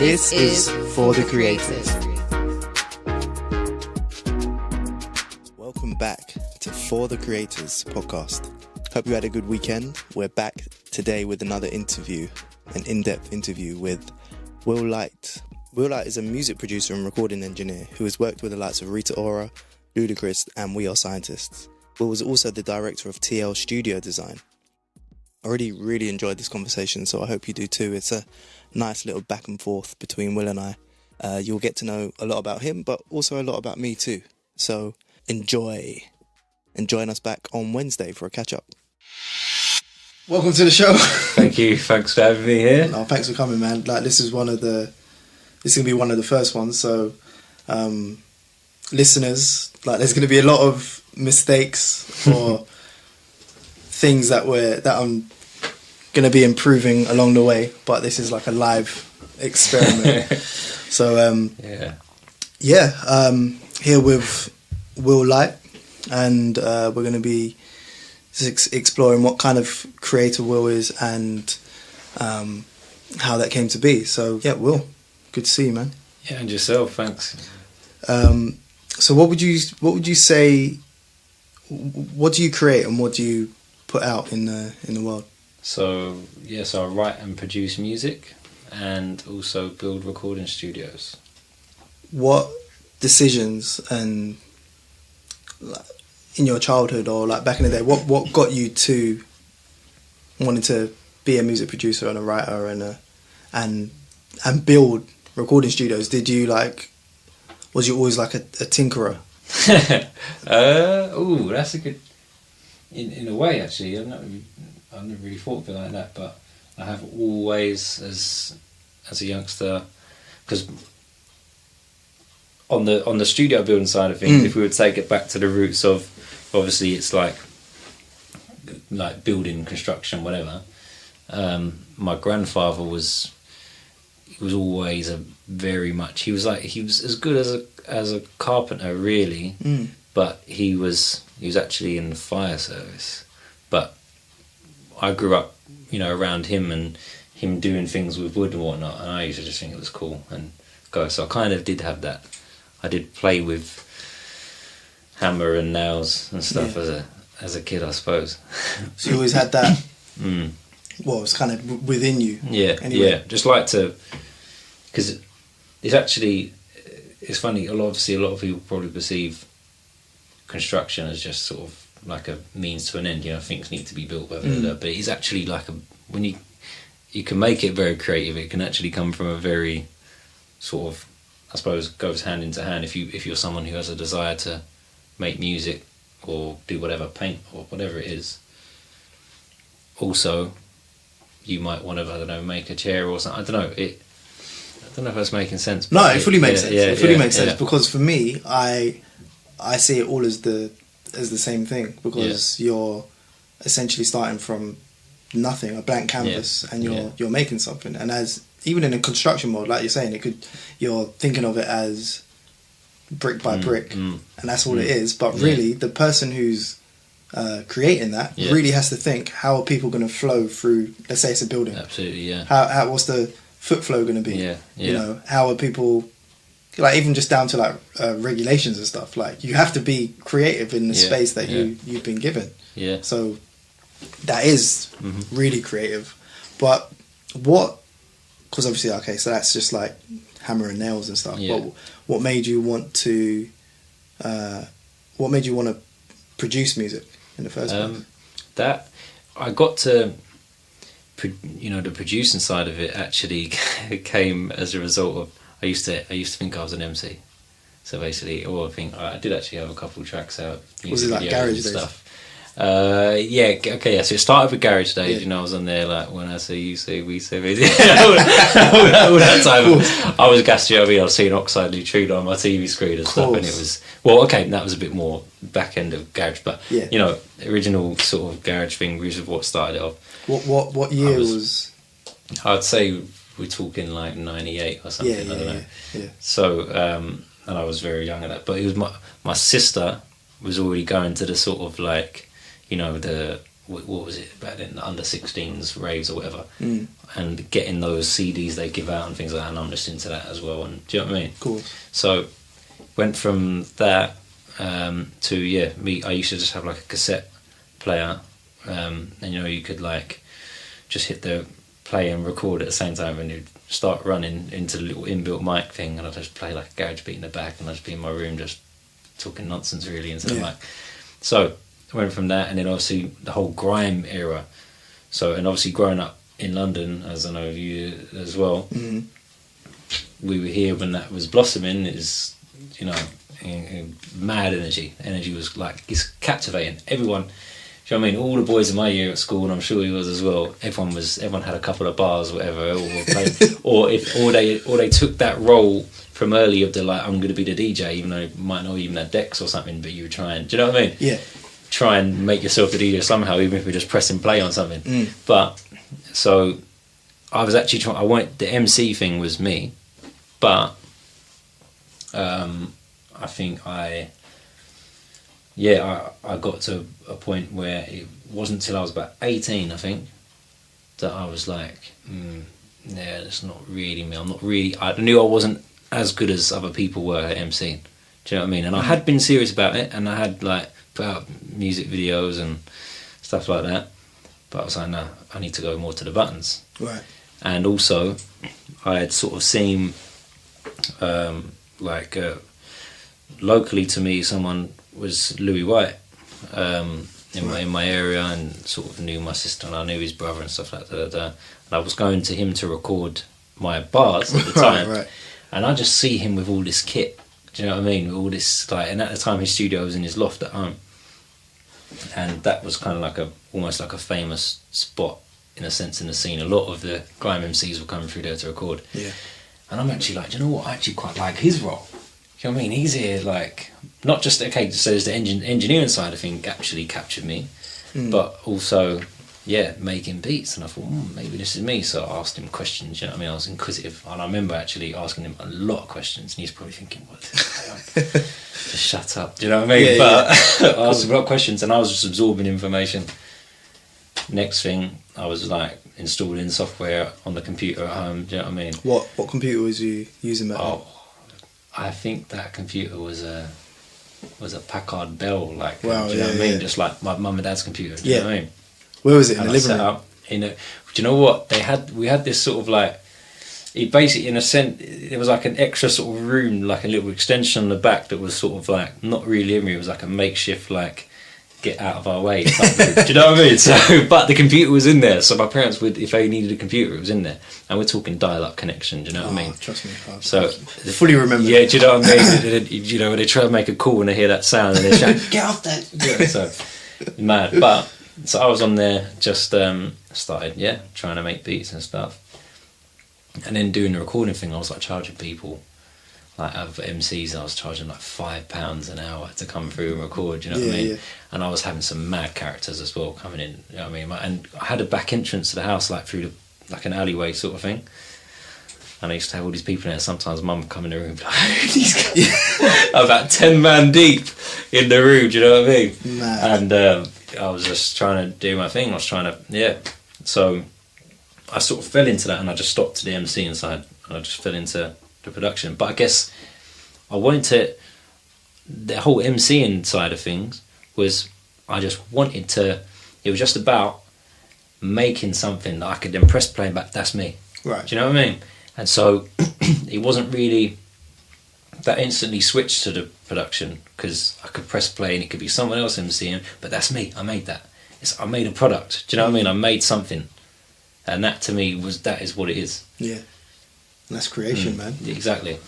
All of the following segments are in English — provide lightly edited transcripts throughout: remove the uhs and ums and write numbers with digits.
This is For the Creators. Welcome back to For the Creators podcast. Hope you had a good weekend. We're back today with another interview, an in-depth interview with Will Lite. Will Lite is a music producer and recording engineer who has worked with the likes of Rita, Ludacris and We Are Scientists. Will was also the director of TL Studio Design. I really enjoyed this conversation, so I hope you do too. It's a nice little back and forth between Will and I. You'll get to know a lot about him, but also a lot about me too. So enjoy. And join us back on Wednesday for a catch-up. Welcome to the show. Thank you. Thanks for having me here. No, thanks for coming, man. Like, this is gonna be one of the first ones. So, listeners, like, there's gonna be a lot of mistakes or things that I'm gonna be improving along the way. But this is like a live experiment. So, here with Will Lite, and we're gonna be exploring what kind of creator Will is and how that came to be. So yeah, Will, good to see you, man. Yeah, and yourself, thanks. So what would you say? What do you create and what do you put out in the world? So I write and produce music, and also build recording studios. What decisions and in your childhood or like back in the day, what got you to wanting to be a music producer and a writer and build recording studios? Was you always like a tinkerer? That's a good. In a way, actually, I've never really thought of it like that, but I have always, as a youngster, because on the studio building side of things, if we would take it back to the roots of, obviously it's like building, construction, whatever. My grandfather was always he was as good as a carpenter, really, but he was actually in the fire service. But I grew up, around him and him doing things with wood and whatnot, and I used to just think it was cool and go. So I kind of did have that. I did play with hammer and nails and stuff as a kid, I suppose. So you always had that. Well, it's kind of within you. Yeah, anyway. Yeah. Just like to, because it's funny. Obviously, a lot of people probably perceive construction as just sort of like a means to an end. Things need to be built, but it's actually like when you can make it very creative. It can actually come from a very sort of, I suppose, goes hand into hand. If you're someone who has a desire to make music or do whatever, paint or whatever it is, also you might want to, I don't know, make a chair or something. I don't know if that's making sense. No, it fully makes sense. It fully makes sense, because for me, I see it all as the same thing, because you're essentially starting from nothing, a blank canvas, and you're making something. And as even in a construction mode, like you're saying, you're thinking of it as brick by brick, and that's all it is. But really, the person who's creating that really has to think, how are people going to flow through? Let's say it's a building. Absolutely, yeah. How what's the foot flow going to be? Yeah. How are people? Like, even just down to like regulations and stuff. Like, you have to be creative in the space that you've been given. Yeah. So that is really creative. But because obviously, okay, so that's just like hammer and nails and stuff. Yeah. But what made you want to produce music in the first place? That I got to, the producing side of it actually came as a result of, I used to think I was an MC. So basically, I did actually have a couple of tracks out. Was it like Garage Days? Stuff. So it started with Garage Days. I was on there like, when I say you say we say all that time. I was gassed. I was seeing Oxide Neutrino on my TV screen and stuff, and it was that was a bit more back end of garage, but the original sort of garage thing was what started it off. What year was? I'd say we're talking like 98 or something. I don't know. Yeah. So and I was very young at that, but it was my sister was already going to the sort of like, the what was it back then, the under 16s raves or whatever, and getting those CDs they give out and things like that, and I'm listening to that as well. And do you know what I mean? Of course. So went from that to me. I used to just have like a cassette player, and you could like just hit the play and record at the same time, and you'd start running into the little inbuilt mic thing, and I'd just play like a garage beat in the back, and I'd just be in my room just talking nonsense really into the mic. So I went from that, and then obviously the whole grime era. So, and obviously growing up in London, as I know you as well, we were here when that was blossoming. It was, mad energy. Energy was like, it's captivating. Everyone, do you know what I mean? All the boys in my year at school, and I'm sure he was as well. Everyone had a couple of bars, or whatever, or they took that role from early of the like, I'm going to be the DJ, even though you might not even have decks or something, but you were trying. Do you know what I mean? Yeah. Try and make yourself the DJ somehow, even if you're just pressing play on something. But so I was actually trying. The MC thing was me, but I think I got to a point where it wasn't until I was about 18, I think, that I was like, that's not really me. I knew I wasn't as good as other people were at MC. Do you know what I mean? And I had been serious about it, and I had like put out music videos and stuff like that. But I was like, no, I need to go more to the buttons. Right. And also, I had sort of seen, locally to me, someone was Louis White in my area, and sort of knew my sister, and I knew his brother and stuff like that. And I was going to him to record my bars at the time. Right. And I just see him with all this kit. Do you know what I mean? With all this, like, and at the time his studio was in his loft at home, and that was kind of like almost like a famous spot in a sense in the scene. A lot of the grime MCs were coming through there to record. Yeah. And I'm actually like, do you know what? I actually quite like his role. Do you know what I mean? He's here like not just so there's the engineering side of thing actually captured me, but also making beats. And I thought maybe this is me. So I asked him questions. You know what I mean? I was inquisitive, and I remember actually asking him a lot of questions, and he's probably thinking, "What? Just shut up." Do you know what I mean? But I asked him a lot of questions, and I was just absorbing information. Next thing, I was like installing software on the computer at home. Do you know what I mean? What computer was you using back then? I think that computer was a Packard Bell. Like, wow, do you know what I mean? Just like my mum and dad's computer. Do you know what I mean? Where was it? In the living room? Do you know what we had this sort of like, it basically in a sense it was like an extra sort of room, like a little extension on the back that was sort of like not really in me. It was like a makeshift like get out of our way type room. Do you know what I mean? So, but the computer was in there, so my parents would, if they needed a computer, it was in there, and we're talking dial-up connection. Do you know what I mean? Trust me. So fully remember. Yeah, do you know what I mean? You know when they try to make a call and they hear that sound and they shout, "Get off that!" Yeah, so mad. But so I was on there, just started trying to make beats and stuff, and then doing the recording thing. I was like charging people. Like of MCs, I was charging like £5 an hour to come through and record. You know what I mean? Yeah. And I was having some mad characters as well coming in. You know what I mean? And I had a back entrance to the house, like through like an alleyway sort of thing. And I used to have all these people in there. Sometimes Mum would come in the room, and be like, these guys, about 10 man deep in the room. Do you know what I mean? Mad. And I was just trying to do my thing. I was trying to So I sort of fell into that, and I just stopped to the MC inside, and I just fell into the production. But I guess I wanted to, the whole MCing side of things was, I just wanted to, it was just about making something that I could then press play back, that's me. Right. Do you know what I mean? And so it wasn't really, that instantly switched to the production, because I could press play and it could be someone else MCing, but that's me, I made that. I made a product, do you know what I mean? I made something. And that to me that is what it is. Yeah. And that's creation, man. Exactly.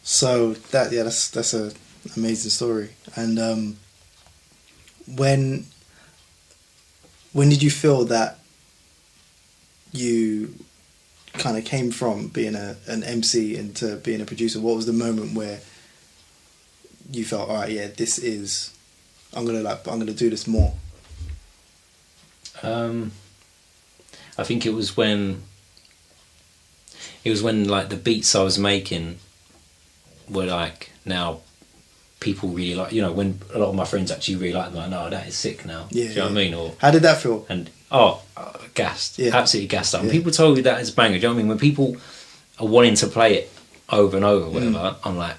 So that's a amazing story. And when did you feel that you kind of came from being an MC into being a producer? What was the moment where you felt, all right, yeah, this is, I'm gonna do this more? I think it was when like the beats I was making were like now people really like, you know, when a lot of my friends actually really like them, like, no, that is sick now. Yeah, do you know what I mean? Or how did that feel? and gassed, Yeah. absolutely gassed up. When people told me that is a banger, do you know what I mean? When people are wanting to play it over and over, whatever, I'm like,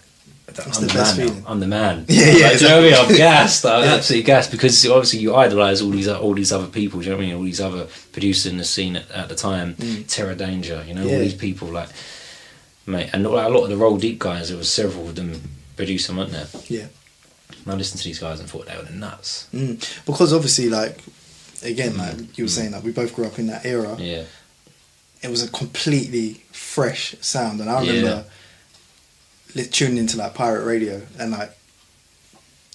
I'm the man now. I'm the man. Yeah, like, exactly. do you know what I mean? I'm gassed. I'm absolutely gassed, because obviously you idolise all these other people. Do you know what I mean? All these other producers in the scene at the time, Terror Danger. You know, all these people, like, mate, and like, a lot of the Roll Deep guys. There was several of them producing, weren't there? Yeah. And I listened to these guys and thought they were nuts. Because obviously, like, again, like you were saying, like we both grew up in that era. Yeah. It was a completely fresh sound, and I remember tuning into like pirate radio, and like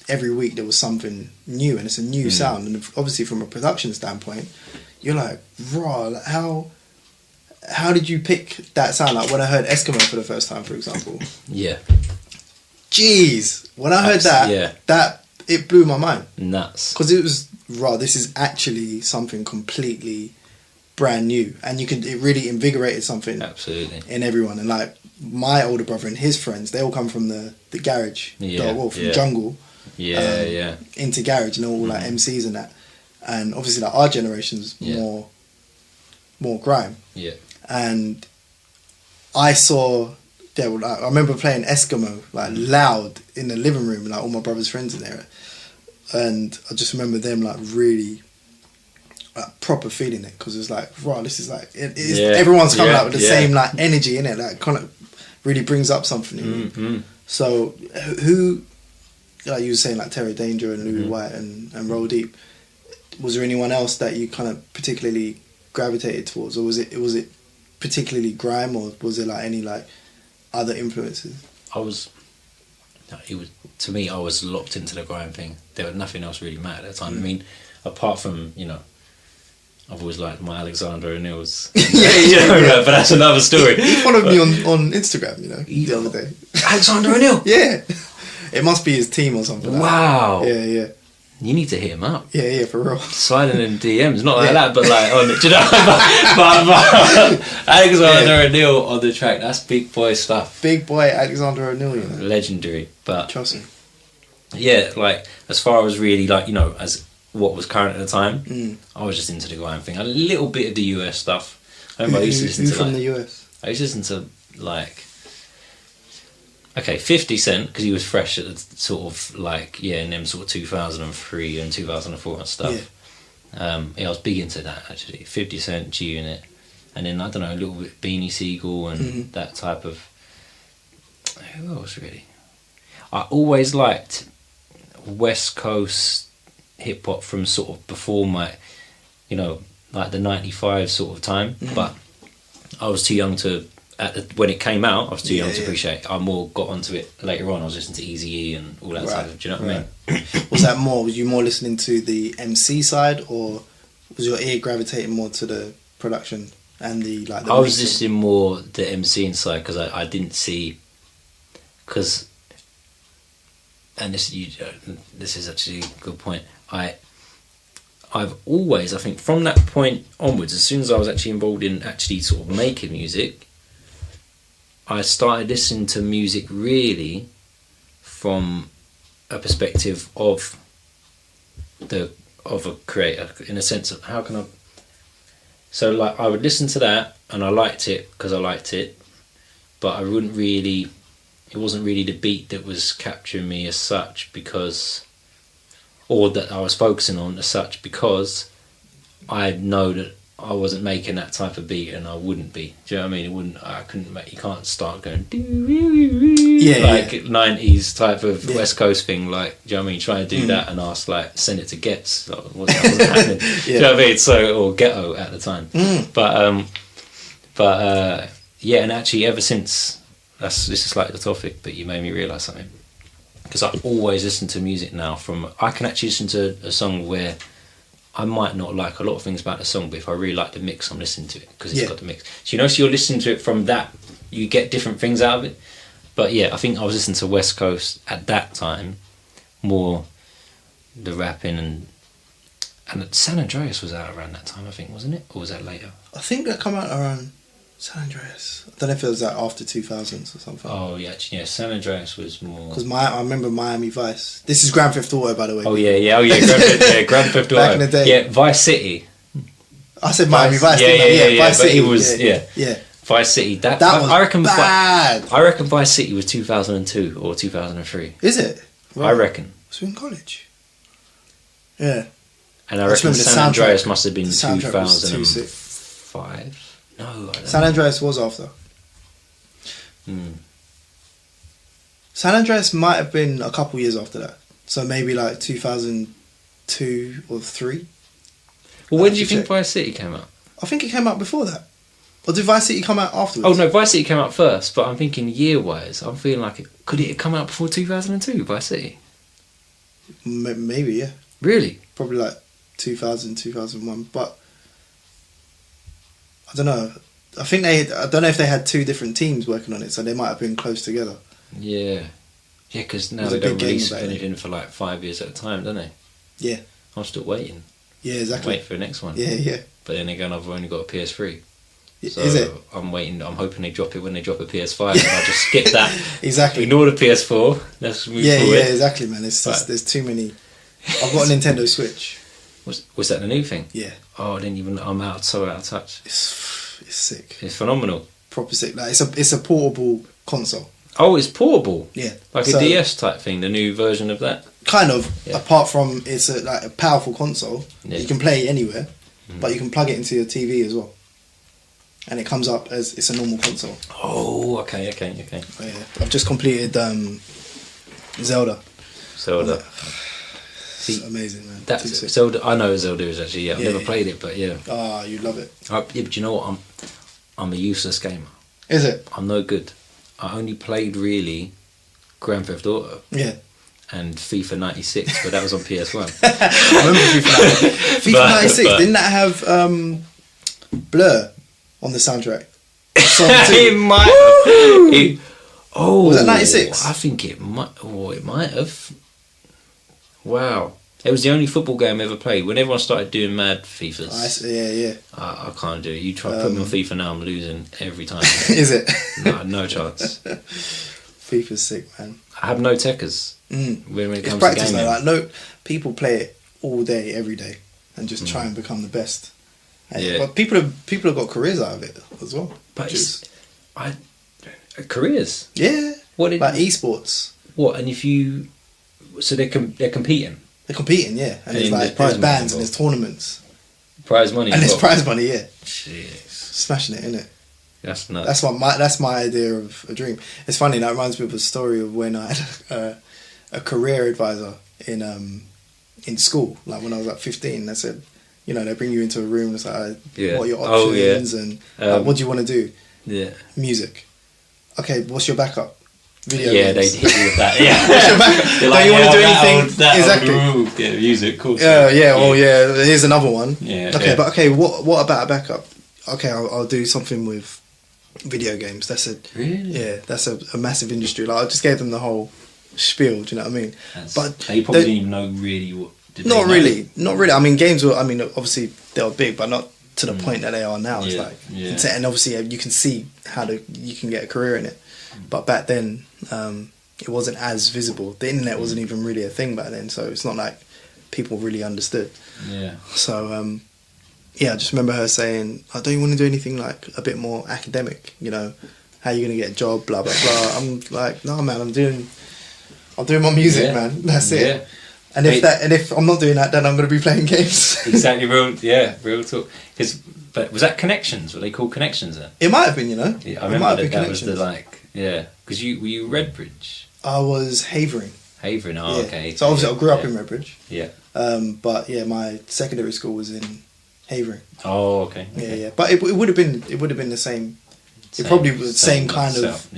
every week there was something new, and it's a new sound, and obviously from a production standpoint, you're like, raw. Like, how did you pick that sound? Like when I heard Eskimo for the first time, for example. Yeah. Jeez, when I heard that it blew my mind. Nuts. Because it was raw. This is actually something completely brand new, and it really invigorated something in everyone. And like my older brother and his friends, they all come from the garage, from jungle, into garage, and all like MCs and that. And obviously, like our generation's more grime. Yeah. And I I remember playing Eskimo like loud in the living room, and like all my brother's friends in there, and I just remember them like really. Like, proper feeling it, because it was like, wow, this is like everyone's coming out with the same like energy in it, like kind of really brings up something in you. So who, like you were saying, like Terror Danger and Louis White and Roll Deep, was there anyone else that you kind of particularly gravitated towards, or was it particularly grime, or was there like any like other influences? To me, I was locked into the grime thing. There was nothing else really mattered at the time. I mean, apart from, you know, I've always liked my Alexander O'Neill's. But that's another story. He followed me on Instagram, you know, the other day. Alexander O'Neill? Yeah. It must be his team or something. Wow. Like that. Yeah. You need to hit him up. Yeah, for real. Sliding in DMs, not like that, but like on the, do you know? but Alexander O'Neill on the track, that's big boy stuff. Big boy Alexander O'Neill, you know. Legendary, but trust me. Yeah, like as far as really like, you know, as what was current at the time, I was just into the grime thing. A little bit of the US stuff. I remember I used to listen to from the US. I used to listen to like 50 Cent, because he was fresh at the sort of like in them sort of 2003 and 2004 and stuff. I was big into that actually. 50 Cent, G Unit, and then I don't know, a little bit Beanie Siegel and that type of. Who else really? I always liked West Coast hip hop from sort of before my, you know, like the 95 sort of time, but I was too young to. When it came out, I was too young to appreciate it. I more got onto it later on. I was listening to Eazy-E and all that stuff. Do you know what I mean? Was that more? Was you more listening to the MC side, or was your ear gravitating more to the production and the like? I was listening more the MCing side, because I didn't see, because, and this is actually a good point. I've always, I think, from that point onwards, as soon as I was actually involved in actually sort of making music, I started listening to music really from a perspective of a creator, in a sense of how can I. So like I would listen to that and I liked it because I liked it, but I wouldn't really. It wasn't really the beat that was capturing me as such, because, or that I was focusing on as such, because I know that I wasn't making that type of beat, and I wouldn't be. Do you know what I mean? I couldn't make. You can't start going like 90s type of West Coast thing. Like, do you know what I mean? Try and do that and ask, like, send it to Gets. Like, that wasn't happening. Do you know what I mean? So, or Ghetto at the time. But and actually ever since, this is like the topic, but you made me realise something. Because I always listen to music now I can actually listen to a song where I might not like a lot of things about the song, but if I really like the mix, I'm listening to it because it's got the mix. So you're listening to it from that, you get different things out of it. But I think I was listening to West Coast at that time, more the rapping, and San Andreas was out around that time, I think, wasn't it? Or was that later? I think that came out around San Andreas. I don't know if it was like after 2000s or something. Oh yeah, actually, yeah. San Andreas was more. Because I remember Miami Vice. This is Grand Theft Auto, by the way. Oh yeah. Grand Theft Auto. Back in the day. Yeah, Vice City. I said Miami Vice. Yeah. Vice City. But it was yeah. Vice City. That was I reckon. bad. I reckon Vice City was 2002 or 2003. Is it? Right. I reckon. Was we in college? Yeah. And I reckon San Andreas must have been 2005. No, I don't San know. Andreas was after. San Andreas might have been a couple years after that. So maybe like 2002 or 3. Well, when do you think Vice City came out? I think it came out before that. Or did Vice City come out afterwards? Oh no, Vice City came out first, but I'm thinking year-wise, I'm feeling like could it have come out before 2002, Vice City? Maybe, yeah. Really? Probably like 2000, 2001. But I don't know. I don't know if they had 2 different teams working on it, so they might have been close together. Yeah. Yeah, because now It was they a big don't game release back then. anything for like 5 years at a time, don't they? Yeah. I'm still waiting. Yeah, exactly. Wait for the next one. Yeah. But then again, I've only got a PS3. So Is it? I'm waiting. I'm hoping they drop it when they drop a PS5. And I'll just skip that. Exactly. Ignore the PS4. Let's move Yeah, forward. exactly, man. It's just, there's too many. I've got a Nintendo Switch. Was that the new thing? Yeah. Oh, I didn't even. I'm so out of touch. It's sick. It's phenomenal. Proper sick. Like it's a portable console. Oh, it's portable. Yeah. Like a DS type thing. The new version of that. Kind of. Yeah. Apart from it's a powerful console. Yeah. You can play it anywhere, but you can plug it into your TV as well. And it comes up as it's a normal console. Oh, okay. Oh, yeah. I've just completed Zelda. Zelda. It's amazing, man. That's Too sick. Zelda. I know what Zelda is actually. Yeah, I've Yeah, never yeah. played it, but yeah. Ah, you'd love it. Yeah, but you know what? I'm a useless gamer. Is it? I'm no good. I only played really Grand Theft Auto Yeah. and FIFA 96, but that was on PS1. I remember FIFA 96. FIFA 96, didn't that have Blur on the soundtrack? Song 2. It might have. Was that 96? I think it might. Oh, it might have. Wow. It was the only football game I ever played. When everyone started doing mad FIFAs, Yeah. I can't do it. You try to put me on FIFA now, I'm losing every time. Is it? No chance. FIFA's sick, man. I have no techers when it It's comes practice to though. gaming. Like, no, people play it all day, every day, and just try and become the best. And, Yeah. But people have got careers out of it as well. But which is- careers. yeah, What did like esports. What? And if you, so they're competing. They're competing, yeah, and And there's prize money bands and involved. there's tournaments Prize money. and there's as well. prize money. Yeah, Jeez, smashing it, innit? that's nuts. That's my idea of a dream. It's funny. That reminds me of a story of when I had a career advisor in school. Like when I was like 15, they said, they bring you into a room and it's like, Yeah. what are your Oh, yeah. options and what do you want to do? Yeah. Music. Okay, what's your backup? Video Yeah, games. they hit you with that. Yeah. What's your backup? Don't you want to do anything? Exactly. Yeah, music, cool. Yeah. Here's another one. Yeah. Okay, yeah. but okay, what about a backup? Okay, I'll do something with video games. That's a massive industry. Like I just gave them the whole spiel. Do you know what I mean? But they probably didn't even know really what. Not really. I mean, games were. I mean, obviously they were big, but not to the point that they are now. It's like, and obviously you can see how you can get a career in it. But back then, it wasn't as visible. The internet wasn't even really a thing back then, so it's not like people really understood. Yeah. So, I just remember her saying, "I don't want to do anything like a bit more academic. How are you going to get a job? Blah blah blah." I'm like, "No, man, I'm doing my music, man. That's it." Yeah. And if I'm not doing that, then I'm going to be playing games. Exactly, real talk. But was that Connections? Were they called Connections then? It might have been, Yeah, I remember that was the because were you Redbridge? I was Havering. Havering, okay. So obviously I grew up in Redbridge. Yeah. But yeah, my secondary school was in Havering. Oh, okay. Yeah. But it would have been the same. It probably was the same kind of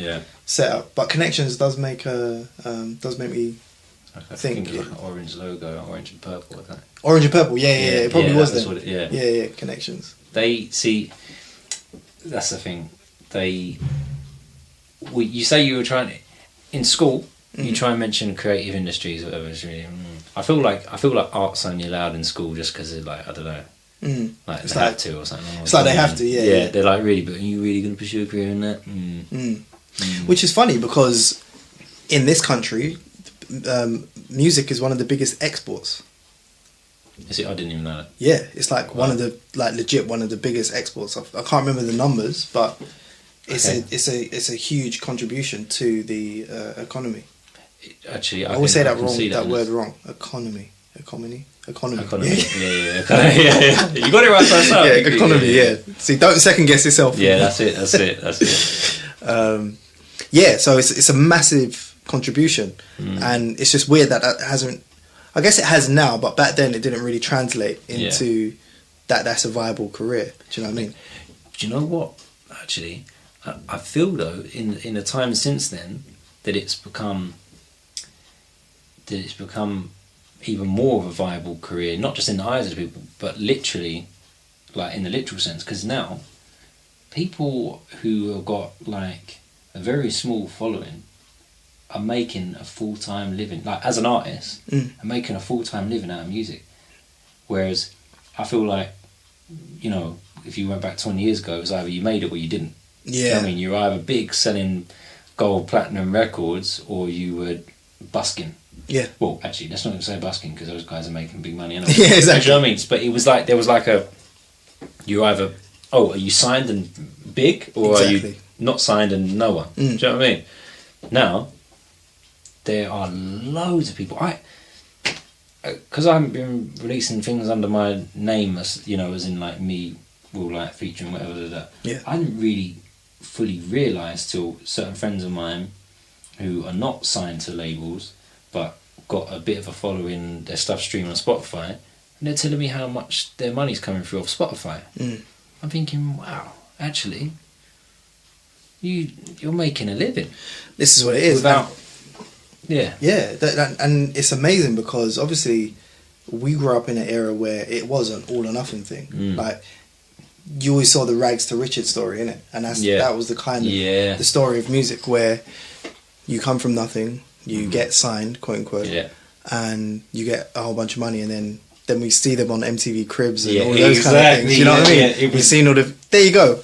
setup. But Connections does make me I think it was like an orange logo, orange and purple, I think. Orange and purple, yeah. It probably was then. Yeah, Connections. They see. That's the thing. You say you were trying in school. You try and mention creative industries, or whatever. It's really. I feel like art's only allowed in school just because, I don't know. Like It's they like- have to or something. it's like they have to, yeah. They're like, really, but are you really going to pursue a career in that? Which is funny because in this country, music is one of the biggest exports. Is it? I didn't even know that. Yeah, it's like one of the legit one of the biggest exports. I can't remember the numbers, but it's a huge contribution to the economy. Actually, I always say that can wrong. see That word wrong. Economy. Economy. Yeah. Yeah. You got it right first time. Yeah, economy. Yeah. See, don't second guess yourself. Yeah, that's it. Yeah, so it's a massive contribution, and it's just weird that hasn't. I guess it has now, but back then it didn't really translate into that's a viable career. Do you know what I mean? Do you know what? Actually, I feel though in the time since then that it's become even more of a viable career, not just in the eyes of people, but literally, like in the literal sense. Because now, people who have got like a very small following are making a full-time living, like as an artist, are making a full-time living out of music. Whereas I feel like, you know, if you went back 20 years ago, it was either you made it or you didn't. Yeah. Do you know what I mean? You were either big selling gold, platinum records, or you were busking. Yeah. Well, actually, let's not even say busking, because those guys are making big money anyway. Yeah, exactly. Do you know what I mean? But it was like, there was like you're either, are you signed and big, or are you not signed and no one? Do you know what I mean? Now, there are loads of people. Because I haven't been releasing things under my name, as you know, as in like me, Will Lite featuring whatever. Yeah. I didn't really fully realise till certain friends of mine who are not signed to labels but got a bit of a following, their stuff streaming on Spotify, and they're telling me how much their money's coming through off Spotify. I'm thinking, wow, actually, you're making a living. This is what it is. Yeah, and it's amazing because obviously we grew up in an era where it was an all or nothing thing. Like you always saw the rags to riches story in it, and that was the kind of the story of music where you come from nothing, you get signed, quote unquote, and you get a whole bunch of money, and then we see them on MTV Cribs and all those kind of things. You know what I mean? We've seen all there you go.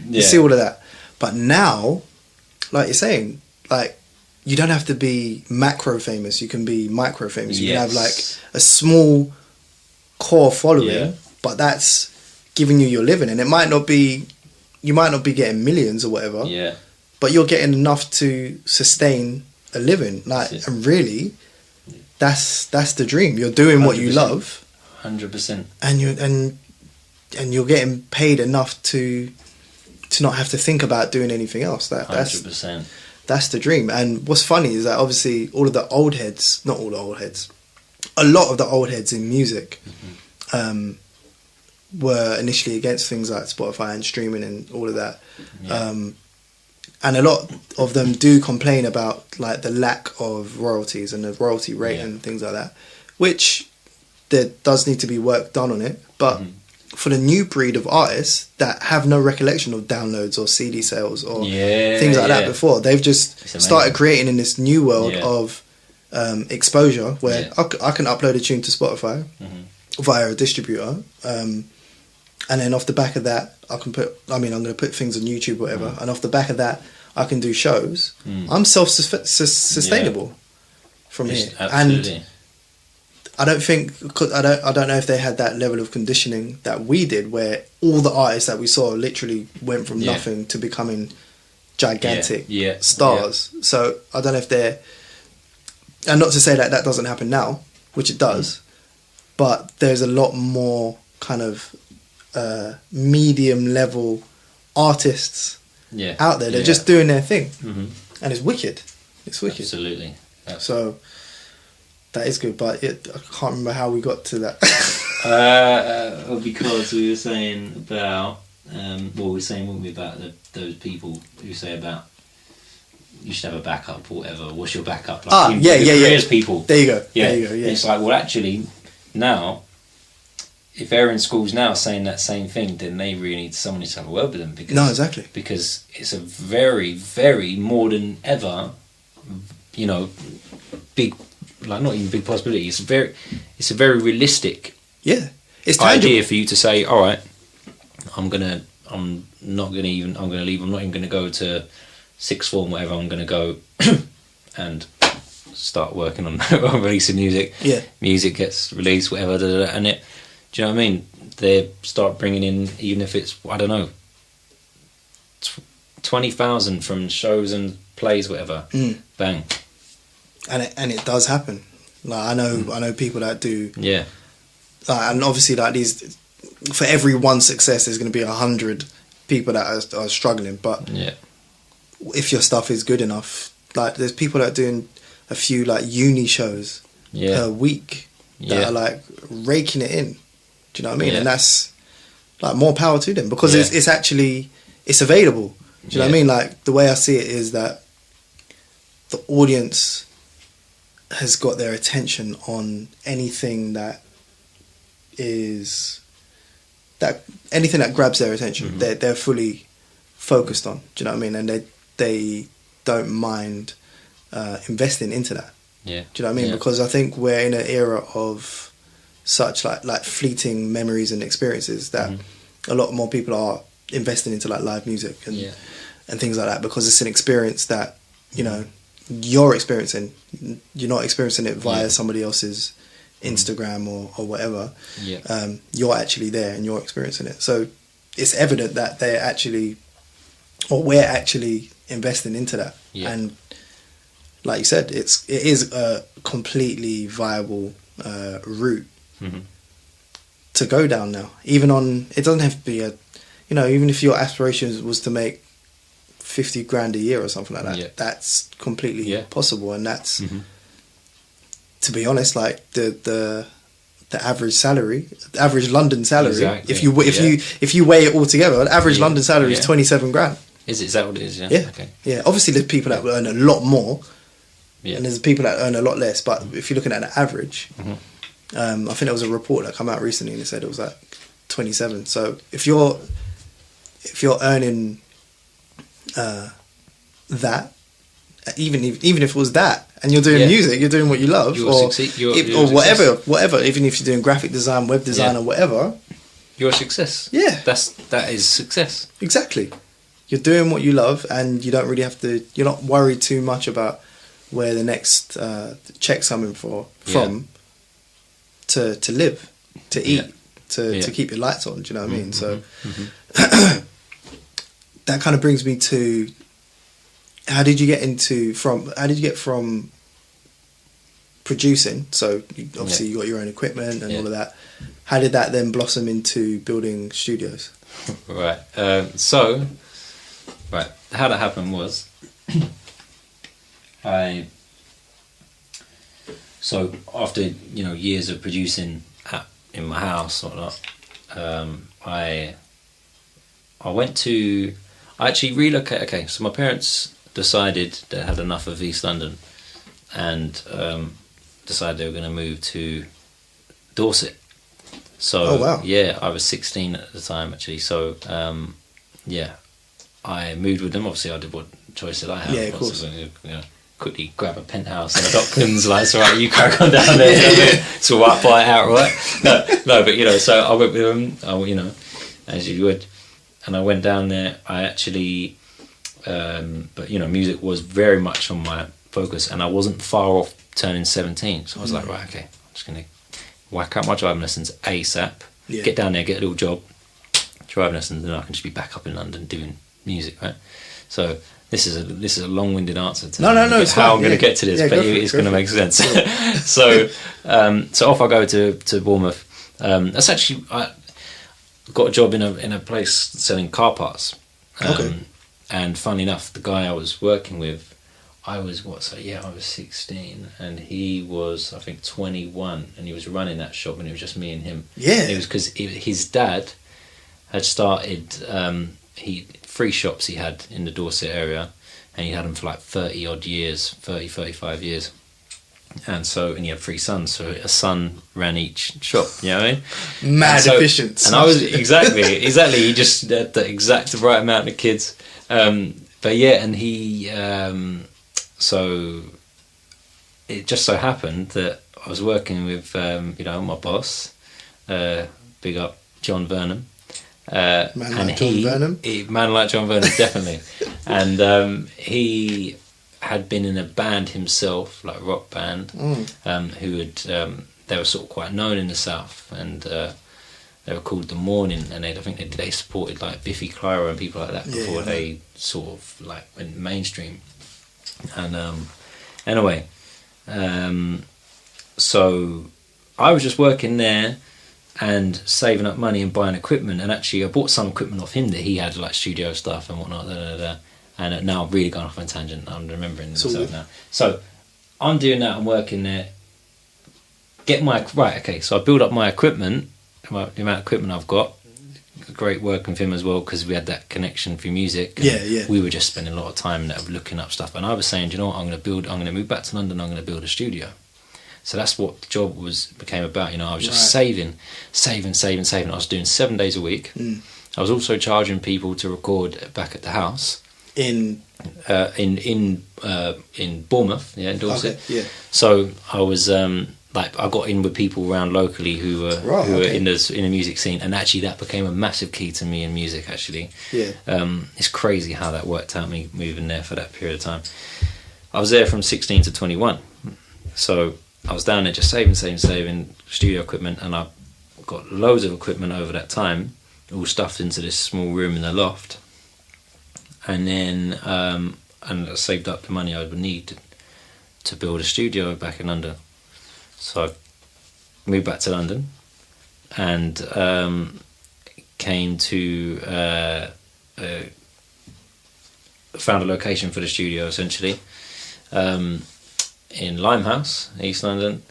You see all of that, but now, like you're saying, like. You don't have to be macro famous. You can be micro famous. You can have like a small core following, but that's giving you your living. And it might not be, you might not be getting millions or whatever, but you're getting enough to sustain a living. Like, and really, that's the dream. You're doing 100%. What you love, 100%, and you're getting paid enough to not have to think about doing anything else. That's 100%. That's the dream. And what's funny is that obviously all of the old heads, not all the old heads, a lot of the old heads in music were initially against things like Spotify and streaming and all of that. And a lot of them do complain about like the lack of royalties and the royalty rate and things like that, which there does need to be work done on it. But for the new breed of artists that have no recollection of downloads or CD sales or things like that before, they've just started creating in this new world of exposure where I can upload a tune to Spotify via a distributor, and then off the back of that I'm going to put things on YouTube or whatever, and off the back of that I can do shows. I'm self-sustainable from here. Absolutely. And I don't know if they had that level of conditioning that we did, where all the artists that we saw literally went from nothing to becoming gigantic stars. So I don't know if they're, and not to say that doesn't happen now, which it does, but there's a lot more kind of medium level artists out there. They're just doing their thing, and it's wicked. It's wicked. Absolutely. So. That is good, but I can't remember how we got to that. Because we were saying about, we were saying, weren't we, about those people who say about you should have a backup or whatever. What's your backup? Like, careers people. There you go. Yeah. There you go. Yeah. It's like, well, actually, now, if they're in schools now saying that same thing, then they really need someone to have a word with them. Exactly. Because it's a very, very more than ever, big. Like not even big possibility. It's a very realistic. Yeah, It's tangible. idea for you to say, all right, I'm not gonna leave. I'm not even gonna go to sixth form, whatever. I'm gonna go and start working on releasing music. Yeah. Music gets released, whatever, and it. Do you know what I mean? They start bringing in, even if it's, I don't know, 20,000 from shows and plays, whatever. Bang. And it does happen. Like I know people that do. Yeah. And obviously, like these, for every one success, there's going to be 100 people that are struggling. But Yeah. if your stuff is good enough, like there's people that are doing a few like uni shows per week that are like raking it in. Do you know what I mean? Yeah. And that's like more power to them because it's actually available. Do you know what I mean? Like the way I see it is that the audience has got their attention on anything that grabs their attention. They're fully focused on. Do you know what I mean? And they don't mind investing into that. Yeah. Do you know what I mean? Yeah. Because I think we're in an era of such like fleeting memories and experiences that a lot more people are investing into like live music and things like that because it's an experience that you're experiencing. You're not experiencing it via somebody else's Instagram or whatever. You're actually there and you're experiencing it. So it's evident that we're actually investing into that. And like you said, it is a completely viable route to go down now. Even it doesn't have to be even if your aspirations was to make 50 grand a year or something like that, that's completely possible. And that's, to be honest, like the average salary, the average London salary, if you weigh it all together, the average London salary is 27 grand. Is that what it is? Yeah. Yeah. Okay. Yeah. Obviously, there's people that earn a lot more, and there's people that earn a lot less. But if you're looking at an average, I think there was a report that came out recently and it said it was like 27. So if you're earning that, even if it was that, and you're doing music, you're doing what you love, or whatever. Even if you're doing graphic design, web design, or whatever, you're a success. Yeah, that is success. Exactly. You're doing what you love, and you don't really have to. You're not worried too much about where the next check's coming from to live, to eat, to keep your lights on. Do you know what I mean? So that kind of brings me to how did you get from producing? So obviously you got your own equipment and all of that. How did that then blossom into building studios? Right. How that happened was after years of producing in my house or not, I actually relocated. Okay, so my parents decided they had enough of East London and decided they were going to move to Dorset. So I was 16 at the time actually. So I moved with them. Obviously, I did what choice did I have? Yeah, of course. Quickly grab a penthouse and a Docklands. Like, it's all right, you crack on down there. It's all right, buy it outright. No, but so I went with them. As you would, and I went down there. I actually, but music was very much on my focus, and I wasn't far off turning 17. So I was like, right, okay, I'm just gonna whack out my driving lessons ASAP. Yeah. Get down there, get a little job, driving lessons, and I can just be back up in London doing music, right? So this is a long-winded answer to it's how fine. I'm going to get to this, but it's going to make sense. So off I go to Bournemouth. That's actually I got a job in a place selling car parts. And funny enough, the guy I was working with, I was 16, and he was I think 21, and he was running that shop, and it was just me and him. Yeah, and it was because his dad had started. Free shops he had in the Dorset area, and he had them for like 35 years, and he had 3 sons, so a son ran each shop, you know what I mean? Mad efficient. And I was exactly he just had the exact right amount of kids, and he so it just so happened that I was working with my boss, big up John Vernon. Man like John Vernon? Man like John Vernon, definitely. And he had been in a band himself, like a rock band, who had they were sort of quite known in the South, and they were called The Morning, and I think they supported like Biffy Clyro and people like that before they sort of like went mainstream. And anyway, so I was just working there and saving up money and buying equipment, and actually I bought some equipment off him that he had, like studio stuff and whatnot, and now I've really gone off on a tangent. I'm remembering myself now. So I'm doing that, I'm working there, so I build up my equipment, the amount of equipment I've got. Great working with him as well, because we had that connection through music. We were just spending a lot of time looking up stuff, and I was saying, you know what, I'm going to move back to London, I'm going to build a studio. So that's what the job became about. I was just saving. I was doing 7 days a week. I was also charging people to record back at the house in Bournemouth, in Dorset. Okay, so I was I got in with people around locally who were in the music scene, and actually that became a massive key to me in music. Actually, it's crazy how that worked out. Me moving there for that period of time. I was there from 16 to 21, so I was down there just saving studio equipment, and I got loads of equipment over that time, all stuffed into this small room in the loft. And then and I saved up the money I would need to build a studio back in London. So I moved back to London and came to found a location for the studio essentially. In Limehouse, East London,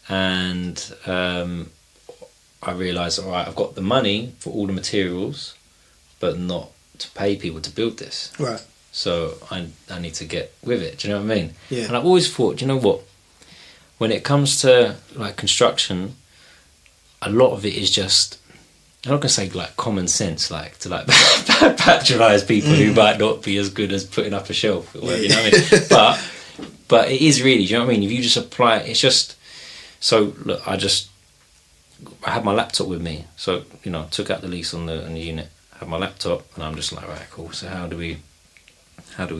and I realised, all right, I've got the money for all the materials, but not to pay people to build this. Right. So I need to get with it. Do you know what I mean? Yeah. And I've always thought, do you know what? When it comes to like construction, a lot of it is just, I'm not gonna say like common sense, like to like patronise people who might not be as good as putting up a shelf. Or whatever, you know what I mean? But it is really, do you know what I mean? If you just apply it, it's just... So, look, I had my laptop with me. So, took out the lease on the unit, had my laptop, and I'm just like, right, cool. So how do we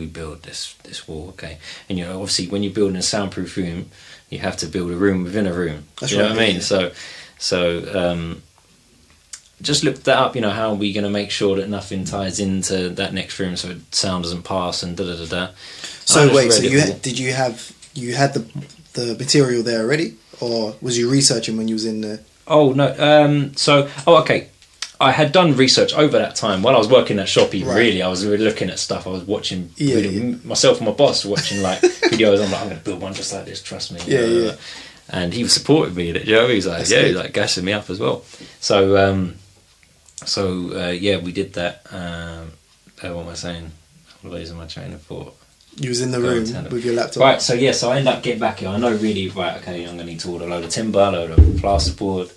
build this wall? Okay. And, obviously, when you're building a soundproof room, you have to build a room within a room. That's you know right, what I mean? Yeah. So just looked that up, how are we going to make sure that nothing ties into that next room so sound doesn't pass and da-da-da-da. So wait, so you had the material there already, or was you researching when you was in there? Oh no, okay. I had done research over that time while I was working at shop. Really, I was really looking at stuff. I was watching myself and my boss watching like videos. I'm like, I'm going to build one just like this. Trust me. Yeah. And he was supporting me in it. He was like, he's like gassing me up as well. So we did that. What am I saying? I'm losing my train of thought. You was in the room with your laptop. Right, so I end up getting back here. I know really, right, okay, I'm going to need to order a load of timber, a load of plasterboard,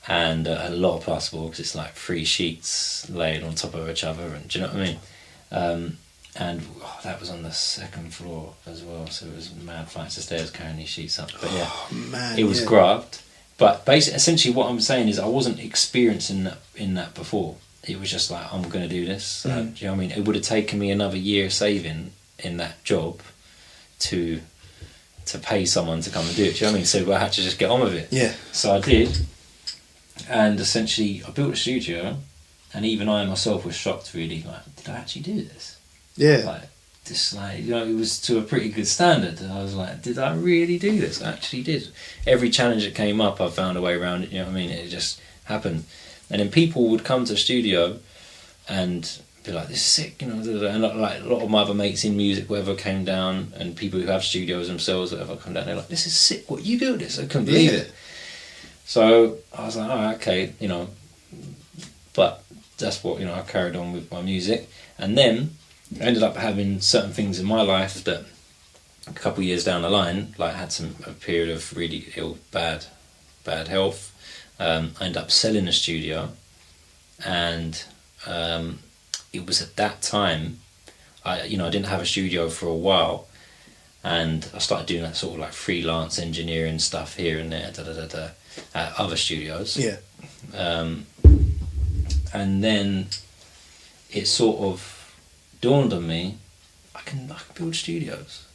and a lot of plasterboard, because it's like 3 sheets laid on top of each other, and do you know what I mean? And that was on the 2nd floor as well, so it was mad flights of stairs carrying these sheets up. But it was grabbed. But essentially what I'm saying is I wasn't experiencing that before. It was just like, I'm going to do this. Do you know what I mean? It would have taken me another year saving in that job to pay someone to come and do it. Do you know what I mean? So I had to just get on with it. Yeah. So I did. And essentially, I built a studio, and even I myself was shocked, really. Like, did I actually do this? Yeah. It was to a pretty good standard. And I was like, did I really do this? I actually did. Every challenge that came up, I found a way around it. You know what I mean? It just happened. And then people would come to the studio and be like, this is sick, and like a lot of my other mates in music, whatever, came down, and people who have studios themselves, whatever, come down, they're like, this is sick, what, you built this? I couldn't believe it. So I was like, oh, okay, but that's what, I carried on with my music. And then I ended up having certain things in my life that a couple of years down the line, like I had a period of really bad health. I ended up selling a studio, and it was at that time I didn't have a studio for a while, and I started doing that sort of like freelance engineering stuff here and there, at other studios. Yeah. And then it sort of dawned on me, I can build studios.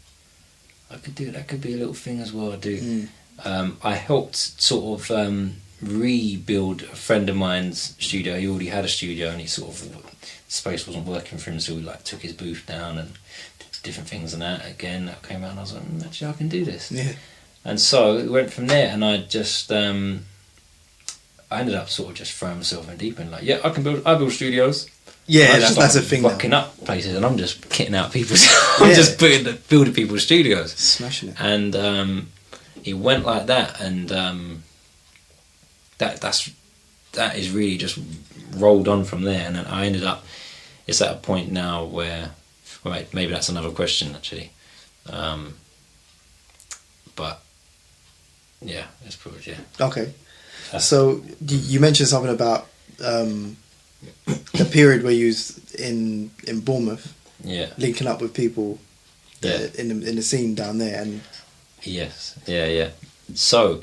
I could do that. Could be a little thing as well. I do. I helped sort of rebuild a friend of mine's studio. He already had a studio, and he sort of space wasn't working for him, so we like took his booth down and did different things and that. Again, that came out, and I was like, actually, I can do this. Yeah. And so it went from there, and I just I ended up sort of just throwing myself in deep end. Like, yeah, I build studios. Yeah, that's a thing. Fucking up places, and I'm just kitting out people's. I'm just building people's studios, smashing it. And it went like that, and that is really just rolled on from there. And then I ended up. It's at a point now where, right? Maybe that's another question actually, but yeah, it's probably Okay. So you mentioned something about the period where you was in Bournemouth, linking up with people in the scene down there, and yes, yeah. So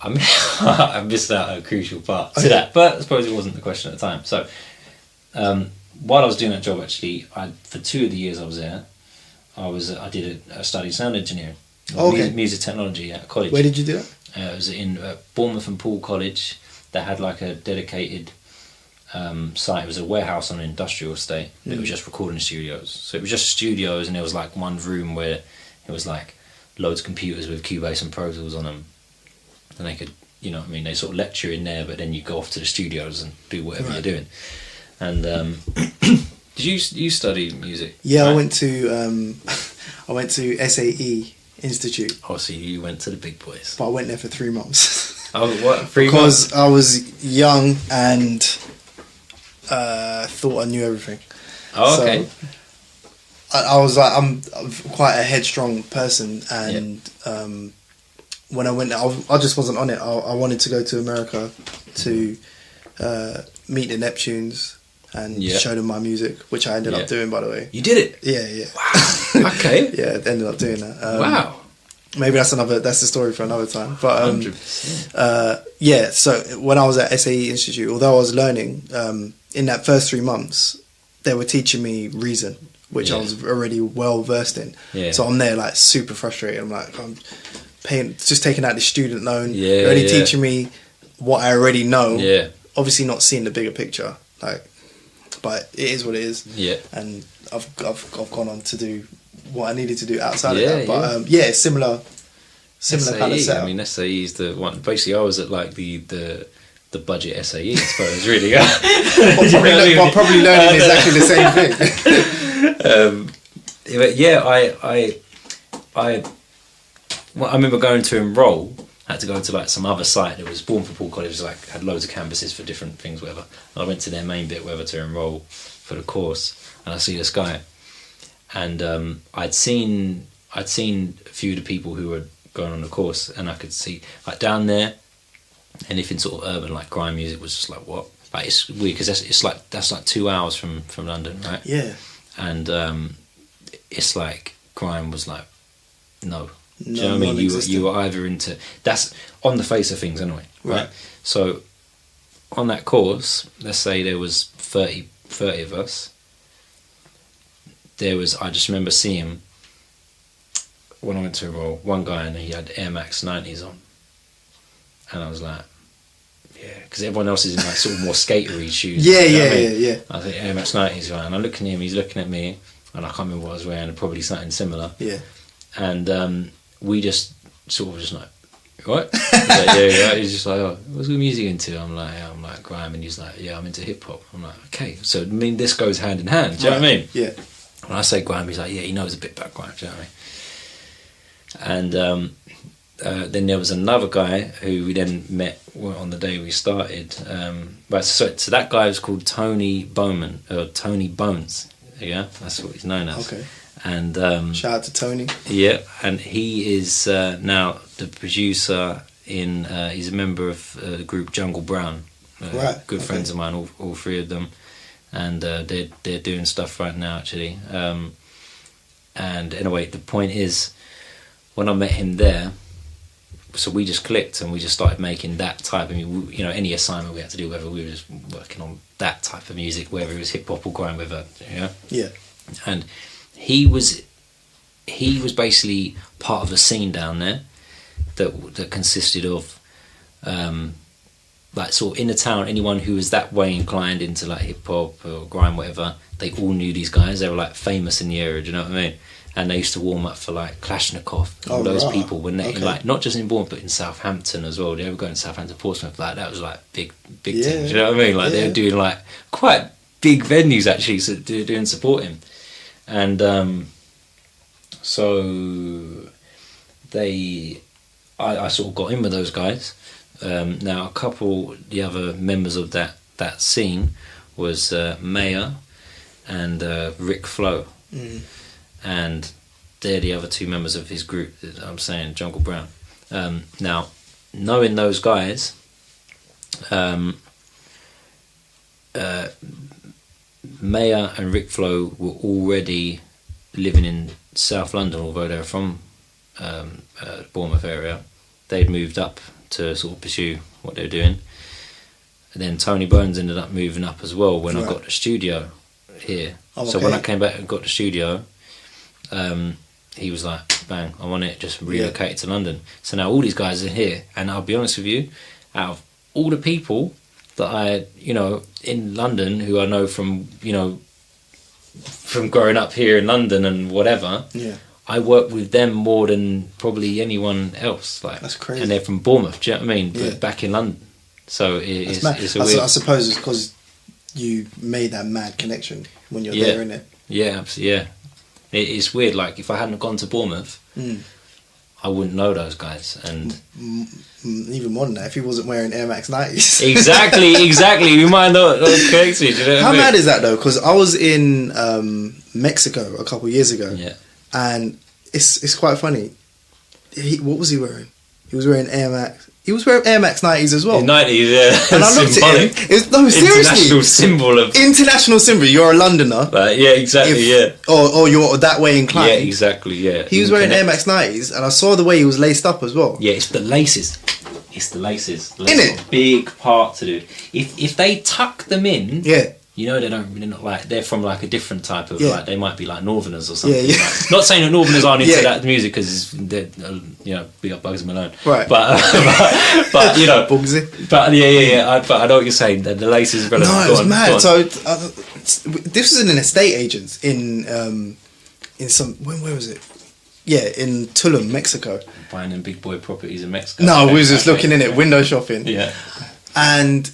I missed out a crucial part to that, but I suppose it wasn't the question at the time. So while I was doing that job, actually, for 2 of the years I was there, I studied sound engineering, music technology at college. Where did you do that? It was in Bournemouth and Poole College. They had like a dedicated site. It was a warehouse on an industrial estate. It was just recording studios. So it was just studios, and there was like one room where it was like loads of computers with Cubase and Pro Tools on them, and they could, you know what I mean, they sort of lecture in there, but then you go off to the studios and do whatever you're doing. And did you study music? Yeah, right? I went to SAE Institute. Oh, so you went to the big boys. But I went there for 3 months. Oh, what? 3 months? Because months? I was young and thought I knew everything. Oh, okay. So I was like, I'm quite a headstrong person, and when I went, I just wasn't on it. I wanted to go to America to meet the Neptunes and show them my music, which I ended up doing, by the way. You did it? Yeah. Wow. Okay. Yeah, I ended up doing that. Wow. Maybe that's the story for another time. But 100%. So when I was at SAE Institute, although I was learning, in that first 3 months, they were teaching me Reason, which I was already well versed in. Yeah. So I'm there like super frustrated. I'm like, I'm just taking out the student loan. They're only teaching me what I already know. Yeah. Obviously not seeing the bigger picture. But it is what it is. Yeah. And I've gone on to do what I needed to do outside of that. But similar SAE, kind of setup. I mean, SAE is the one. Basically, I was at like the budget SAE, I suppose. Really. I'm probably learning exactly the same thing. But yeah, I remember going to enrol. Had to go to like some other site that was Bournemouth Poole College, like had loads of campuses for different things, whatever. And I went to their main bit, whether to enrol for the course, and I see this guy, and I'd seen a few of the people who were going on the course, and I could see like down there, anything sort of urban like grime music was just like what, like it's weird because that's like 2 hours from London, right? Yeah, and it's like grime was like no. Do you know what I mean? You were either into... That's on the face of things anyway, right? So, on that course, let's say there was 30 of us. I just remember seeing, when I went to enroll, one guy and he had Air Max 90s on. And I was like, yeah, because everyone else is in like sort of more skatery shoes. Yeah. I think Air Max 90s, right? And I look at him, he's looking at me, and I can't remember what I was wearing, probably something similar. Yeah. And we just sort of just like, what? Right. He's just like, oh, what's your music into? I'm like grime, and he's like, yeah, I'm into hip hop. I'm like, okay, so I mean, this goes hand in hand. Do you know what I mean? Yeah. When I say grime, he's like, yeah, he knows a bit about grime. Do you know what I mean? And then there was another guy who we then met on the day we started. So that guy was called Tony Bowman, or Tony Bones. Yeah, that's what he's known as. Okay. And shout out to Tony. Yeah, and he is now the producer in. He's a member of the group Jungle Brown. Good friends of mine, all three of them, and they're doing stuff right now actually. And anyway, the point is, when I met him there, so we just clicked and we just started making that type of, you know, any assignment we had to do, whether we were just working on that type of music, whether it was hip hop or grime, whether, you know. Yeah. And he was basically part of a scene down there that consisted of like sort of in the town, anyone who was that way inclined into like hip hop or grime, whatever, they all knew these guys. They were like famous in the area, do you know what I mean? And they used to warm up for like Kalashnikov, all those people when they like not just in Bournemouth but in Southampton as well. They were going to Southampton, Portsmouth, like that was like big things. Do you know what I mean? Like they were doing like quite big venues actually, so doing supporting. And so I sort of got in with those guys. Now the other members of that scene was Maya and Rick Flo. And they're the other two members of his group that I'm saying, Jungle Brown. Now, knowing those guys, Maya and Rick Flo were already living in South London, although they're from Bournemouth area. They'd moved up to sort of pursue what they were doing. And then Tony Bones ended up moving up as well when I got the studio here. So when I came back and got the studio, he was like, bang, I want it, just relocated to London. So now all these guys are here, and I'll be honest with you, out of all the people that I, you know, in London who I know from, you know, from growing up here in London and whatever, I work with them more than probably anyone else. Like, that's crazy. And they're from Bournemouth, do you know what I mean? But back in London. So it's a weird... I suppose it's because you made that mad connection when you're there, innit? Yeah, absolutely, yeah. It's weird, like if I hadn't gone to Bournemouth, I wouldn't know those guys. And even more than that, if he wasn't wearing Air Max 90s. Exactly. We might not connect to you. You know How mad is that though? Because I was in Mexico a couple of years ago, and it's quite funny. What was he wearing? He was wearing Air Max. He was wearing Air Max 90s as well. 90s, yeah. And I looked at him. Seriously. International symbol of... International symbol. You're a Londoner. Yeah, exactly, Or you're that way inclined. Yeah, exactly, yeah. He was wearing Air Max 90s, and I saw the way he was laced up as well. Yeah, it's the laces. Laces Innit? Got a big part to do. If they tuck them in... Yeah. You know, they're not like, they're from like a different type of, like, they might be like Northerners or something. Yeah. Like, not saying that Northerners aren't into that music because they're, you know, big up Bugsy Malone. Right. But you know. Bugsy. But but I know what you're saying, that the lace is relevant. No, it was mad. So, this was in an estate agent in some, where was it? Yeah, in Tulum, Mexico. Buying them big boy properties in Mexico. No, we was just looking in it, window shopping. Yeah. And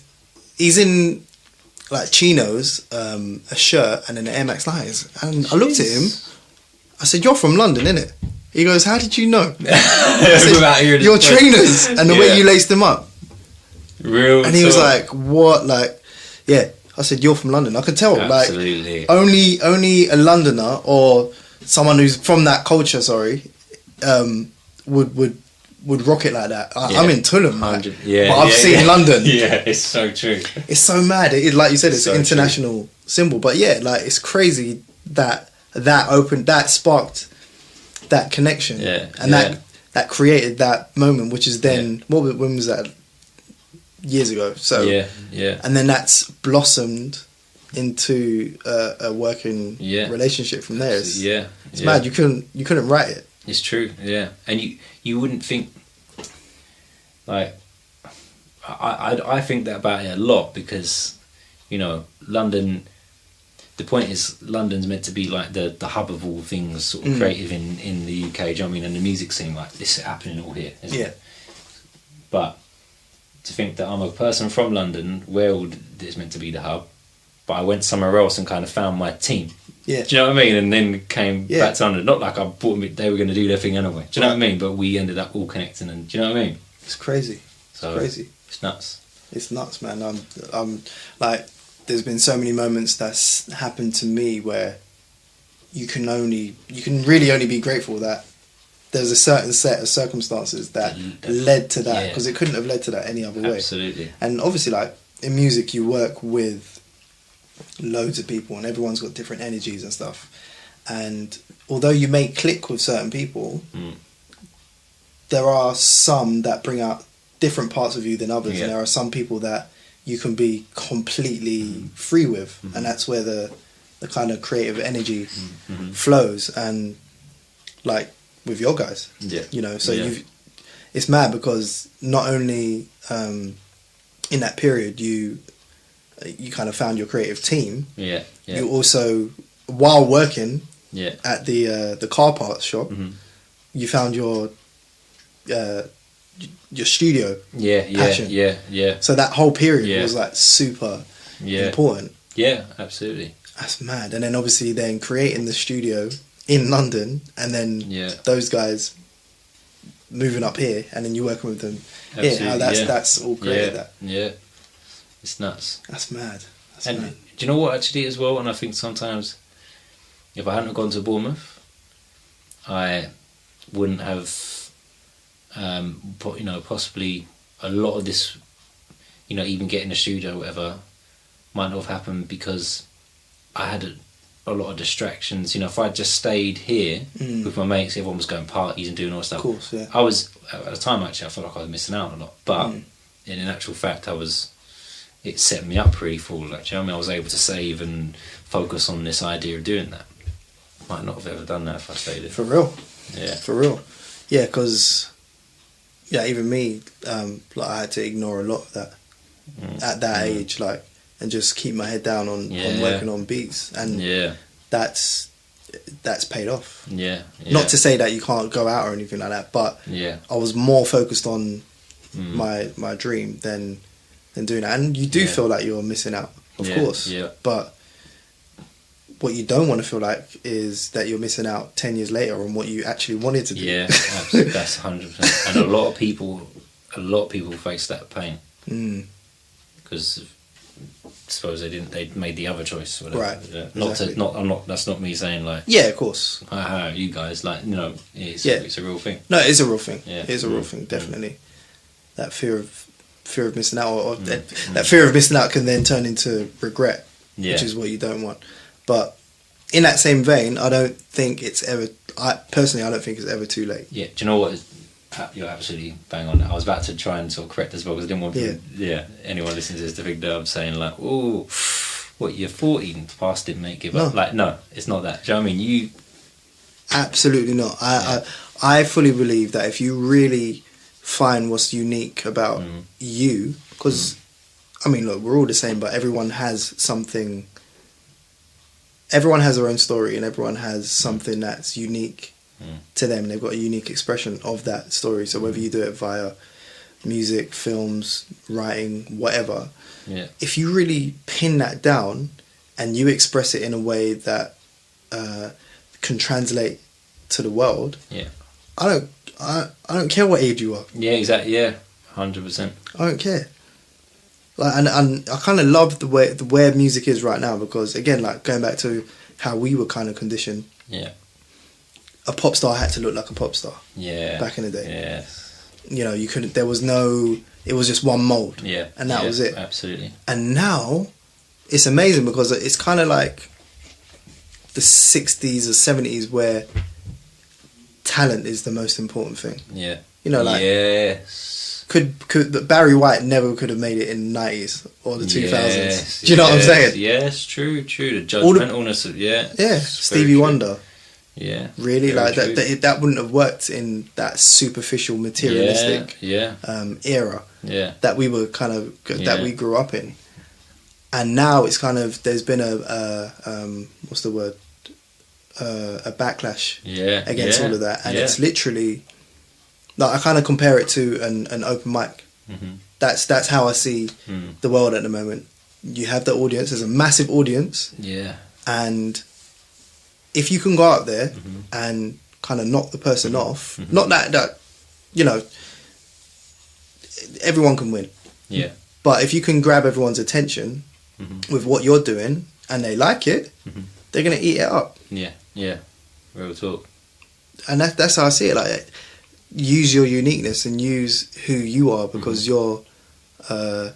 he's in... like chinos, a shirt, and then the Air Max 90s. And I looked at him. I said, "You're from London, innit?" He goes, "How did you know?" I said, "Your trainers and the way you laced them up." Real. And he was like, "What?" Like, yeah. I said, "You're from London." I could tell. Absolutely. Like, only a Londoner or someone who's from that culture, would rock it like that. I'm in Tulum, like, but I've seen London. Yeah, it's so true. It's so mad. Like you said, it's so an international symbol. But yeah, like it's crazy that sparked that connection. Yeah, and that created that moment, which is then when was that? Years ago. So yeah. And then that's blossomed into a working relationship from there. It's mad. You couldn't write it. It's true, yeah. And you wouldn't think, like, I think that about it a lot because, you know, London, the point is London's meant to be like the hub of all things sort of creative in the UK, do you know what I mean? And the music scene, like, this is happening all here, isn't it? But to think that I'm a person from London, where all this meant to be the hub, but I went somewhere else and kind of found my team. Yeah. Do you know what I mean? And then came back to London. Not like I bought them, they were going to do their thing anyway. Do you know what I mean? But we ended up all connecting, and do you know what I mean? It's crazy. So, it's crazy. It's nuts. It's nuts, man. I'm like, there's been so many moments that's happened to me where you can really only be grateful that there's a certain set of circumstances that led to that, because it couldn't have led to that any other way. Absolutely. And obviously, like in music, you work with loads of people and everyone's got different energies and stuff, and although you may click with certain people, there are some that bring out different parts of you than others, Yeah. and there are some people that you can be completely free with, and that's where the kind of creative energy flows. And like with your guys, you know, so it's mad because not only in that period you kind of found your creative team, you also, while working at the car parts shop, you found your studio passion. So that whole period was like super important. Yeah, absolutely. That's mad. And then obviously then creating the studio in London, and then those guys moving up here, and then you working with them. That's all great. It's nuts. That's mad. Do you know what actually as well? And I think sometimes if I hadn't gone to Bournemouth, I wouldn't have, possibly a lot of this, even getting a studio or whatever, might not have happened because I had a lot of distractions. If I just stayed here with my mates, everyone was going parties and doing all that stuff. Of course, yeah. I was, at the time actually, I felt like I was missing out a lot. But in actual fact, it set me up really for all that. Do you know what I mean? I was able to save and focus on this idea of doing that. Might not have ever done that if I stayed here. For real. Yeah. For real. Yeah, because, even me, I had to ignore a lot of that at that age, and just keep my head down on working on beats. And that's paid off. Yeah. Not to say that you can't go out or anything like that, but I was more focused on my dream than doing that. And you do feel like you're missing out, of course. Yeah. But what you don't want to feel like is that you're missing out 10 years later on what you actually wanted to do. Yeah, absolutely. That's 100%. And a lot of people face that pain. Because I suppose they made the other choice. Whatever. Right. Yeah. Exactly. That's not me saying like. Yeah, of course. You guys it's a real thing. No, it is a real thing. Yeah. It is a real thing, definitely. That fear of missing out, or that fear of missing out can then turn into regret, which is what you don't want. But in that same vein, I don't think it's ever. I don't think it's ever too late. Yeah. Do you know what? You're absolutely bang on. I was about to try and sort of correct as well because I didn't want anyone listening to this to think that I'm saying like, oh, what, you're 40 past it, mate, give up. Like, no, it's not that. Do you know what I mean? You absolutely not. I fully believe that if you really find what's unique about you, because I mean, look, we're all the same, but everyone has something. Everyone has their own story, and everyone has something that's unique to them. They've got a unique expression of that story. So whether you do it via music, films, writing, whatever, if you really pin that down and you express it in a way that can translate to the world, I don't care what age you are. Yeah, exactly. Yeah, 100%. I don't care. Like, and I kind of love the way music is right now, because again, like going back to how we were kind of conditioned. Yeah. A pop star had to look like a pop star. Yeah. Back in the day. Yeah. You couldn't. There was no. It was just one mold. Yeah. And that was it. Absolutely. And now, it's amazing because it's kind of like the 60s or 70s where talent is the most important thing. Yeah. Yes. Could Barry White never could have made it in the 90s or the 2000s? Do you know what I'm saying? Yes, true. The judgmentalness of Stevie Wonder. Yeah, really, like that wouldn't have worked in that superficial materialistic era that we were kind of that we grew up in. And now it's kind of, there's been a what's the word, a backlash against all of that, and it's literally, like, I kind of compare it to an open mic. That's how I see the world at the moment. You have the audience, there's a massive audience, and if you can go out there and kind of knock the person off, not that everyone can win, but if you can grab everyone's attention with what you're doing and they like it, they're gonna eat it up. Real talk. And that's how I see it. Like, use your uniqueness and use who you are, because you're a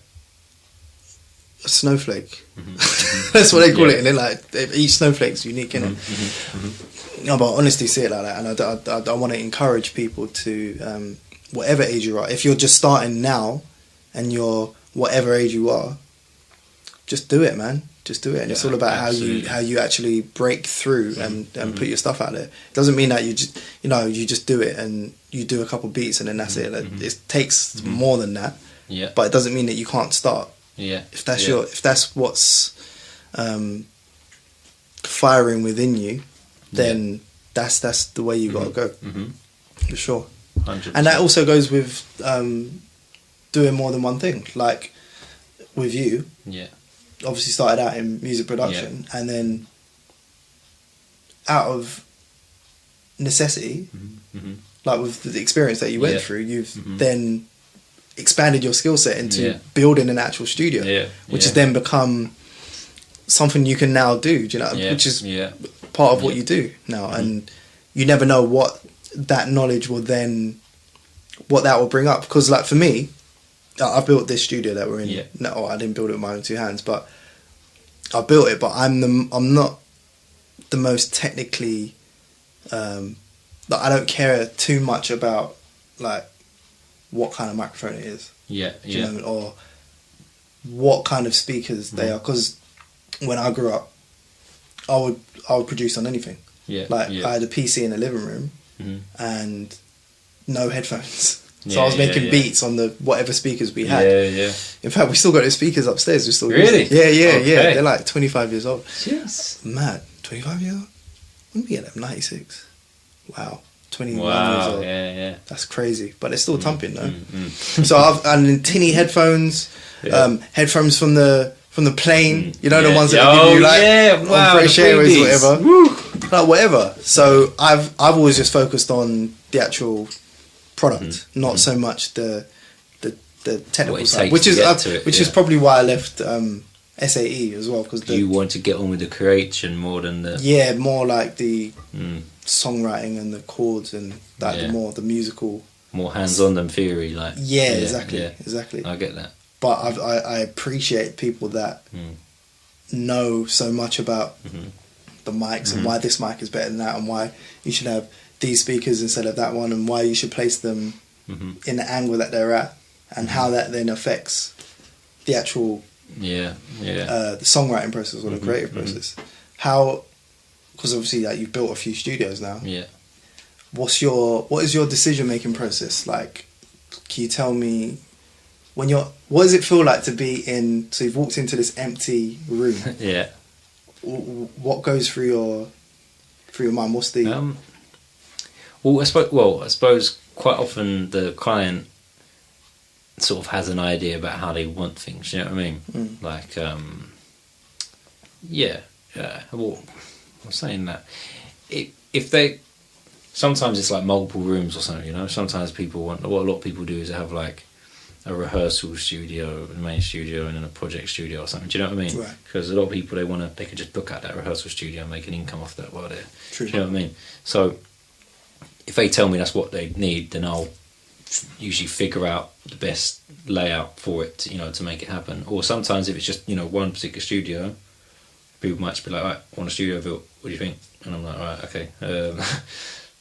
snowflake. That's what they call it, and they're like, each snowflake's unique, innit? No, but I honestly see it like that, and I want to encourage people to whatever age you are, if you're just starting now and you're whatever age you are, just do it, man. Just do it. And it's all about how you actually break through and put your stuff out there. It doesn't mean that you just do it and you do a couple beats and then that's it. It takes more than that. Yeah. But it doesn't mean that you can't start. Yeah. If that's what's firing within you, then that's the way you gotta go. For sure. 100%. And that also goes with doing more than one thing. Like with you, obviously started out in music production, and then out of necessity, like with the experience that you went through, you've then expanded your skill set into building an actual studio, which has then become something you can now do. Do you know? Which is part of what you do now, and you never know what that knowledge will then, what that will bring up. Because like for me, I built this studio that we're in. No, I didn't build it with my own two hands, but I built it. But I'm not the most technically. Like I don't care too much about like what kind of microphone it is. You know, or what kind of speakers they are. Because when I grew up, I would produce on anything. I had a PC in the living room and no headphones. So I was making beats on the whatever speakers we had. In fact, we still got the speakers upstairs. We still really? Yeah. They're like 25 years old. Jeez. Mad. 25 years old? When did we get them? 96. Wow. 21 Wow. years old. Yeah. That's crazy. But they're still thumping though. So and tinny headphones, headphones from the plane. You know the ones that give you like wow, British Airways, whatever. Like whatever. So I've always just focused on the actual product, not so much the technical side, which is probably why I left SAE as well, because you want to get on with the creation more than the more like the songwriting and the chords and like the musical, more hands-on than theory, like exactly. I get that, but I appreciate people that know so much about the mics and why this mic is better than that and why you should have these speakers instead of that one and why you should place them in the angle that they're at and how that then affects the actual the songwriting process or the creative process. How, because obviously like you've built a few studios now. What is your decision making process like? Can you tell me what does it feel like to be in? So you've walked into this empty room. What goes through your mind? What's the I suppose quite often the client sort of has an idea about how they want things. You know what I mean? Like, well, I'm saying that if they, sometimes it's like multiple rooms or something. You know, sometimes people want, what a lot of people do is have like a rehearsal studio, a main studio, and then a project studio or something. Do you know what I mean? Right. Because a lot of people they can just book out that rehearsal studio and make an income off that while they're. True. Do you know what I mean? So if they tell me that's what they need, then I'll usually figure out the best layout for it, to make it happen. Or sometimes if it's just, one particular studio, people might just be like, right, I want a studio built, what do you think? And I'm like, right, okay.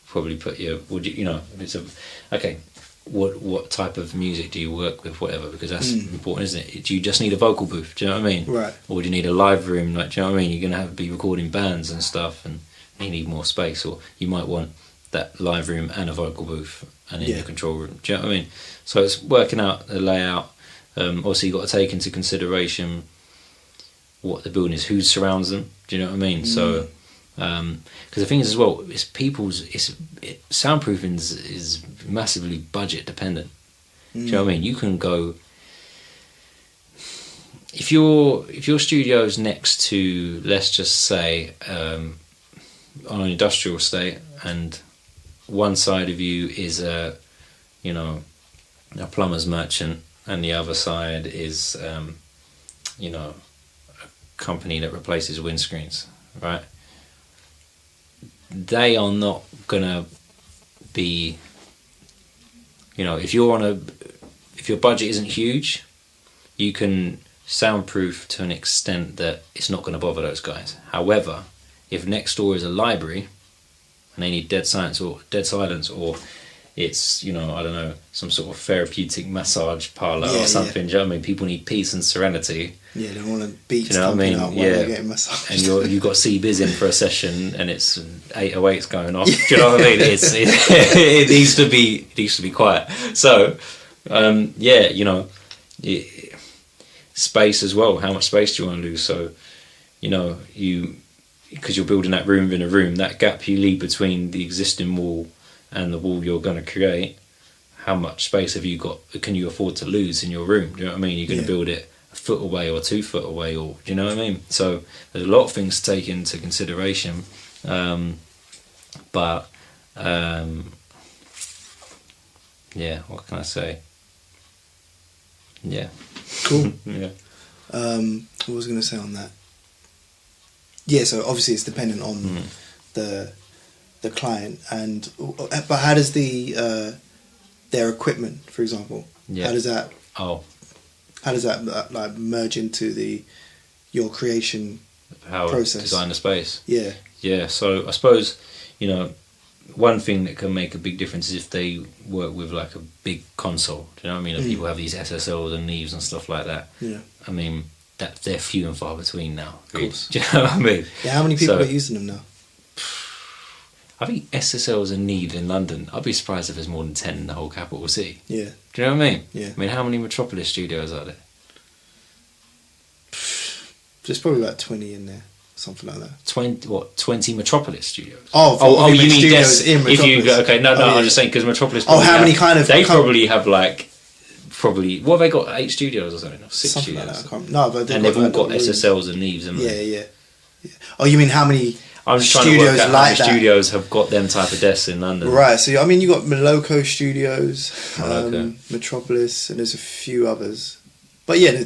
Probably put okay, what type of music do you work with, whatever, because that's important, isn't it? Do you just need a vocal booth, do you know what I mean? Right. Or do you need a live room, like, do you know what I mean? You're going to be recording bands and stuff, and you need more space, or you might want that live room and a vocal booth and in the control room. Do you know what I mean? So it's working out the layout. Obviously, you've got to take into consideration what the building is, who surrounds them. Do you know what I mean? So, because the thing is as well, soundproofing is massively budget dependent. Do you know what I mean? You can go, if your studio's next to, let's just say, on an industrial estate, and one side of you is a plumber's merchant, and the other side is a company that replaces windscreens, right? They are not gonna be, if your budget isn't huge, you can soundproof to an extent that it's not going to bother those guys. However, if next door is a library and they need dead silence, or it's, you know, I don't know, some sort of therapeutic massage parlour Yeah, or something. Do you know what I mean? People need peace and serenity. Yeah, they want to beat Do you know what I mean? out while Yeah. they're getting massaged. And you've got C-Biz in for a session and it's 808's going off. Do you know what I mean? It needs to be quiet. So, yeah, you know, space as well. How much space do you want to lose? So, you know, because you're building that room within a room, that gap you leave between the existing wall and the wall you're going to create, how much space have you got? Can you afford to lose in your room? Do you know what I mean? You're going to build it a foot away or 2 foot away, or do you know what I mean? So there's a lot of things to take into consideration. But yeah, what can I say? Yeah. Cool. Yeah. What was I going to say on that? Yeah, so obviously it's dependent on the client, but how does their equipment, for example, how does that like merge into your creation process? Design the space. Yeah. So I suppose, you know, one thing that can make a big difference is if they work with like a big console. Do you know what I mean? If people have these SSLs and Neves and stuff like that. Yeah. I mean, that they're few and far between now. Of course. Do you know what I mean? Yeah. How many people are using them now? I think SSLs and Neves in London, I'd be surprised if there's more than 10 in the whole capital city. Yeah. Do you know what I mean? Yeah. I mean, how many Metropolis studios are there? There's probably like 20 in there, something like that. 20 Metropolis studios? Oh, you mean studios in Metropolis? If you go, okay, no, yeah. I'm just saying because Metropolis. How many kind of? They probably have like what have they got? 8 studios or something? Or 6 something studios? like that. No, but they've all got SSLs and Neves, haven't they? Yeah. Oh, you mean how many? I'm just trying to work out how many studios have got them type of desks in London. Right, so I mean you got Moloko Studios, Moloko. Metropolis, and there's a few others. But yeah,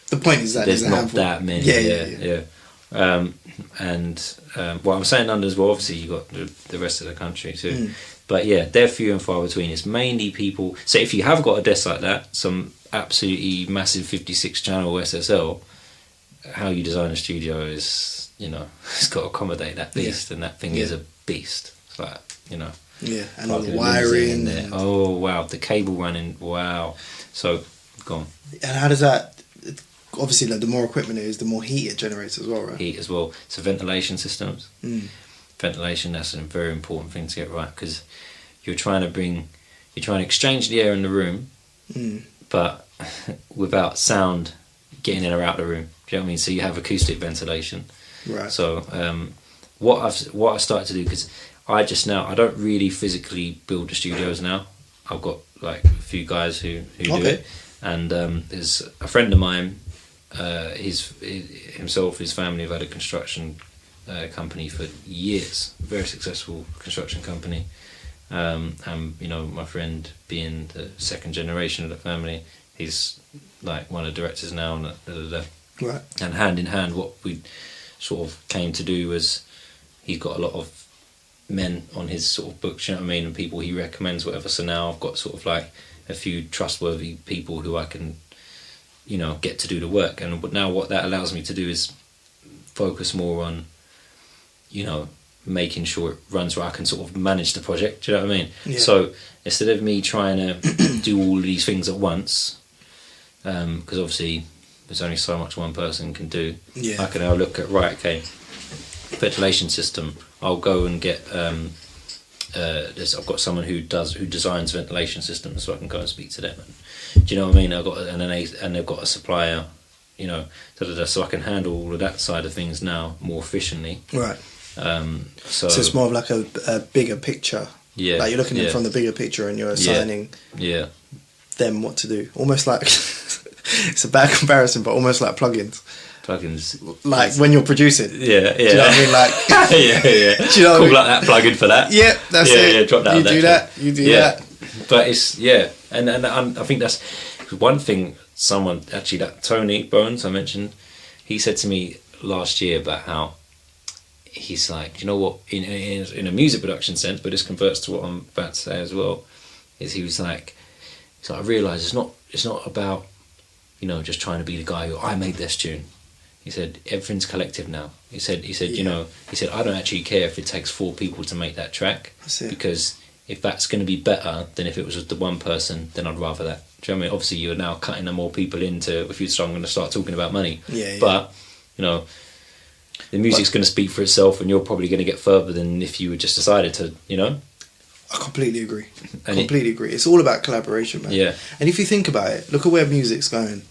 the point is that there's a not handful. that many. Yeah. What I'm saying London as well, obviously you got the rest of the country too. But yeah, they're few and far between. It's mainly people. So if you have got a desk like that, some absolutely massive 56 channel SSL, how you design a studio is, you know, it's got to accommodate that beast, and that thing is a beast. It's like, you know, and all the wiring in there. Oh wow, the cable running. Wow. So go on. And how does that? Obviously, like, the more equipment it is, the more heat it generates as well, right? Heat as well. So ventilation systems. Ventilation, that's a very important thing to get right, because you're trying to exchange the air in the room, but without sound getting in or out of the room. Do you know what I mean? So you have acoustic ventilation. Right. So what I started to do, because I don't really physically build the studios now. I've got like a few guys who do it, and there's a friend of mine. His family have had a construction company for years, a very successful construction company. And you know, my friend being the second generation of the family, he's like one of the directors now, and Right. And hand in hand, what we sort of came to do was, he's got a lot of men on his sort of books, you know what I mean, and people he recommends, whatever. So now I've got sort of like a few trustworthy people who I can, you know, get to do the work. And now what that allows me to do is focus more on, you know, making sure it runs where I can sort of manage the project. Do you know what I mean? Yeah. So instead of me trying to do all of these things at once, because obviously there's only so much one person can do. Yeah. I can now look at, right, okay, ventilation system. I'll go and get I've got someone who designs ventilation systems, so I can go and speak to them. And, do you know what I mean? And they've got a supplier, you know, so I can handle all of that side of things now more efficiently. Right. So it's more of like a bigger picture. Yeah. Like you're looking in from the bigger picture, and you're assigning them what to do. Almost like it's a bad comparison, but almost like plugins. Like when you're producing. Yeah. Do you know what I mean? Like yeah. Do you know what Call I mean? like that plugin for that. Yeah, that's it. Yeah, drop that. You do that. You do that. But it's and I think that's one thing. Someone actually, that Tony Bones I mentioned, he said to me last year about how he's like, you know what, in a music production sense, but this converts to what I'm about to say as well, is he was like, I realise it's not about, you know, just trying to be the guy who I made this tune. He said everything's collective now. He said you know, I don't actually care if it takes 4 people to make that track, That's it. because if that's going to be better than if it was just the one person, then I'd rather that. Do you know what I mean? Obviously, you're now cutting more people into if you're going to start talking about money. Yeah. But, you know, the music's going to speak for itself, and you're probably going to get further than if you had just decided to, you know? I completely agree. It's all about collaboration, man. Yeah. And if you think about it, look at where music's going.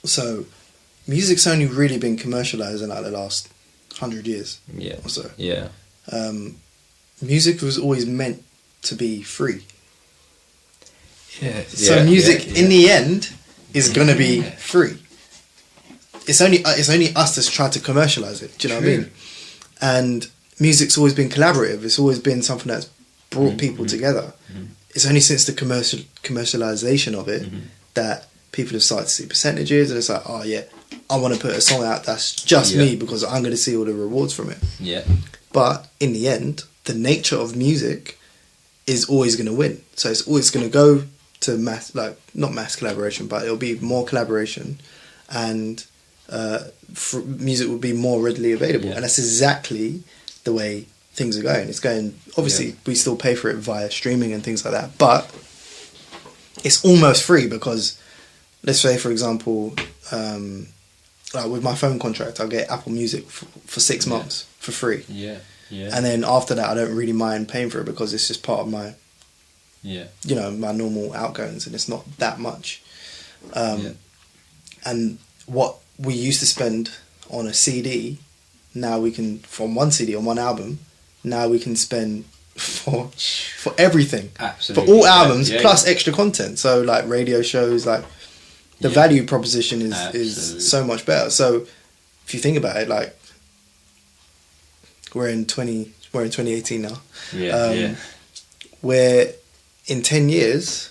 So, music's only really been commercialised in like the last 100 years or so. Yeah. Music was always meant to be free. Yeah. So music, in the end, is gonna be free. It's only us that's tried to commercialise it. Do you know what I mean? And music's always been collaborative. It's always been something that's brought people together. It's only since the commercialisation of it that people have started to see percentages, and it's like, oh yeah, I want to put a song out that's just me because I'm going to see all the rewards from it. Yeah. But in the end, the nature of music is always going to win. So it's always going to go to not mass collaboration, but it'll be more collaboration, and music will be more readily available. And that's exactly the way things are going. It's going, obviously we still pay for it via streaming and things like that, but it's almost free because, let's say for example, with my phone contract, I'll get Apple Music for 6 months for free. And then after that, I don't really mind paying for it because it's just part of my, you know, my normal outgoings, and it's not that much. And what we used to spend on a CD, now we can, from one CD on one album, now we can spend for everything. Absolutely. For all albums plus extra content. So like radio shows, like the value proposition is so much better. So if you think about it, like we're in 2018 now. Where in 10 years,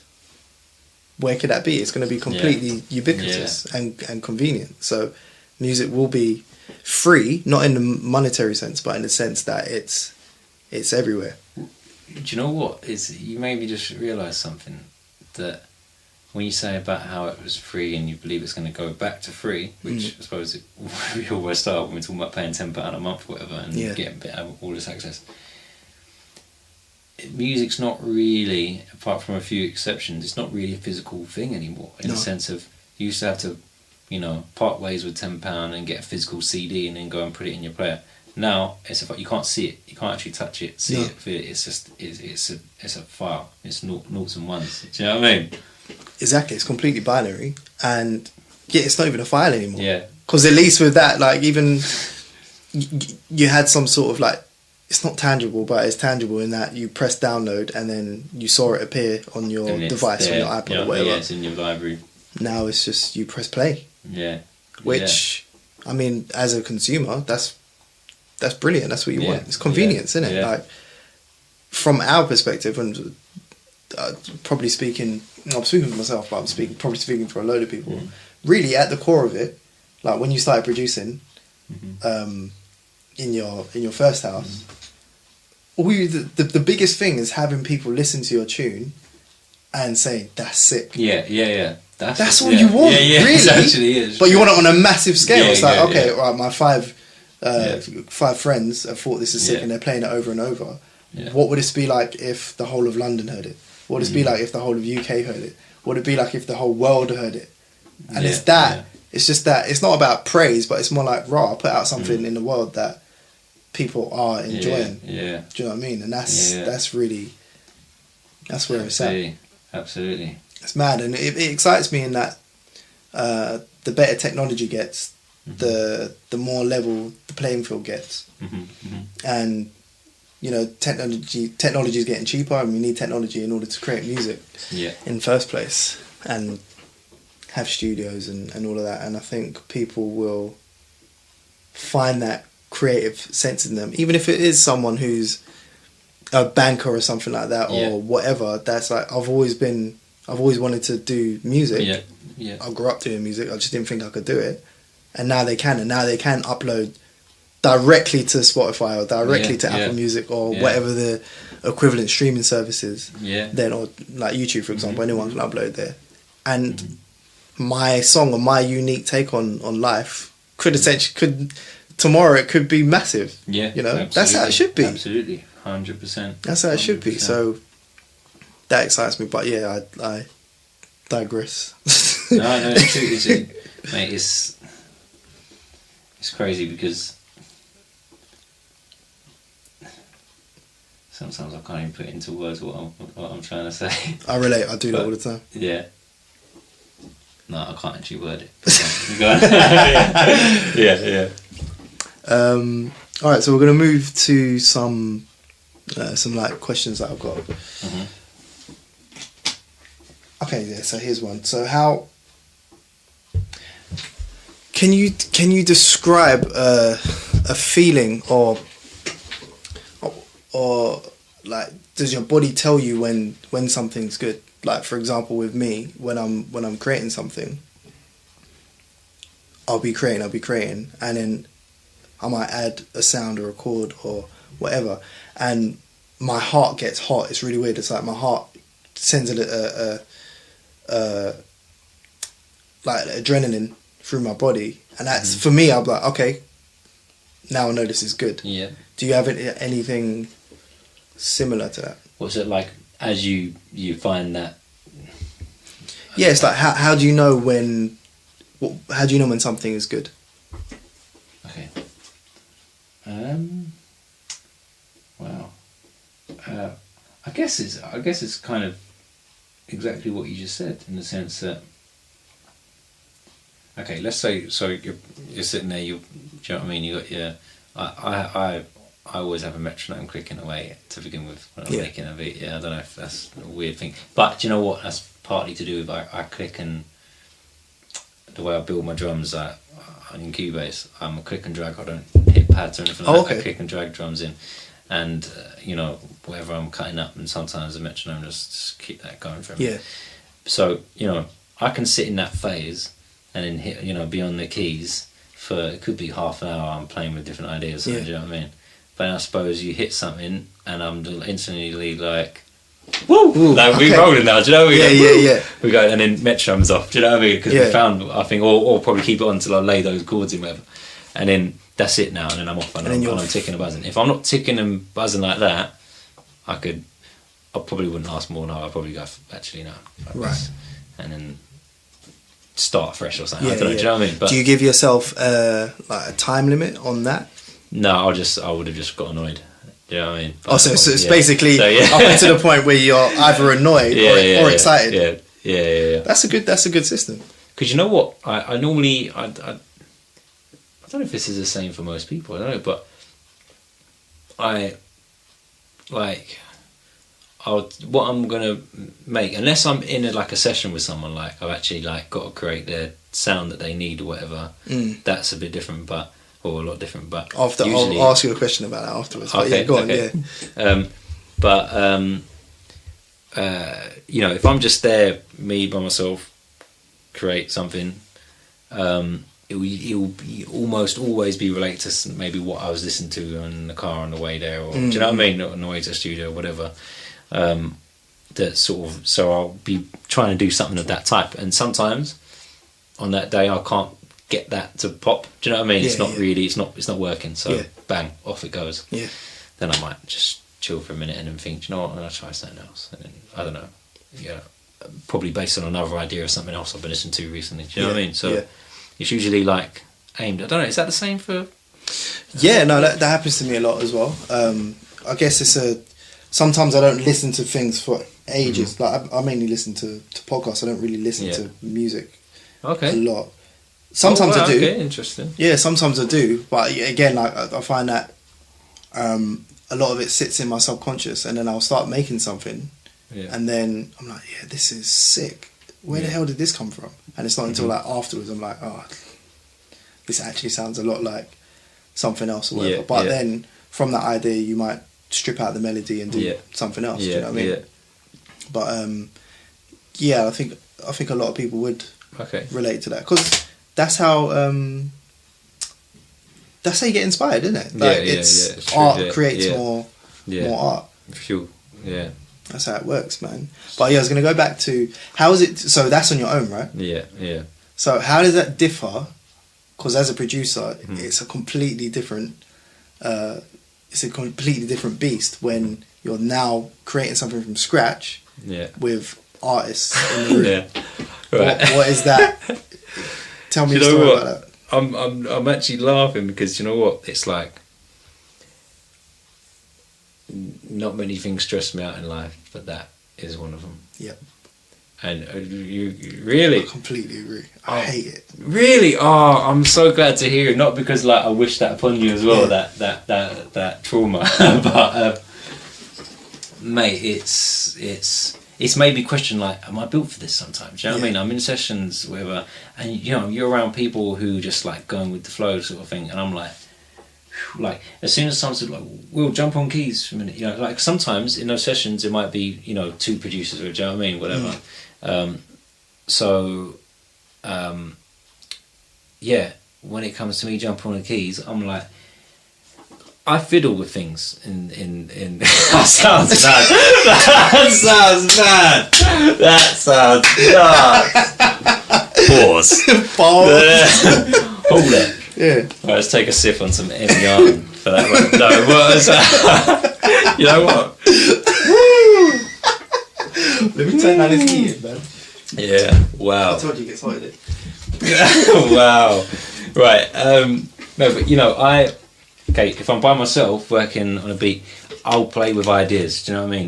where could that be? It's going to be completely ubiquitous and convenient. So music will be free, not in the monetary sense, but in the sense that it's everywhere. Do you know what? You made me just realise something, that when you say about how it was free and you believe it's going to go back to free, which I suppose we always start when we're talking about paying £10 a month or whatever and getting a bit of all this access. Music's not really, apart from a few exceptions, it's not really a physical thing anymore, in the sense of you used to have to, you know, part ways with £10 and get a physical CD and then go and put it in your player. Now it's you can't see it, you can't actually touch it, see it, feel it. It's just it's a file. It's noughts and ones. Do you know what I mean? Exactly. It's completely binary, and it's not even a file anymore. Yeah. Because at least with that, like even you had some sort of like, it's not tangible, but it's tangible in that you press download and then you saw it appear on your device, on your iPod or whatever. Yeah, it's in your library. Now it's just you press play. Yeah. Which, I mean, as a consumer, that's brilliant. That's what you want. It's convenience, isn't it? Yeah. Like, from our perspective, and I'm speaking for myself, but probably speaking for a load of people. Really, at the core of it, like when you started producing, in your first house, the biggest thing is having people listen to your tune and say that's sick. Yeah. That's all you want, really. It actually is. But you want it on a massive scale. Yeah, it's like, yeah, right, my five friends have thought this is sick and they're playing it over and over. Yeah. What would this be like if the whole of London heard it? What would this be like if the whole of UK heard it? What would it be like if the whole world heard it? And it's that. Yeah. It's just that. It's not about praise, but it's more like, put out something in the world that people are enjoying. Yeah. Do you know what I mean? And that's really, that's where it's at. Absolutely. It's mad, and it excites me in that the better technology gets, the more level the playing field gets. And you know, technology is getting cheaper, and we need technology in order to create music in the first place and have studios and all of that. And I think people will find that creative sense in them, even if it is someone who's a banker or something like that or whatever. That's like, I've always wanted to do music. I grew up doing music. I just didn't think I could do it, and now they can upload directly to Spotify or directly to Apple Music or whatever the equivalent streaming service is. Then, or like YouTube, for example, anyone can upload there, and my song or my unique take on life could tomorrow it could be massive. You know, absolutely. That's how it should be. Absolutely, 100%. That's how it should be. So that excites me. But yeah, I digress. No, it's true. Mate, it's crazy because sometimes I can't even put into words what I'm trying to say. I relate. I do that all the time. Yeah. No, I can't actually word it. Go on. Yeah. All right, so we're gonna move to some like questions that I've got. Mm-hmm. Okay, yeah. So here's one. So how can you describe a feeling or like does your body tell you when something's good? Like for example, with me, when I'm creating something, I'll be creating, and then I might add a sound or a chord or whatever, and my heart gets hot. It's really weird. It's like my heart sends a like adrenaline through my body, and that's for me. I'm like, okay, now I know this is good. Yeah. Do you have anything similar to that? What's it like as you find that? Yeah, it's like how do you know when? How do you know when something is good? Okay. Wow. I guess it's kind of exactly what you just said, in the sense that. Okay, let's say so you're sitting there. Do you know what I mean? You got your. I always have a metronome clicking away to begin with when I'm making a beat. Yeah, I don't know if that's a weird thing, but do you know what? That's partly to do with I click, and the way I build my drums. In Cubase, I'm a click and drag. I don't hit pads or anything like that. I click and drag drums in, and whatever I'm cutting up, and sometimes the metronome just keep that going for me. Yeah. So I can sit in that phase and then hit be on the keys for it could be half an hour. I'm playing with different ideas. Do you know what I mean? But I suppose you hit something, and I'm instantly like, woo! Like we're rolling now. Do you know what I mean? Yeah. We go, and then metronome's off. Do you know what I mean? Because we found, I think, or probably keep it on till I lay those chords in, whatever. And then that's it now, and then I'm off, and I'm ticking and buzzing. If I'm not ticking and buzzing like that, I probably wouldn't last more. No, I'd probably go, actually, no. Right. And then start fresh or something. I don't know. Do you know what I mean? But do you give yourself like a time limit on that? No, I would have just got annoyed. Do you know what I mean? But so it's basically up until the point where you're either annoyed or excited. Yeah. That's a good system. Because you know what? I normally I don't know if this is the same for most people. I don't know, but what I'm gonna make, unless I'm in a session with someone, like I've actually got to create their sound that they need or whatever. That's a bit different, or a lot different. But I'll ask you a question about that afterwards. But okay, go on. Okay. If I'm just there, me by myself, create something, it will almost always be related to maybe what I was listening to in the car on the way there, or do you know what I mean? On the way to the studio, or whatever. That sort of, so I'll be trying to do something of that type, and sometimes on that day I can't get that to pop. Do you know what I mean? It's not really, it's not working. So bang, off it goes. Yeah. Then I might just chill for a minute and then think, do you know what? I'm gonna try something else. And then I don't know. Yeah, probably based on another idea of something else I've been listening to recently. Do you know what I mean? So it's usually aimed. I don't know. Is that the same for? Yeah, no, that happens to me a lot as well. I guess sometimes I don't listen to things for ages. Mm-hmm. I mainly listen to podcasts. I don't really listen to music. Okay. A lot. Sometimes I do. Okay, interesting. Yeah, sometimes I do. But again, I find that a lot of it sits in my subconscious, and then I'll start making something, and then I'm like, yeah, this is sick. Where the hell did this come from? And it's not until afterwards I'm like, oh, this actually sounds a lot like something else or whatever. Yeah, but then from that idea, you might strip out the melody and do something else. Do you know what I mean? Yeah. But I think a lot of people would relate to that, because that's how you get inspired, isn't it? It's art creates more art. Sure. Yeah. That's how it works, man. But I was going to go back to, how is it? So that's on your own, right? Yeah. So how does that differ? Because as a producer, it's a completely different it's a completely different beast when you're now creating something from scratch with artists in the room. Right. What is that? Tell me a story about that. I'm actually laughing because you know what? It's like not many things stress me out in life, but that is one of them. Yep. And you really? I completely agree. I hate it. Really? Oh, I'm so glad to hear it. Not because like I wish that upon you as well. That trauma, but mate, it's made me question like, am I built for this? Sometimes, do you know what I mean? I'm in sessions, whatever, and you know you're around people who just like going with the flow sort of thing, and I'm like as soon as someone said like, we'll jump on keys for a minute, you know, like sometimes in those sessions it might be, you know, 2 producers or, do you know what I mean, whatever. When it comes to me jumping on the keys, I'm like, I fiddle with things in that sounds bad. That sounds bad. Pause. Hold it. Yeah. Right, let's take a sip on some M for that one. No, what was that? You know what? Let me turn down this heating, man. Yeah. Wow. I told you it gets hot in it. Wow. Right. No, but you know, if I'm by myself working on a beat, I'll play with ideas. Do you know what I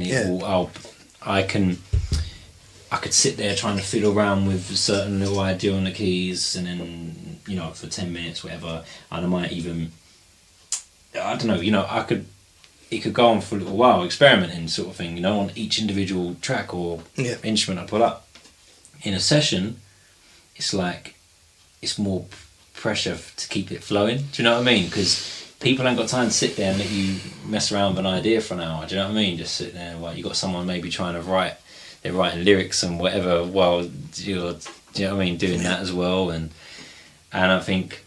mean? I could sit there trying to fiddle around with a certain little idea on the keys, and then, you know, for 10 minutes, whatever, and I might even, I don't know, you know, it could go on for a little while, experimenting sort of thing, you know, on each individual track or instrument I pull up. In a session, it's like, it's more pressure to keep it flowing, do you know what I mean? Because people ain't got time to sit there and let you mess around with an idea for an hour, do you know what I mean? Just sit there, well, you got someone maybe trying to write, they're writing lyrics and whatever while you're, do you know what I mean, doing that as well. And I think,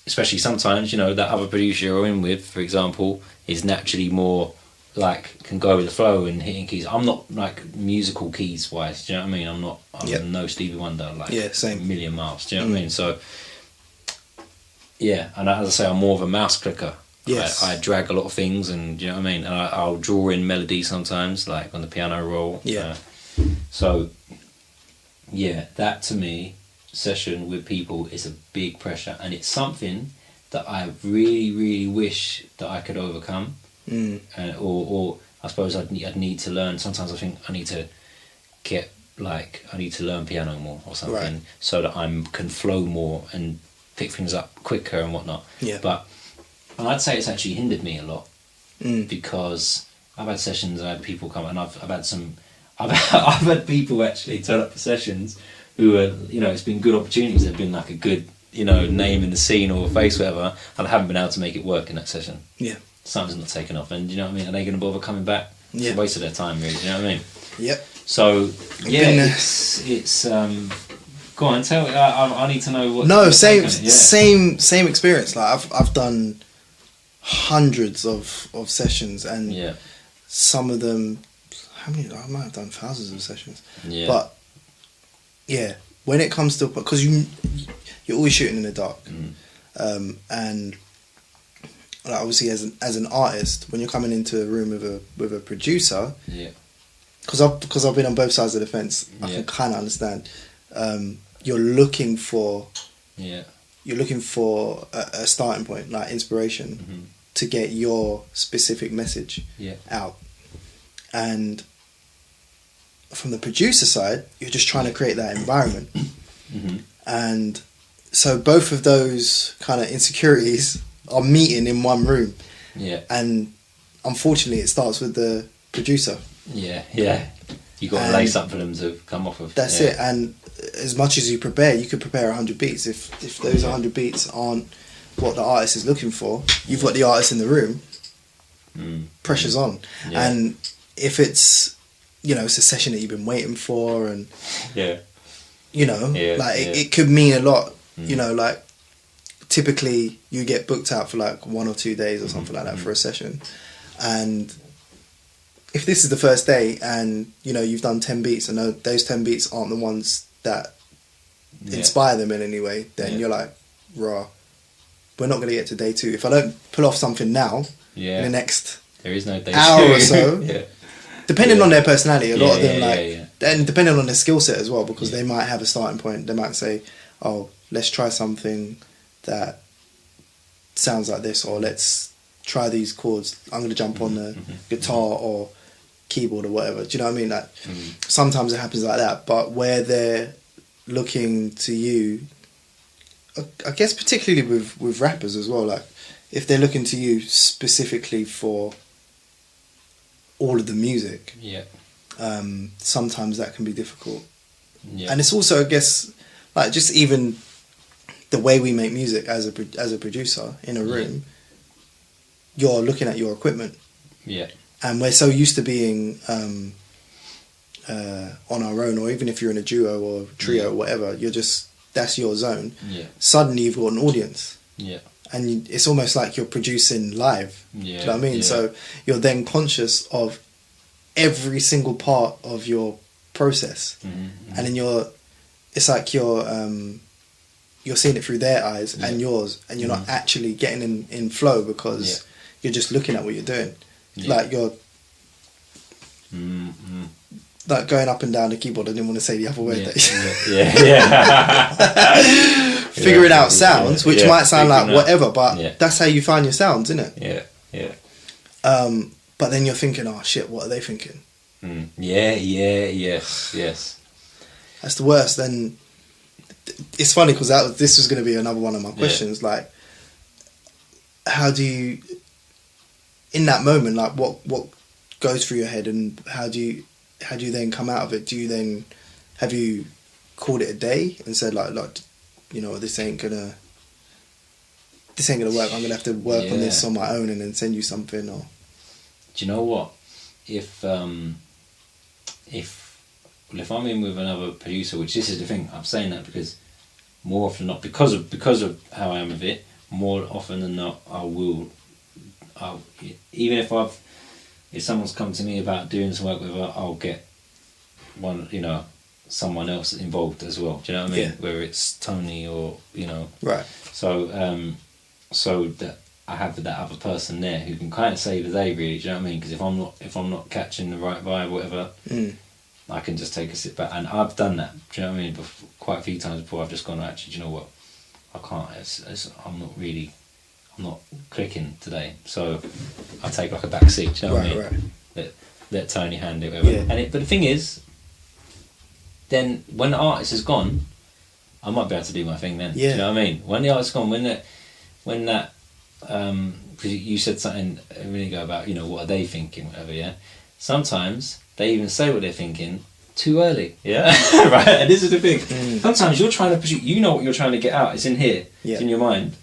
especially sometimes, you know, that other producer you're in with, for example, is naturally more like, can go with the flow and hitting keys. I'm not like musical keys wise, do you know what I mean? I'm no Stevie Wonder, like same. a million miles, do you know what I mean? So, yeah, and as I say, I'm more of a mouse clicker. Yes. I drag a lot of things, and do you know what I mean? And I'll draw in melody sometimes, like on the piano roll. Yeah. So, yeah, that to me, session with people is a big pressure, and it's something that I really, really wish that I could overcome. Or I suppose I'd need to learn. Sometimes I think I need to learn piano more or something, so that I can flow more and pick things up quicker and whatnot. Yeah. But I'd say it's actually hindered me a lot, because I've had sessions and I had people come, and I've had people actually turn up for sessions who are, you know, it's been good opportunities. They've been like a good, you know, name in the scene or face, whatever, and I haven't been able to make it work in that session. Yeah. Something's not taken off, and you know what I mean? Are they going to bother coming back? It's a waste of their time, really. Do you know what I mean? Yep. So yeah, it's go on, tell. I need to know what. No, same experience. Like I've done hundreds of sessions, and some of them, how many? I might have done thousands of sessions. Yeah. But yeah, when it comes to, because you're always shooting in the dark, and like obviously as an artist, when you're coming into a room with a producer, because I've been on both sides of the fence, I can kind of understand. You're looking for a starting point, like inspiration, to get your specific message out. And from the producer side, you're just trying to create that environment. And so both of those kind of insecurities are meeting in one room. And unfortunately, it starts with the producer. You got to lay something for them to come off of. That's it. And as much as you prepare, you could prepare 100 beats. If those 100 beats aren't what the artist is looking for, you've got the artist in the room. Pressure's on. And if it's, you know, it's a session that you've been waiting for, and you know, it could mean a lot. You know, like typically you get booked out for like 1 or 2 days or something like that for a session, and if this is the first day and, you know, you've done 10 beats and those 10 beats aren't the ones that inspire them in any way, then you're like, raw, we're not going to get to day 2. If I don't pull off something now, in the next there is no day hour or so. Yeah. Depending on their personality, a lot of them and depending on their skill set as well, because they might have a starting point. They might say, "Oh, let's try something that sounds like this," or "Let's try these chords. I'm going to jump on the guitar or keyboard or whatever." Do you know what I mean? Like sometimes it happens like that, but where they're looking to you, I guess particularly with rappers as well, like if they're looking to you specifically for all of the music, sometimes that can be difficult. And it's also, I guess, like just even the way we make music as a producer in a room, you're looking at your equipment, and we're so used to being on our own, or even if you're in a duo or trio or whatever, that's your zone. Suddenly you've got an audience, and it's almost like you're producing live. Do you know what I mean? So you're then conscious of every single part of your process, and then it's like you're seeing it through their eyes and yours, and you're not actually getting in flow because you're just looking at what you're doing. Like you're like going up and down the keyboard. I didn't want to say the other way. Figuring out sounds, which might sound like whatever, but that's how you find your sounds, isn't it? But then you're thinking, oh shit, what are they thinking? Yes. That's the worst. Then it's funny because this was going to be another one of my questions. Like, how do you, in that moment, like what goes through your head, and how do you then come out of it? Have you called it a day and said like you know, this ain't gonna work. I'm gonna have to work on this on my own and then send you something? Or do you know what? If I'm in with another producer, which this is the thing, I'm saying that because more often than not, because of how I am with it, more often than not, I'll even if someone's come to me about doing some work with her, I'll get someone else involved as well. Do you know what I mean? Whether it's Tony or right. So that I have that other person there who can kind of save the day, really. Do you know what I mean? Because if I'm not catching the right vibe, or whatever, I can just take a sit back. And I've done that. Do you know what I mean? Quite a few times before, I've just gone, actually, do you know what? I can't. I'm not clicking today. So I take like a back seat. Do you know what I mean? Right. Let Tony handle it. Whatever. But the thing is, then when the artist is gone, I might be able to do my thing then. Do you know what I mean? When the artist is gone, when that because you said something a minute ago about what are they thinking, whatever. Sometimes they even say what they're thinking too early. Right. And this is the thing. Sometimes you're trying to pursue. You know what you're trying to get out. It's in here. It's in your mind.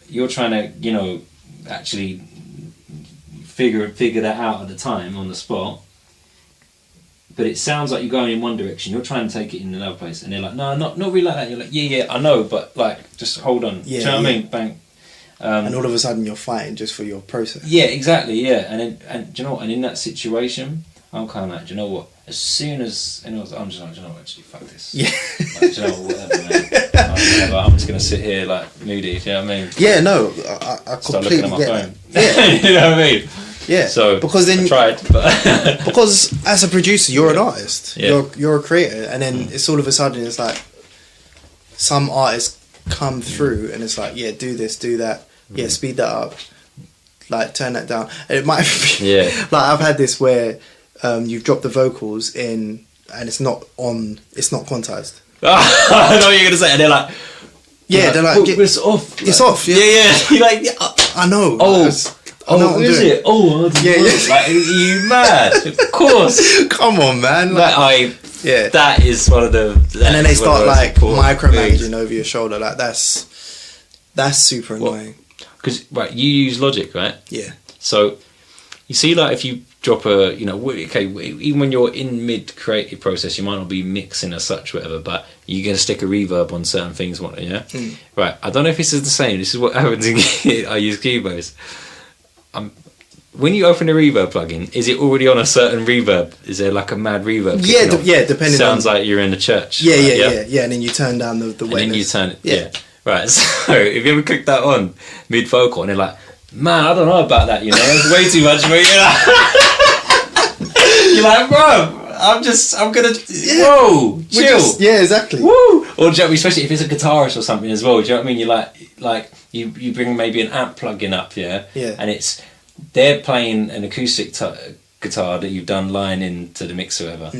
You're trying to actually figure that out at the time on the spot. But it sounds like you're going in one direction. You're trying to take it in another place, and they're like, "No, not really like that." You're like, "Yeah, I know, but like, just hold on." Do you know what I mean? Bang. And all of a sudden, you're fighting just for your process. Yeah, exactly. Yeah, and do you know what? And in that situation, I'm kind of like, do you know what? As soon as anyone's, I'm just like, do you know what? Actually, fuck this. Yeah. Like, do you know what? Whatever, man. I'm just gonna sit here like moody. Do you know what I mean? Yeah, no, I completely looking at my phone. Yeah. You know what I mean? Yeah. So because then I tried, but because as a producer, you're an artist. You're a creator, and then it's all of a sudden it's like some artists come through, and it's like, do this, do that. Speed that up, like turn that down. It might be like I've had this where you've dropped the vocals in and it's not quantized. I know what you're gonna say, and they're like, they're like, it's off. It's off. Yeah. You're like, I know. Is it? Like, you mad? Of course. Come on, man. That is one of the. And then they start like micromanaging over your shoulder. Like that's super annoying. Because you use Logic, right? Yeah. So you see, like if you drop even when you're in mid creative process, you might not be mixing as such, whatever, but you're gonna stick a reverb on certain things, right? I don't know if this is the same. This is what happens in I use Cubase. When you open a reverb plugin, is it already on a certain reverb? Is there like a mad reverb? Depending. Sounds like you're in a church. Yeah, and then you turn down the wetness. And then you turn it. Yeah. Right. So if you ever click that on mid vocal and they're like, Man, I don't know about that, you know. It's way too much for you. You're like, bro, I'm gonna, whoa, chill. Yeah, exactly. Woo! Or do you know, especially if it's a guitarist or something as well, do you know what I mean? You're like you bring maybe an amp plug-in up, Yeah. And they're playing an acoustic guitar that you've done line into the mix or whatever.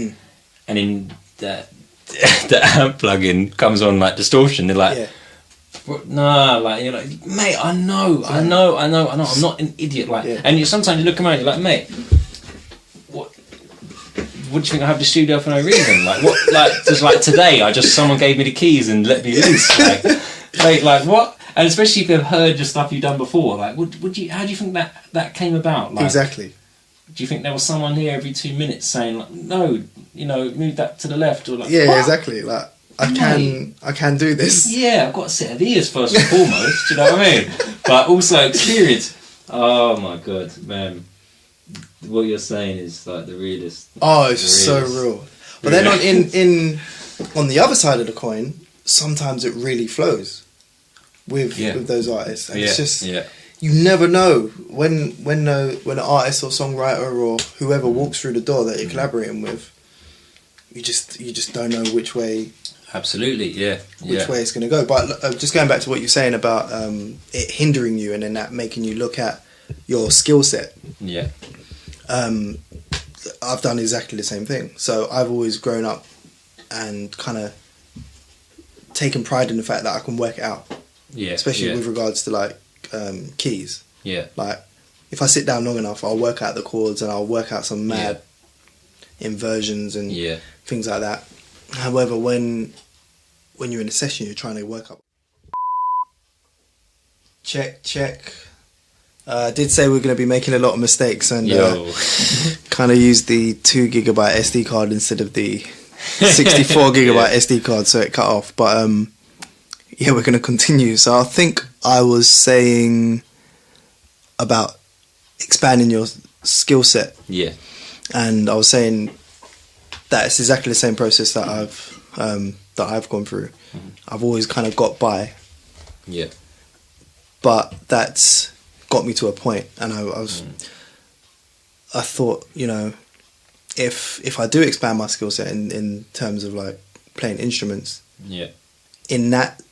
And in that the amp plug-in comes on like distortion, they're like, nah, like, you're like, mate, I know, I'm not an idiot, like, and sometimes you look around, you're like, mate, what do you think I have the studio for no reason? Like, what, like, just like today, someone gave me the keys and let me loose, like, mate, like, what? And especially if they've heard the stuff you've done before, like, how do you think that came about? Like, exactly. Do you think there was someone here every 2 minutes saying, like, no, you know, move that to the left, or like, yeah, exactly, like, I can do this. Yeah, I've got a set of ears first and foremost, do you know what I mean? But also experience. Oh my god, man. What you're saying is like the realest. Oh, it's so real. But then on the other side of the coin, sometimes it really flows with those artists. And it's just you never know when an artist or songwriter or whoever walks through the door that you're collaborating with, you just don't know which way. Absolutely, which way it's going to go. But just going back to what you're saying about it hindering you and then that making you look at your skill set. Yeah. I've done exactly the same thing. So I've always grown up and kind of taken pride in the fact that I can work it out. Yeah. Especially with regards to like keys. Yeah. Like if I sit down long enough, I'll work out the chords and I'll work out some mad inversions and things like that. However, when you're in a session, you're trying to work up. Check. I did say we're going to be making a lot of mistakes and kind of use the 2 gigabyte SD card instead of the 64 gigabyte SD card, so it cut off. But we're going to continue. So I think I was saying about expanding your skill set. Yeah. And I was saying that it's exactly the same process that I've gone through. Mm-hmm. I've always kind of got by. Yeah. But that's got me to a point, and I thought, you know, if I do expand my skill set in terms of like playing instruments, in that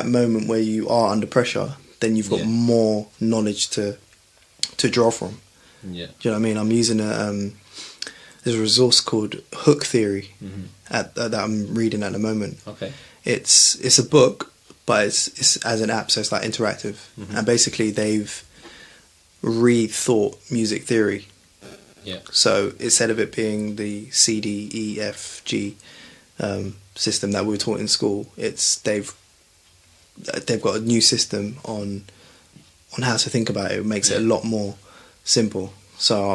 moment where you are under pressure, then you've got more knowledge to draw from. Yeah. Do you know what I mean? I'm using there's a resource called Hook Theory that I'm reading at the moment. Okay. It's a book, but it's as an app, so it's like interactive. Mm-hmm. And basically they've rethought music theory. Yeah. So instead of it being the C, D, E, F, G system that we were taught in school, they've got a new system on how to think about it. It makes it a lot more simple. So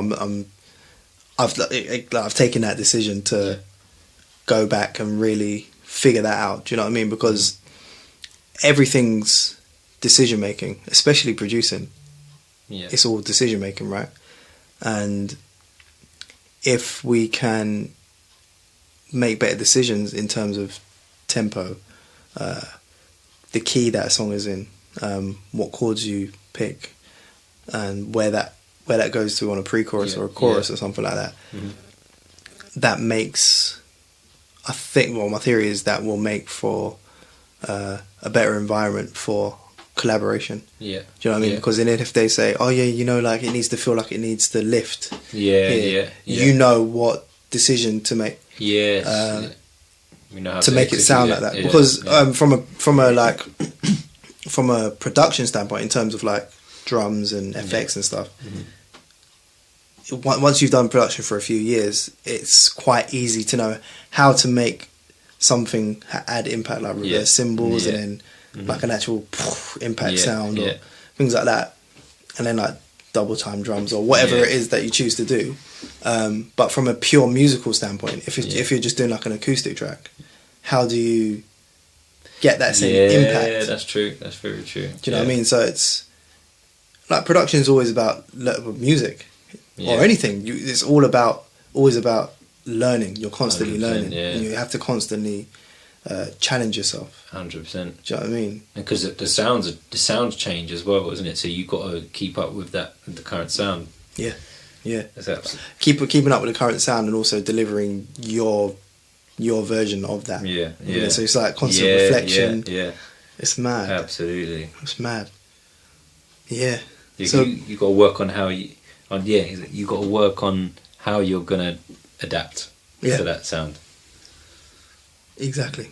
I've taken that decision to go back and really figure that out. Do you know what I mean? Because everything's decision making, especially producing. Yeah. It's all decision making, right? And if we can make better decisions in terms of tempo, the key that a song is in, what chords you pick, and where that goes to on a pre-chorus or a chorus or something like that, that makes, I think, well, my theory is that will make for a better environment for collaboration. Yeah. Do you know what I mean? Because then if they say, oh yeah, you know, like it needs to feel like it needs to lift. You know what decision to make. Yes. We know how to make it sound like that. Because from a production standpoint, in terms of like drums and effects and stuff, once you've done production for a few years, it's quite easy to know how to make something add impact, like reverse cymbals and then like an actual impact sound or things like that, and then like double time drums or whatever it is that you choose to do. But from a pure musical standpoint, if you're just doing like an acoustic track, how do you get that same impact? Yeah, that's true. That's very true. Do you know what I mean? So it's like production is always about music or anything. It's always about learning. You're constantly learning. Yeah. And you have to constantly challenge yourself. 100%. Do you know what I mean? Because the sounds change as well, isn't it? So you got to keep up with that, with the current sound. Yeah, yeah. That's absolutely. Keeping up with the current sound and also delivering your version of that. Yeah, You know, yeah. so it's like constant reflection. Yeah. It's mad. Absolutely. It's mad. Yeah. You got to work on how you got to work on how you're gonna adapt to that sound. Exactly.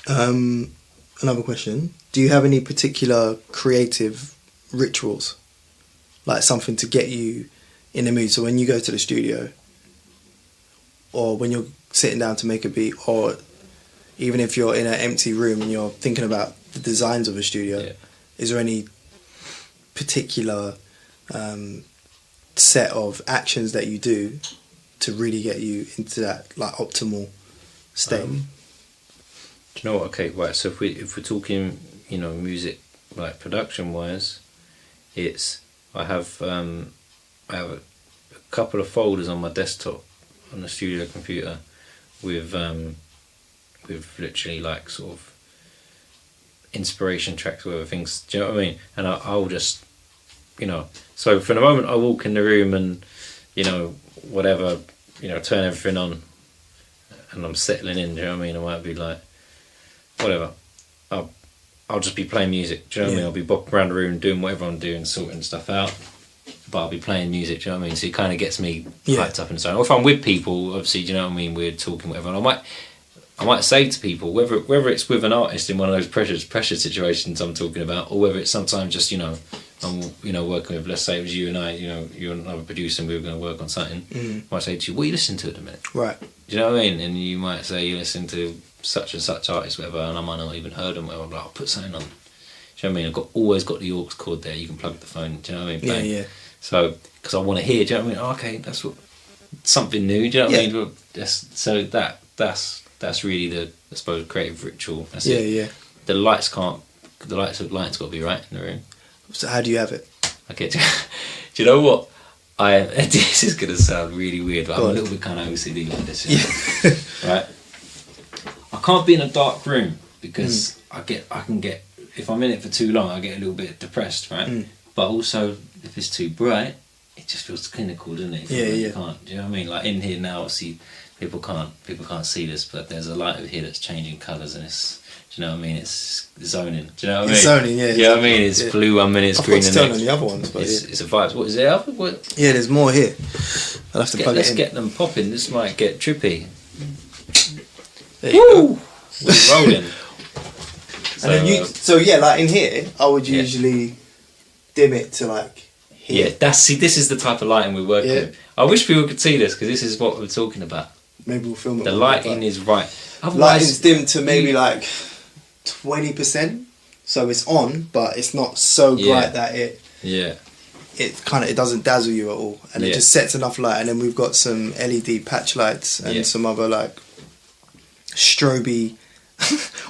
Another question: do you have any particular creative rituals, like something to get you in the mood? So when you go to the studio, or when you're sitting down to make a beat, or even if you're in an empty room and you're thinking about the designs of a studio, is there any particular set of actions that you do to really get you into that like optimal state? Do you know what? Okay, right. So if we're talking, music like production wise, I have a couple of folders on my desktop on the studio computer with literally like sort of inspiration tracks, whatever things. Do you know what I mean? And I'll just, so for the moment I walk in the room and whatever, turn everything on and I'm settling in. Do you know what I mean? I might be like, whatever, I'll just be playing music. Do you know what I mean? I'll be bopping around the room doing whatever I'm doing, sorting stuff out, but I'll be playing music. Do you know what I mean? So it kind of gets me hyped up and so on. Or if I'm with people, obviously, do you know what I mean? We're talking whatever, and I might say to people, whether it's with an artist in one of those pressure situations I'm talking about, or whether it's sometimes just I'm working with, let's say it was you and I, you're another producer and we were going to work on something. I might say to you, what are you listening to at the minute? Right. Do you know what I mean? And you might say you listen to such and such artist, whatever, and I might not even heard them. I'm like, I'll put something on. Do you know what I mean? I've always got the aux cord there. You can plug the phone. Do you know what I mean? Bang. Yeah. So because I want to hear. Do you know what I mean? Oh, okay, that's something new. Do you know what I mean? That's really the, I suppose, creative ritual. That's it. Yeah. The lights got to be right in the room. So how do you have it? Okay. Do you know what? This is going to sound really weird, but I'm a little bit kind of OCD like this. Yeah. Right. I can't be in a dark room because I can get, if I'm in it for too long, I get a little bit depressed, right? But also, if it's too bright, it just feels clinical, doesn't it? You can't. Do you know what I mean? Like in here now, obviously, people can't see this, but there's a light over here that's changing colours, and it's, do you know what I mean? It's zoning. Do you know what I mean? It's zoning, yeah. Do you know what I mean? It's blue 1 minute, it's green the next. I've got to turn on the other ones, but it's a vibe. What is there? What? Yeah, there's more here. I'll have to plug it in. Let's get them popping. This might get trippy. There you go. We're rolling. So like in here, I would usually dim it to like here. Yeah, this is the type of lighting we're working with. I wish people could see this because this is what we're talking about. Maybe we'll film it. The lighting is right. Lighting's dimmed to maybe like 20%, so it's on, but it's not so bright that it doesn't dazzle you at all, and it just sets enough light. And then we've got some LED patch lights and some other like stroby.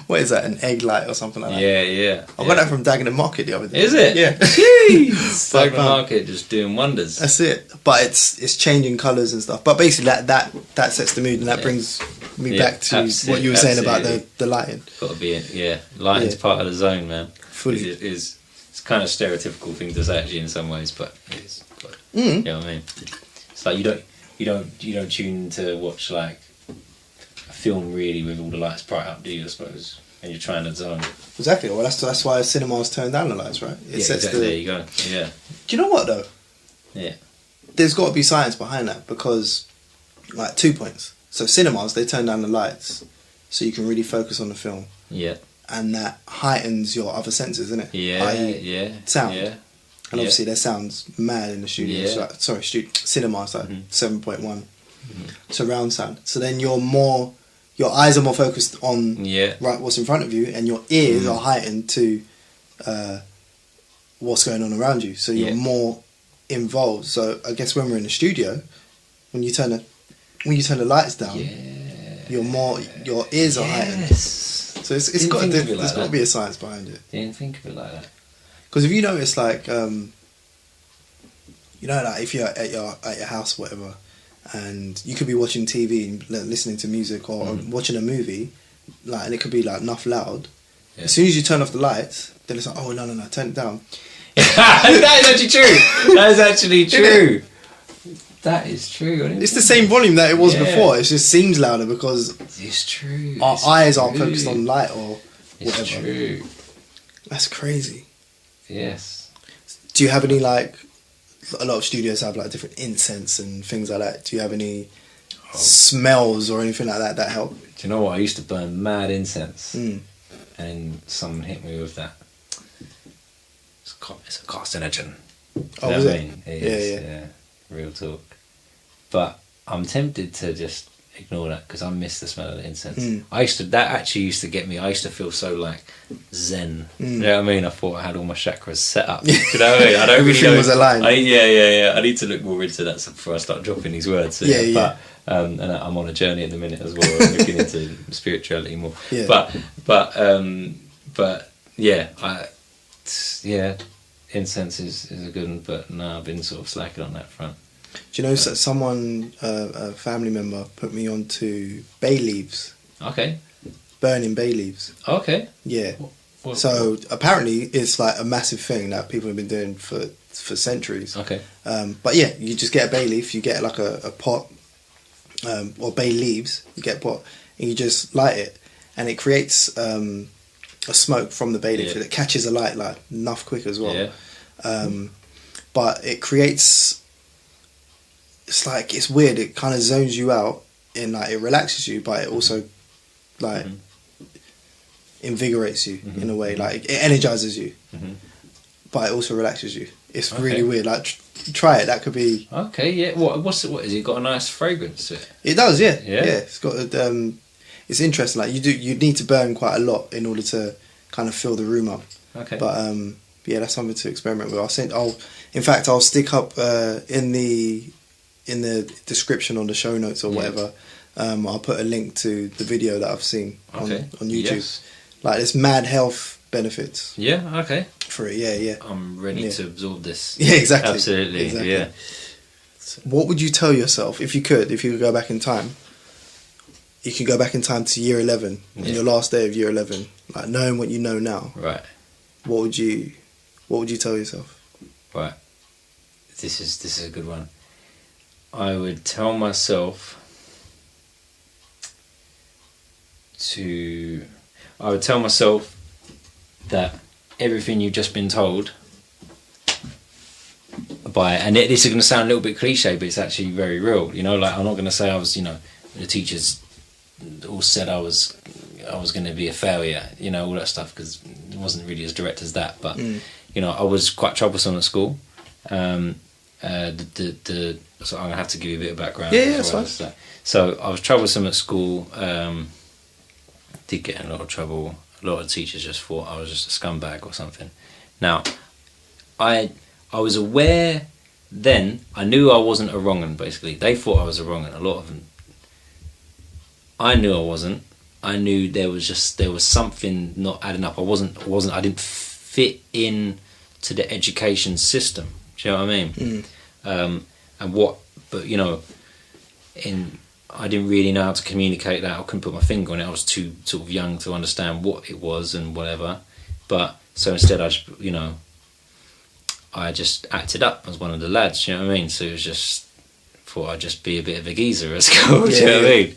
What is that? An egg light or something like that? Yeah. I got that from Dagenham Market the other day. Is it? Yeah. Jeez. Dagenham Market just doing wonders. That's it. But it's changing colours and stuff. But basically that sets the mood, and that brings me back to what you were saying about the lighting. Got to be it. Lighting's part of the zone, man. Fully. It's kind of a stereotypical thing to say actually in some ways, but it is. You know what I mean? It's like you don't tune to watch like film really with all the lights bright up, do you? I suppose, and you're trying to zone. Exactly. Well, that's why cinemas turn down the lights, right? Exactly. There you go. Yeah. Do you know what though? Yeah. There's got to be science behind that, because, like, 2 points. So cinemas, they turn down the lights so you can really focus on the film. Yeah. And that heightens your other senses, isn't it? Yeah. Sound. Yeah. And obviously their sound's mad in the studio. Yeah. So, cinema's like 7.1 surround sound. So then your eyes are more focused on what's in front of you, and your ears are heightened to what's going on around you. So you're more involved. So I guess when we're in the studio, when you turn the lights down, your ears are heightened. So there's got to be a science behind it. Didn't think of it like that. Because if you notice, like, like if you're at your house or whatever, and you could be watching TV and listening to music or watching a movie, like, and it could be like enough loud. Yeah. As soon as you turn off the lights, then it's like, oh no, turn it down. That is actually true. That is actually true. That is true. It's the same volume that it was before. It just seems louder because it's true. Our eyes aren't focused on light or whatever. It's true. That's crazy. Yes. Do you have any, like, a lot of studios have like different incense and things like that. Do you have any smells or anything like that help? Do you know what? I used to burn mad incense, and someone hit me with that. It's a carcinogen. Oh, is it? It is, yeah. Real talk. But I'm tempted to just ignore that because I miss the smell of the incense. That actually used to get me. I used to feel so like zen. You know what I mean? I thought I had all my chakras set up. Do you know what I mean? I don't Everything really know. was aligned. Yeah. I need to look more into that before I start dropping these words. So Yeah. And I'm on a journey at the minute as well, looking into spirituality more. Yeah. But yeah, incense is a good one. But no, I've been sort of slacking on that front. Do you know someone, a family member, put me onto bay leaves? Okay. Burning bay leaves. Okay. Yeah. What? So apparently it's like a massive thing that people have been doing for centuries. Okay. But yeah, you just get a bay leaf, you get like a pot, or bay leaves, you get a pot, and you just light it, and it creates a smoke from the bay leaf. It catches a light like enough quick as well. Yeah. But it creates... It's weird. It kind of zones you out, and like it relaxes you, but it also like invigorates you in a way. Like it energizes you, but it also relaxes you. It's really weird. Like try it. That could be okay. Yeah. What is it? Got a nice fragrance to it? It does. Yeah. It's got a, it's interesting. Like you need to burn quite a lot in order to kind of fill the room up. Okay. But yeah, that's something to experiment with. I'll stick up in the description on the show notes or whatever, I'll put a link to the video that I've seen on YouTube. Yes. Like, there's mad health benefits. Yeah, okay. For it, yeah. I'm ready to absorb this. Yeah, exactly. Absolutely, exactly. Yeah. What would you tell yourself, if you could go back in time? You could go back in time to year 11, on your last day of year 11, like knowing what you know now. Right. What would you tell yourself? Right. This is a good one. I would tell myself that everything you've just been told and this is going to sound a little bit cliche, but it's actually very real. You know, like, I'm not going to say I was, the teachers all said I was going to be a failure, all that stuff, because it wasn't really as direct as that. But I was quite troublesome at school. So I'm gonna have to give you a bit of background. Yeah, that's fine. So I was troublesome at school. Did get in a lot of trouble. A lot of teachers just thought I was just a scumbag or something. Now, I was aware then. I knew I wasn't a wrong 'un. Basically, they thought I was a wrong 'un. A lot of them. I knew I wasn't. I knew there was something not adding up. I didn't fit in to the education system. Do you know what I mean? I didn't really know how to communicate that. I couldn't put my finger on it. I was too sort of young to understand what it was and whatever. But so instead, I just acted up as one of the lads. You know what I mean? So it was just thought I'd just be a bit of a geezer at school. Do you know what I mean?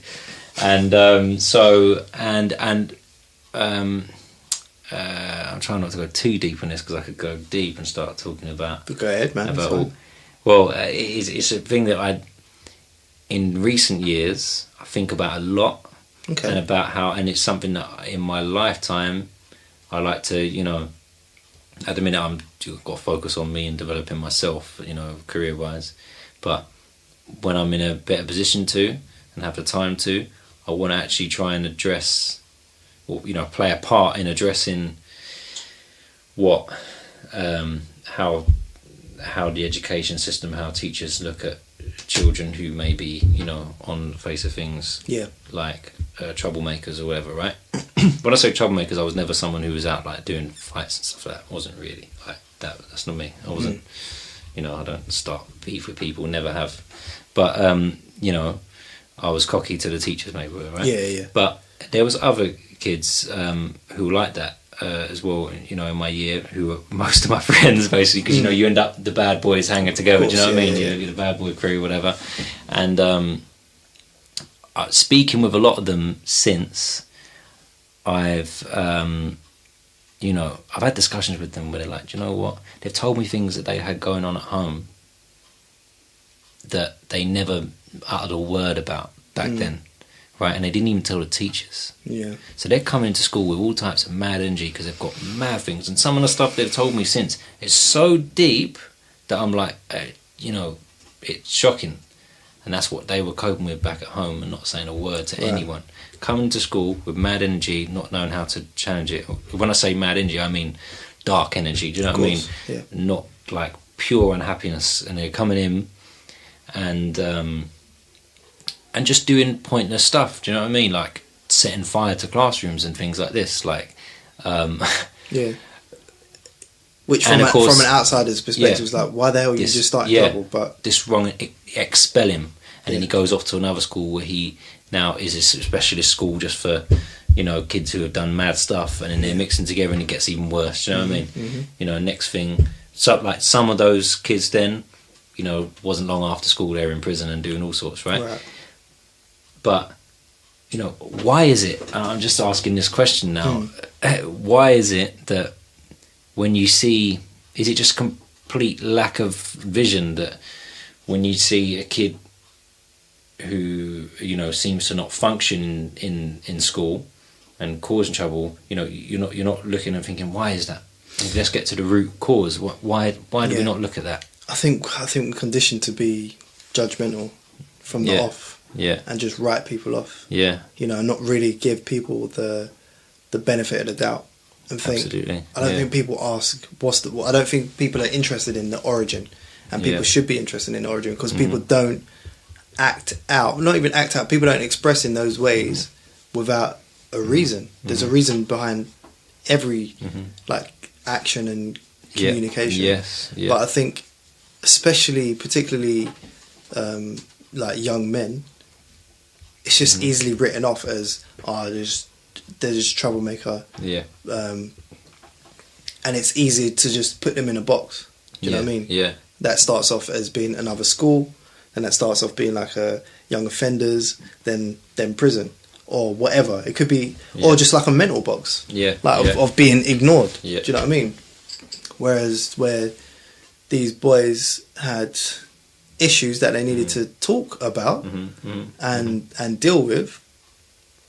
I'm trying not to go too deep on this because I could go deep and start talking about. But go ahead, man. It's a thing that in recent years, I think about a lot. Okay. And about and it's something that in my lifetime, I like to, at the minute I've got to focus on me and developing myself, career-wise. But when I'm in a better position to and have the time to, I want to actually try and address, or play a part in addressing how the education system, how teachers look at children who may be, on the face of things, like troublemakers or whatever, right? When I say troublemakers, I was never someone who was out like doing fights and stuff like that. I wasn't really like that. That's not me. I wasn't, I don't start beef with people, never have. But, I was cocky to the teachers maybe, right? Yeah. But there was other kids who were like that as well, you know, in my year, who were most of my friends, basically, because, you know, you end up the bad boys hanging together, do you know what I mean? You're the bad boy crew, whatever. And speaking with a lot of them since, I've had discussions with them where they're like, do you know what? They've told me things that they had going on at home that they never uttered a word about back then. Right, and they didn't even tell the teachers. Yeah. So they're coming to school with all types of mad energy because they've got mad things. And some of the stuff they've told me since is so deep that I'm like, you know, it's shocking. And that's what they were coping with back at home and not saying a word to anyone. Coming to school with mad energy, not knowing how to challenge it. When I say mad energy, I mean dark energy. Do you know what I mean? Yeah. Not like pure unhappiness. And they're coming in and just doing pointless stuff, do you know what I mean? Like setting fire to classrooms and things like this. Like, yeah. Which from an outsider's perspective is like, why the hell are you just starting trouble? But this wrong, expel him. And then he goes off to another school where he now is a specialist school just for, you know, kids who have done mad stuff, and then they're mixing together and it gets even worse, do you know what I mean? You know, next thing, so like some of those kids then, you know, wasn't long after school they were in prison and doing all sorts, right? But, you know, why is it, and I'm just asking this question now, why is it that when you see, is it just complete lack of vision that when you see a kid who, you know, seems to not function in school and causing trouble, you know, you're not looking and thinking, why is that? Let's get to the root cause. Why do we not look at that? I think we're conditioned to be judgmental from the off. Yeah. And just write people off. Yeah. You know, not really give people the benefit of the doubt. And think, absolutely. I don't think people ask I don't think people are interested in the origin, and people should be interested in the origin, because people don't act out. Not even act out. People don't express in those ways without a reason. There's a reason behind every like action and communication. Yes. Yeah. But I think, particularly like young men, it's just easily written off as they're just troublemaker. Yeah. And it's easy to just put them in a box. Do you know what I mean? Yeah. That starts off as being another school, and that starts off being like a young offenders, then prison or whatever. It could be, or just like a mental box. Yeah. Like of being ignored. Yeah. Do you know what I mean? Whereas where these boys had issues that they needed to talk about and deal with,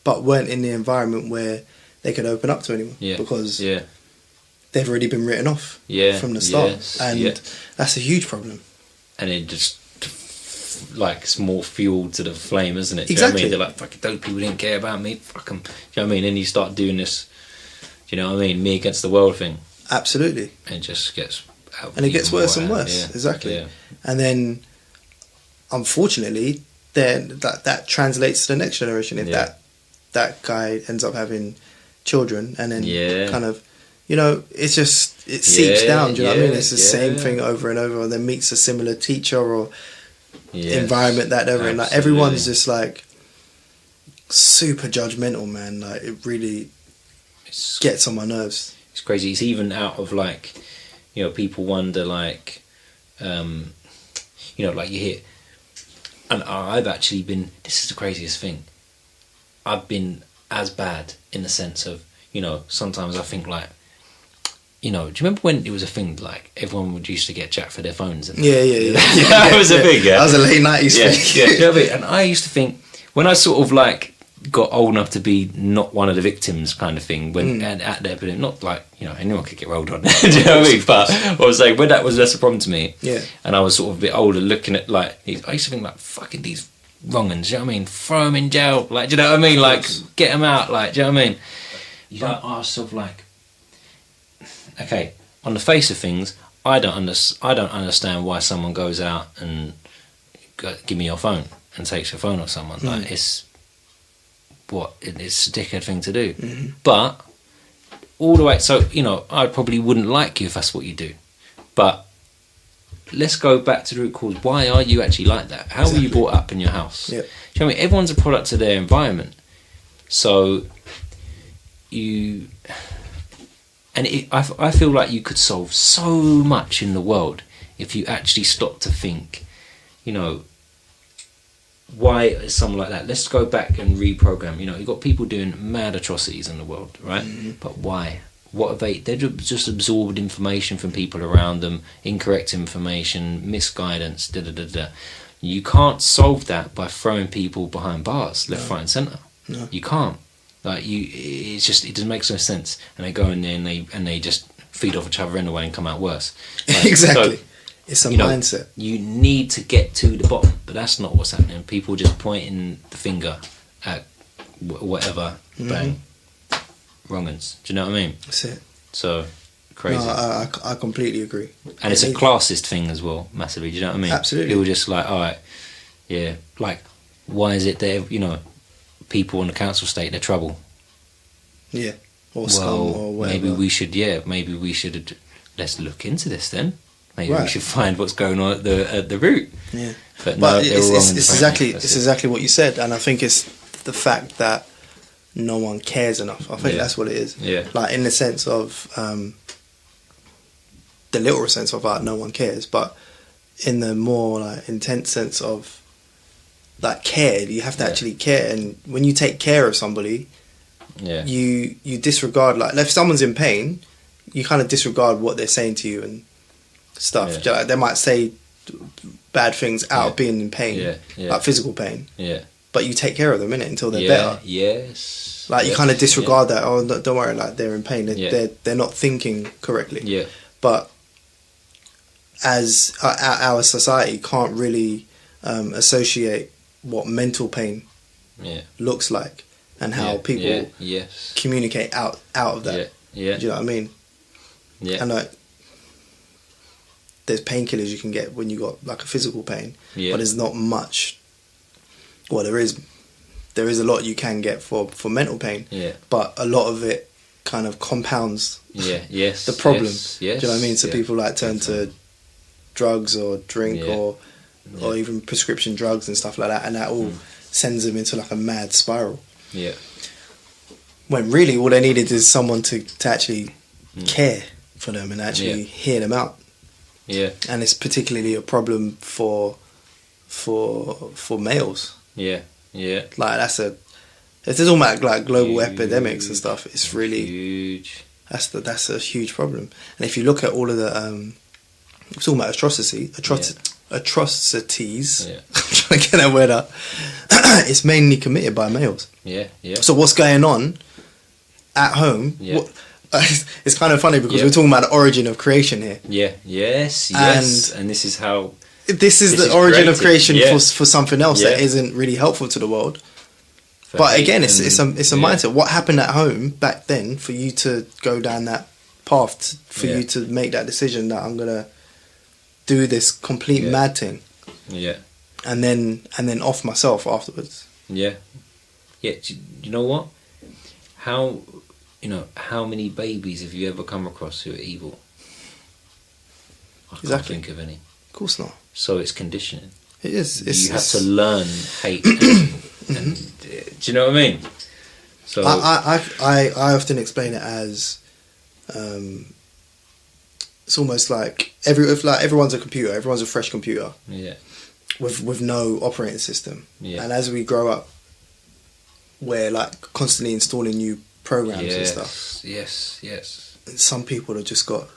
but weren't in the environment where they could open up to anyone because they've already been written off from the start. And that's a huge problem. And it just, like, it's more fuel to the flame, isn't it? Exactly. Do you know what I mean? They're like, fuck it, those people didn't care about me, fuck them. Do you know what I mean? And you start doing this, do you know what I mean, me against the world thing. Absolutely. And it just gets and it gets worse and worse. Exactly. Yeah. And then, unfortunately, then that translates to the next generation. If that guy ends up having children, and then kind of, you know, it's just, it seeps down. Do you know what I mean? It's the same thing over and over, and then meets a similar teacher or environment that they're in. Like, everyone's just like super judgmental, man. Like, it really gets on my nerves. It's crazy. It's even out of, like, you know, people wonder, like, you know, like you hear, and I've actually been, this is the craziest thing, I've been as bad in the sense of, you know, sometimes I think, like, you know, do you remember when it was a thing, like, everyone would used to get jacked for their phones? And that was a thing, That was a late 90s thing. Do you know what I mean? And I used to think, when I sort of, like, got old enough to be not one of the victims kind of thing, when and at the epidemic, not like, you know, anyone could get rolled on. Do you know what I mean? But I was saying, when that was less a problem to me, and I was sort of a bit older, looking at, like, I used to think, like, fucking these wrong-uns, do you know what I mean? Throw them in jail, like, do you know what I mean? Like, get them out, like, do you know what I mean? You don't ask sort of like, okay, on the face of things, I don't understand why someone goes out and give me your phone and takes your phone off someone. Like, it's a dickhead thing to do. But all the way, so, you know, I probably wouldn't like you if that's what you do. But let's go back to the root cause. Why are you actually like that? How were you brought up in your house? Yep. Do you know what I mean? Everyone's a product of their environment. So I feel like you could solve so much in the world if you actually stop to think, you know, why is someone like that? Let's go back and reprogram. You know, you've got people doing mad atrocities in the world, right? Mm-hmm. But why? What are they? They're just absorbed information from people around them, incorrect information, misguidance, da-da-da-da. You can't solve that by throwing people behind bars, left, right and centre. No. You can't. Like, it doesn't make no sense. And they go in there and they just feed off each other anyway and come out worse. Like, exactly. So, it's a mindset. You need to get to the bottom, but that's not what's happening. People just pointing the finger at whatever, bang, wrong-uns. Do you know what I mean? That's it. So, crazy. No, I completely agree. And it's a classist thing as well, massively. Do you know what I mean? Absolutely. People just like, all right, yeah, like, why is it that, you know, people on the council estate, they're trouble? Yeah. Or scum or whatever. Maybe we should, let's look into this then. Maybe we should find what's going on at the root. Yeah, but no, it's exactly what you said, and I think it's the fact that no one cares enough. I think that's what it is. Yeah, like in the sense of the literal sense of like no one cares, but in the more like intense sense of like care, you have to actually care, and when you take care of somebody, you disregard, like if someone's in pain, you kind of disregard what they're saying to you and stuff. Like, they might say bad things out of being in pain, like physical pain. Yeah. But you take care of them, innit, until they're better. Yes. Like you kind of disregard that. Oh, don't worry, like they're in pain. They're not thinking correctly. Yeah. But as our society can't really associate what mental pain looks like and how people communicate out of that. Yeah. Do you know what I mean? Yeah. And like, there's painkillers you can get when you got like a physical pain, but there's not much. Well, there is a lot you can get for mental pain, but a lot of it kind of compounds the problem. Yes, do you know what I mean? So people like turn to drugs or drink or even prescription drugs and stuff like that, and that all sends them into like a mad spiral. Yeah. When really all they needed is someone to actually care for them and actually hear them out. Yeah. And it's particularly a problem for males. Yeah. Yeah. Like it's all about like global epidemics and stuff. It's really huge. That's a huge problem. And if you look at all of the it's all about atrocities. Yeah. I'm trying to get that word out. It's mainly committed by males. Yeah. Yeah. So what's going on at home? Yeah. It's kind of funny because we're talking about the origin of creation here. Yeah. Yes. And this is how. This is the origin of creation for something else that isn't really helpful to the world. But again, it's a mindset. What happened at home back then for you to go down that path, for you to make that decision that I'm gonna do this complete mad thing. Yeah. And then off myself afterwards. Yeah. Yeah. Do you know what? How many babies have you ever come across who are evil? I can't think of any. Of course not. So it's conditioning. It is. You have to learn hate. And do you know what I mean? So I often explain it as it's almost like everyone's a computer. Everyone's a fresh computer. Yeah. With no operating system. Yeah. And as we grow up, we're like constantly installing new programs and stuff. Yes. Yes. And some people have just got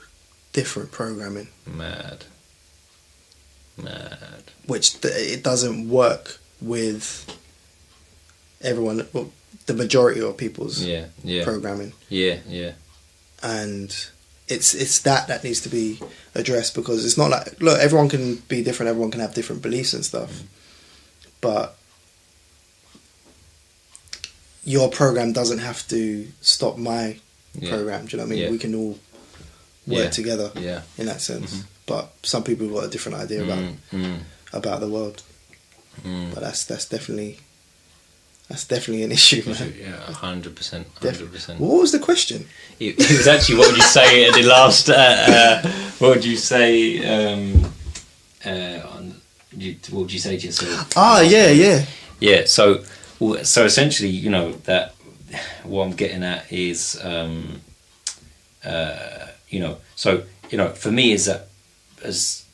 different programming. Mad. Which it doesn't work with everyone. Well, the majority of people's programming. Yeah. Yeah. And it's that needs to be addressed, because it's not like, look, everyone can be different. Everyone can have different beliefs and stuff, but your program doesn't have to stop my program. Do you know what I mean? We can all work together in that sense. Mm-hmm. But some people have got a different idea about the world. But that's definitely an issue, man. Yeah, 100%. 100%. What was the question? It was actually, what would you say at the last? What would you say? What would you say to yourself? Yeah. So essentially, that what I'm getting at is, you know, so, you know, for me is that as,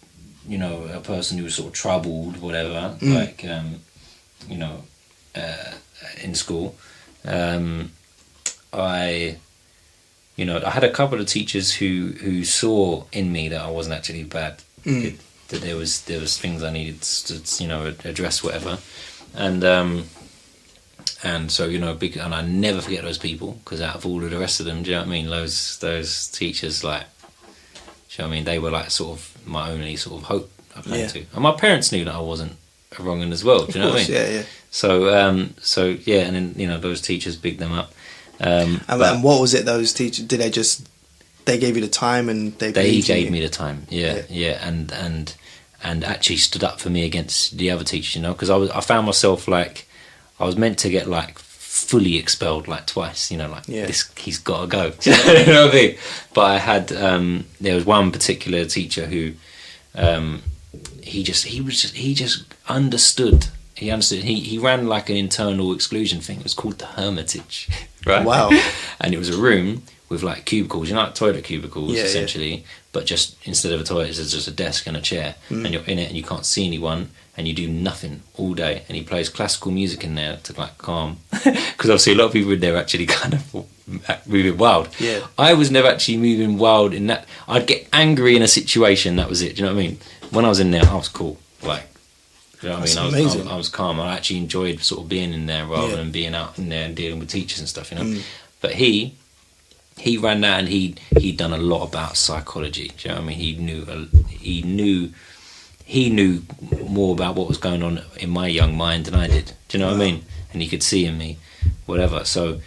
you know, a person who was sort of troubled, whatever, like, you know, in school, you know, I had a couple of teachers who saw in me that I wasn't actually bad, that there was things I needed to, you know, address, whatever, and so, you know, and I never forget those people, because out of all of the rest of them, do you know what I mean, those teachers, like, do you know what I mean, they were like sort of my only sort of hope I clung to, and my parents knew that I wasn't a wrong one as well, do you know what I mean? Yeah. So yeah, and then, you know, those teachers bigged them up. And what was it, those teachers, did they gave you the time and they gave me the time, and actually stood up for me against the other teachers, you know, because I found myself, like, I was meant to get, like, fully expelled, like, twice, you know, like, he's got to go, you know what I mean? But I had, there was one particular teacher who, he just understood. He understood. He ran like an internal exclusion thing. It was called the Hermitage, right? Wow. And it was a room with like cubicles, you know, like toilet cubicles, essentially. But just instead of a toilet, there's just a desk and a chair, and you're in it, and you can't see anyone, and you do nothing all day. And he plays classical music in there to like calm, because obviously a lot of people in there are actually kind of moving wild. Yeah. I was never actually moving wild in that. I'd get angry in a situation. That was it. Do you know what I mean? When I was in there, I was cool. Like, you know what I mean? I was calm. I actually enjoyed sort of being in there rather than being out in there and dealing with teachers and stuff, you know. But he ran that, and he'd done a lot about psychology. Do you know what I mean? He knew more about what was going on in my young mind than I did. Do you know what I mean? And he could see in me, whatever. So,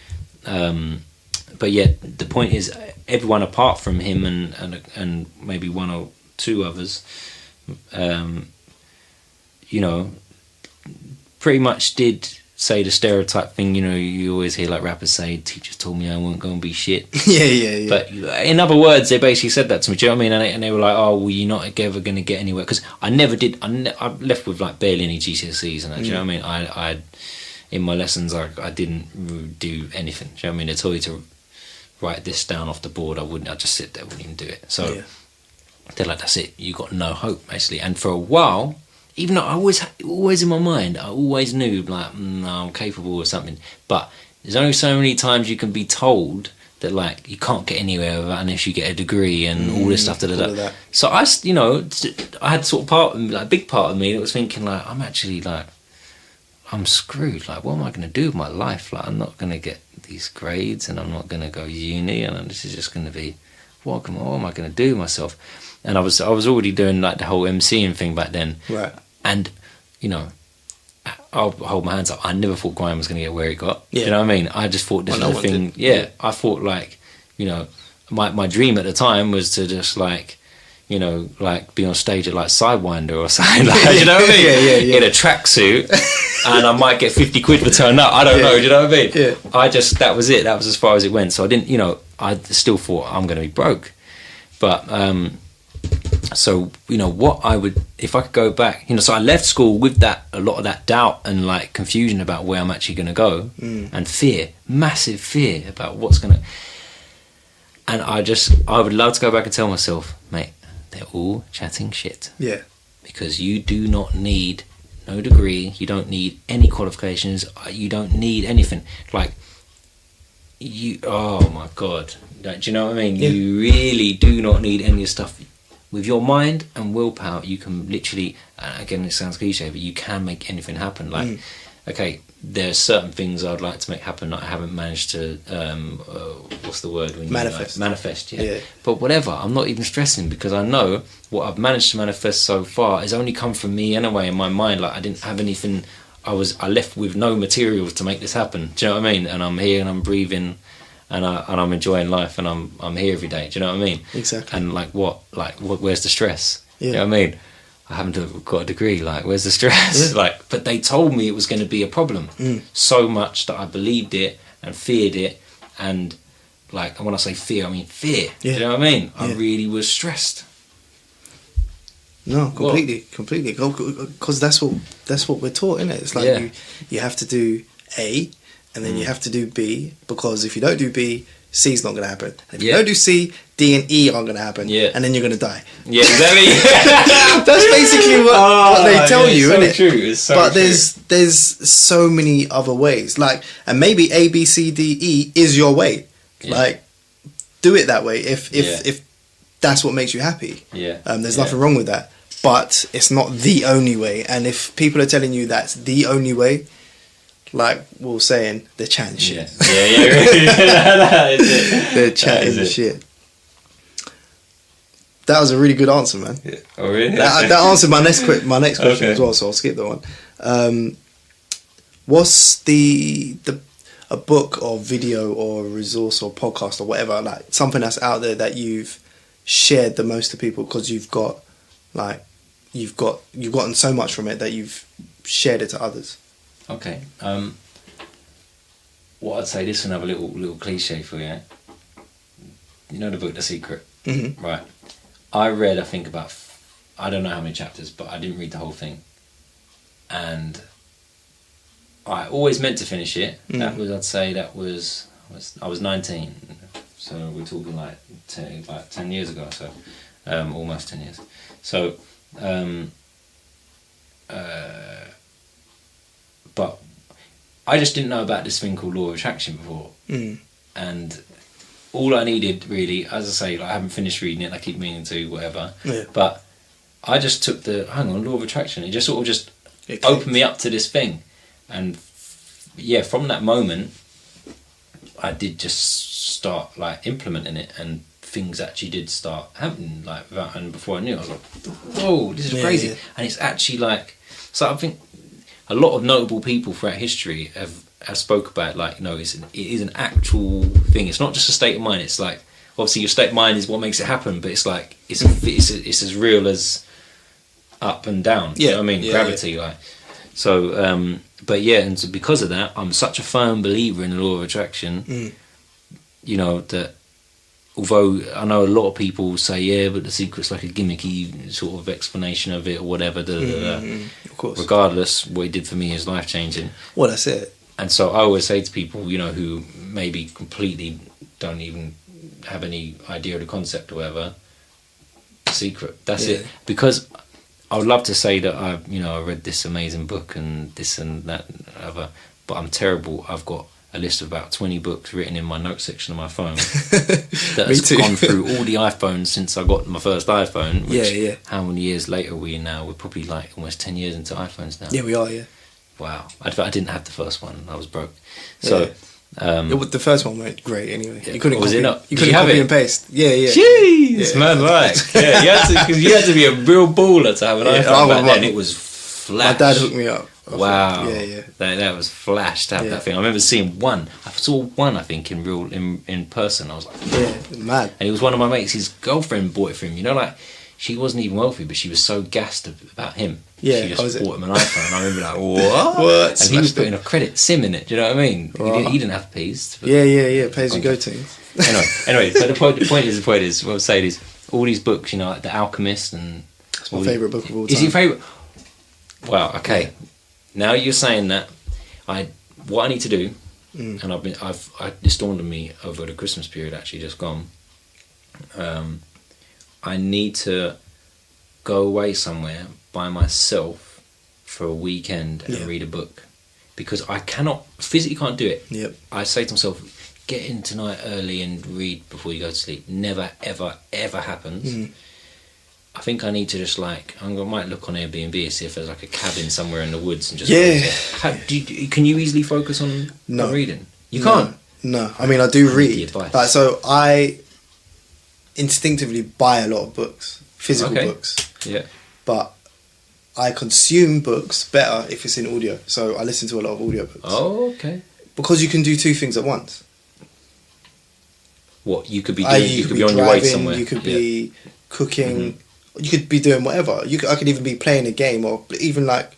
but yet the point is, everyone apart from him and maybe one or two others, you know, pretty much did say the stereotype thing. You know, you always hear like rappers say, "Teachers told me I won't go and be shit." Yeah. But in other words, they basically said that to me. Do you know what I mean? And they were like, "Oh, well, you're not ever going to get anywhere." Because I never did. I left with like barely any GCSEs and that. Do you know what I mean? I in my lessons, I didn't do anything. Do you know what I mean? They told you to write this down off the board. I'd just sit there, wouldn't even do it. So they're like, "That's it. You got no hope," basically. And for a while, even though I always in my mind, I always knew, like, no, I'm capable of something. But there's only so many times you can be told that, like, you can't get anywhere unless you get a degree and all this stuff. So I had sort of a big part of me that was thinking, like, I'm actually, like, I'm screwed. Like, what am I going to do with my life? Like, I'm not going to get these grades, and I'm not going to go uni, and this is just going to be, what am I going to do with myself? And I was already doing like the whole MCing thing back then, right? And you know, I'll hold my hands up. I never thought Grime was going to get where it got. Yeah. Do you know what I mean? I just thought this was a thing. Yeah, I thought, like, you know, my dream at the time was to just, like, you know, like be on stage at like Sidewinder or something. Like, you know what I mean? Yeah. In a tracksuit, and I might get 50 quid for turning up. I don't know. Do you know what I mean? Yeah. That was it. That was as far as it went. So I didn't, you know, I still thought I'm going to be broke, but so, you know, what I would, if I could go back, you know, so I left school with a lot of that doubt and like confusion about where I'm actually going to go, and fear, massive fear about what's going to, and I would love to go back and tell myself, mate, they're all chatting shit. Yeah. Because you do not need no degree, you don't need any qualifications, you don't need anything. Like, oh my God, do you know what I mean? Yeah. You really do not need any stuff. With your mind and willpower, you can literally, again, it sounds cliche, but you can make anything happen. Like, okay, there's certain things I'd like to make happen that I haven't managed to, what's the word? Manifest, yeah. But whatever, I'm not even stressing, because I know what I've managed to manifest so far has only come from me anyway, in my mind. Like, I didn't have anything, I left with no materials to make this happen. Do you know what I mean? And I'm here and I'm breathing, and I'm enjoying life, and I'm here every day. Do you know what I mean? Exactly. And where's the stress? Yeah. You know what I mean? I haven't got a degree. Like, where's the stress? Yeah. Like, but they told me it was going to be a problem so much that I believed it and feared it. And like, when I say fear, I mean fear. Yeah. Do you know what I mean? Yeah. I really was stressed. No, completely, because that's what we're taught, isn't it? It's like you have to do A, and then you have to do B, because if you don't do B, C's not going to happen. And if you don't do C, D and E aren't going to happen. Yeah. And then you're going to die. Yeah, exactly. That's basically what they tell you, so isn't it? True. It's so but true. there's so many other ways. Like, and maybe A, B, C, D, E is your way. Yeah. Like, do it that way if that's what makes you happy. Yeah. There's nothing wrong with that. But it's not the only way. And if people are telling you that's the only way, like we were saying, they're chatting shit. That is it. They're chatting shit. That was a really good answer, man. Yeah. Oh, really? That answered my next question as well, so I'll skip that one. What's a book or video or resource or podcast or whatever, like something that's out there that you've shared the most to people because you've gotten so much from it that you've shared it to others? Okay. What I'd say, this is another little cliche for you. You know the book The Secret? Mm-hmm. Right. I read, I think, about, I don't know how many chapters, but I didn't read the whole thing. And I always meant to finish it. That was, I'd say, I was 19. So we're talking like 10 years ago, so almost 10 years. So, but I just didn't know about this thing called law of attraction before. And all I needed, really, as I say, like, I haven't finished reading it, I keep meaning to, whatever. Yeah. But I just took law of attraction. It just sort of just opened me up to this thing. And yeah, from that moment, I did just start like implementing it, and things actually did start happening like that. And before I knew it, I was like, whoa, this is crazy. Yeah. And it's actually like, so I think a lot of notable people throughout history have spoke about, like, you know, it is an actual thing. It's not just a state of mind. It's like, obviously your state of mind is what makes it happen, but it's like it's as real as up and down. Yeah, you know what I mean, gravity. Like, so, but yeah, and so because of that, I'm such a firm believer in the law of attraction. You know, that although I know a lot of people say, yeah, but The Secret's like a gimmicky sort of explanation of it or whatever. Of course. Regardless, what it did for me is life changing. Well, that's it. And so I always say to people, you know, who maybe completely don't even have any idea of the concept or whatever, The Secret, that's it. Because I would love to say that I read this amazing book and this and that and other, but I'm terrible. I've got a list of about 20 books written in my notes section of my phone that has gone through all the iPhones since I got my first iPhone. Which, how many years later are we now? We're probably like almost 10 years into iPhones now. Yeah, we are, yeah. Wow. I didn't have the first one. I was broke. So the first one went great anyway. Yeah. You couldn't copy copy and paste. Yeah. Jeez, man, like, you had to be a real baller to have an iPhone back then. It was flash. My dad hooked me up. Wow. Yeah. That was flash to have that thing. I remember seeing one. I saw one, I think, in person. I was like, yeah, mad. And it was one of my mates. His girlfriend bought it for him. You know, like, she wasn't even wealthy, but she was so gassed about him. Yeah, she just bought him an iPhone. And I remember, like, what? And he was putting a credit SIM in it. Do you know what I mean? He didn't have P's. Yeah. Pays you go to. Anyway. So the point is, what I'm saying is, all these books, you know, like The Alchemist and. That's my favourite book of all time. Is your favourite? Wow. Okay. Yeah. Now you're saying that, what I need to do, and this dawned on me over the Christmas period, actually just gone. I need to go away somewhere by myself for a weekend and read a book, because I physically can't do it. Yep. I say to myself, get in tonight early and read before you go to sleep. Never, ever, ever happens. I think I need to just I might look on Airbnb and see if there's like a cabin somewhere in the woods and just can you easily focus on reading? You can't. No, I mean I do read. Like, so I instinctively buy a lot of books, physical books. Yeah. But I consume books better if it's in audio. So I listen to a lot of audiobooks. Oh, okay. Because you can do two things at once. What you could be doing? You could be on your way somewhere. You could be cooking. You could be doing whatever. I could even be playing a game, or even like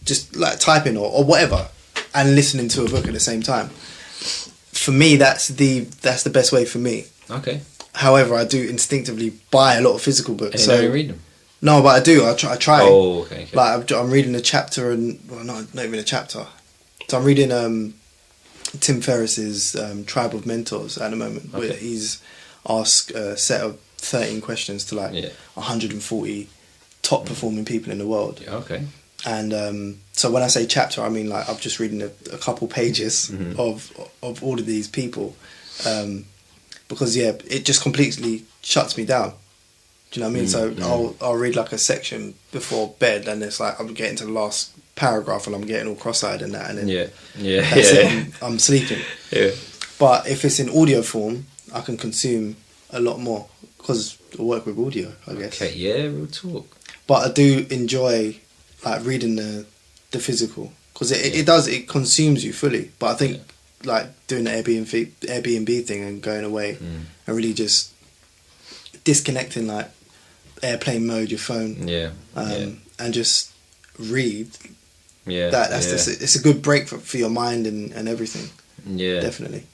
just like typing or whatever, and listening to a book at the same time. For me, that's the best way for me. Okay. However, I do instinctively buy a lot of physical books. And you don't read them? No, but I do. I try. Oh, okay. Like I'm reading a chapter, and not even a chapter. So I'm reading Tim Ferriss's Tribe of Mentors at the moment, where he's asked a set of 13 questions to like 140 top performing people in the world. Yeah, okay. And so when I say chapter, I mean like I'm just reading a couple pages of all of these people, because it just completely shuts me down. Do you know what I mean? So I'll read like a section before bed, and it's like I'm getting to the last paragraph and I'm getting all cross-eyed and that, and then that's it, I'm sleeping. Yeah. But if it's in audio form, I can consume a lot more because I work with audio, I guess. Okay, yeah, real talk. But I do enjoy like reading the physical, because it consumes you fully. But I think like doing the Airbnb thing and going away and really just disconnecting, like airplane mode, your phone, and just read. Yeah, that's it's a good break for your mind and everything. Yeah, definitely.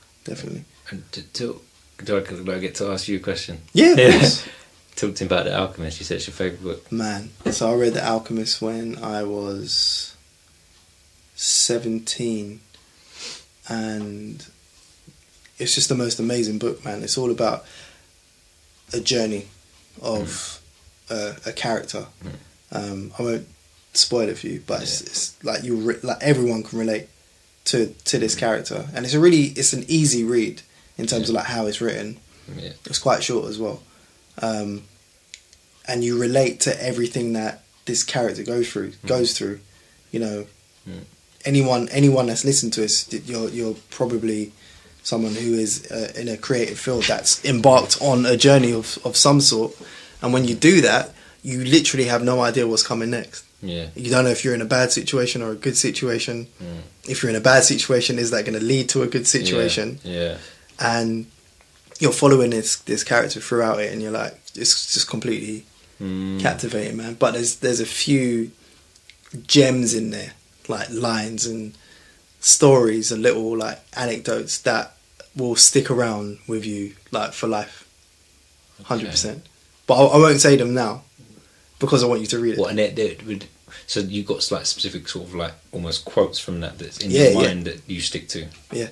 And do I get to ask you a question? Yeah, of course. Talk to me about The Alchemist. You said it's your favourite book. Man, so I read The Alchemist when I was 17, and it's just the most amazing book, man. It's all about a journey of a character. I won't spoil it for you, but it's like like everyone can relate to this character, and it's an easy read in terms of like how it's written. It's quite short as well, and you relate to everything that this character goes through. You know, anyone that's listened to us, you're probably someone who is in a creative field that's embarked on a journey of some sort, and when you do that, you literally have no idea what's coming next. Yeah. You don't know if you're in a bad situation or a good situation. If you're in a bad situation, is that going to lead to a good situation? Yeah. And you're following this character throughout it, and you're like, it's just completely captivating, man. But there's a few gems in there, like lines and stories and little like anecdotes that will stick around with you like for life, 100%. But I won't say them now, because I want you to read it. What, and it would, so you got like specific sort of like almost quotes from that's in your mind that you stick to? Yeah.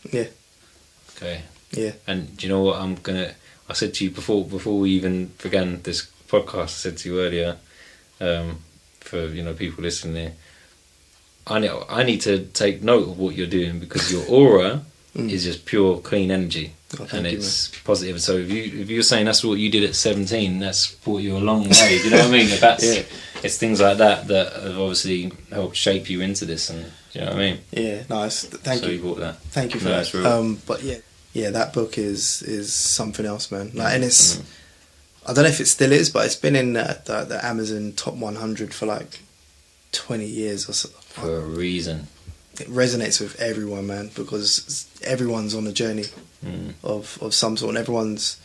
Okay. Yeah. And do you know what I said to you before we even began this podcast, I said to you earlier, for people listening there, I need to take note of what you're doing, because your aura is just pure clean energy. And it's positive. So if you're saying that's what you did at 17, that's brought you a long way. Do you know what I mean? It's things like that have obviously helped shape you into this, and do you know what I mean? Yeah, nice. Thank you. So you bought that. Thank you for that. But yeah, that book is something else, man. Like, and it's I don't know if it still is, but it's been in the Amazon top 100 for like 20 years or so. For a reason. It resonates with everyone, man, because everyone's on a journey of some sort, and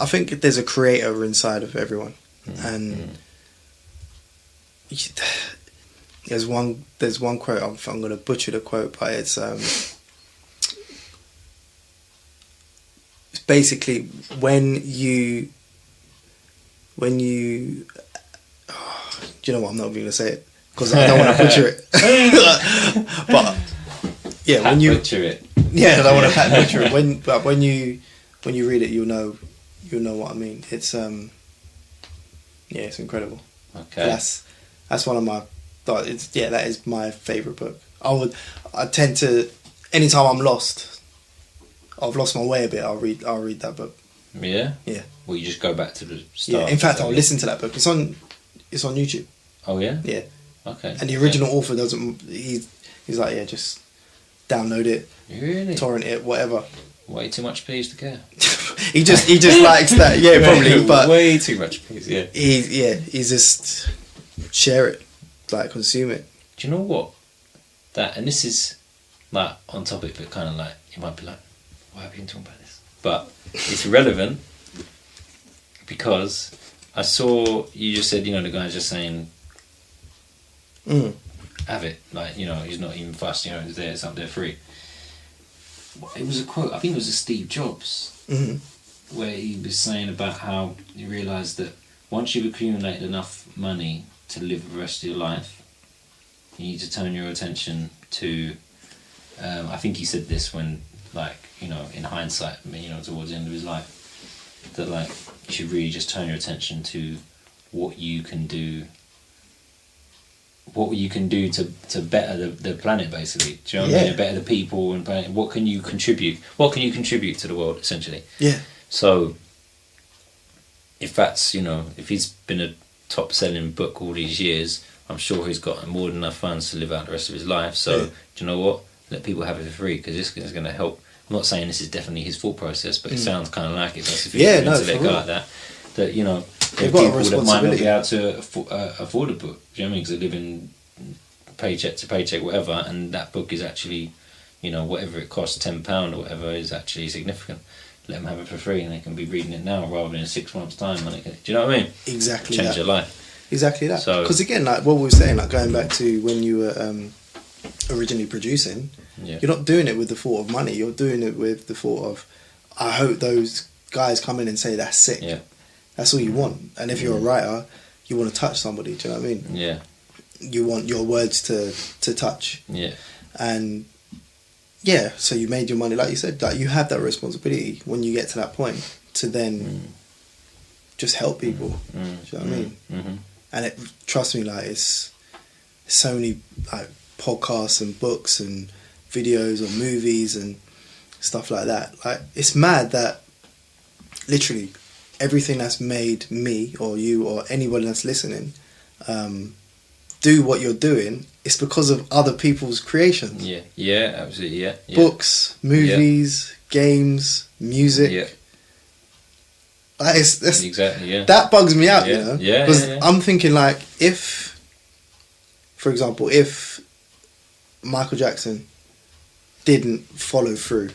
I think there's a creator inside of everyone, and there's one quote, I'm going to butcher the quote, but it's basically when you do you know what, I'm not even going to say it because I don't want to butcher it. But yeah, when you butcher it, I don't want to butcher it. When you read it, you'll know what I mean. It's it's incredible. Okay, that's one of my that is my favourite book. I tend to, anytime I'm lost, I've lost my way a bit, I'll read that book. Yeah. Well, you just go back to the start. Yeah, in fact, I'll listen to that book. It's on YouTube. Oh yeah. Yeah. Okay. And the original author doesn't. He's like, just download it, really, torrent it, whatever. Way too much peas to care. he just likes that. Yeah, probably. But way too much peas. Yeah. He's just share it, like consume it. Do you know what? And this is like on topic, but kind of like you might be like, why have you been talking about this? But it's relevant because I saw you just said, the guy's just saying. Have it, like, he's not even fussed, it's there, it's up there free. It was a quote, I think it was a Steve Jobs, where he was saying about how he realised that once you've accumulated enough money to live the rest of your life, you need to turn your attention to I think he said this when, like, you know, in hindsight, you know, towards the end of his life, that, like, you should really just turn your attention to what you can do to better the planet, basically. Do you know what I mean? Better the people and planet. What can you contribute to the world, essentially? Yeah. So if that's, you know, if he's been a top selling book all these years, I'm sure he's got more than enough funds to live out the rest of his life. So do you know what? Let people have it for free, because this is going to help. I'm not saying this is definitely his thought process, but it sounds kind of like it. That's if you're to let go like that. That, you know, there are people that might not be able to afford a book. Do you know what I mean? Because they're living paycheck to paycheck, whatever, and that book is actually, you know, whatever it costs, £10 or whatever, is actually significant. Let them have it for free, and they can be reading it now rather than in 6 months' time. And do you know what I mean? Exactly. Change your life. Exactly that. Because again, like what we were saying, like going back to when you were originally producing, you're not doing it with the thought of money. You're doing it with the thought of, I hope those guys come in and say that's sick. Yeah. That's all you want. And if you're a writer, you want to touch somebody. Do you know what I mean? Yeah. You want your words to touch. Yeah. And yeah, so you made your money, like you said, like you have that responsibility when you get to that point to then just help people. Do you know what I mean? Mm-hmm. And trust me, like it's so many like podcasts and books and videos or movies and stuff like that. Like it's mad that literally everything that's made me or you or anybody that's listening do what you're doing, it's because of other people's creations. Yeah, absolutely, yeah. Books, movies, games, music. Like that's, exactly, yeah. That bugs me out, you know? Yeah, because I'm thinking like, if, for example, if Michael Jackson didn't follow through,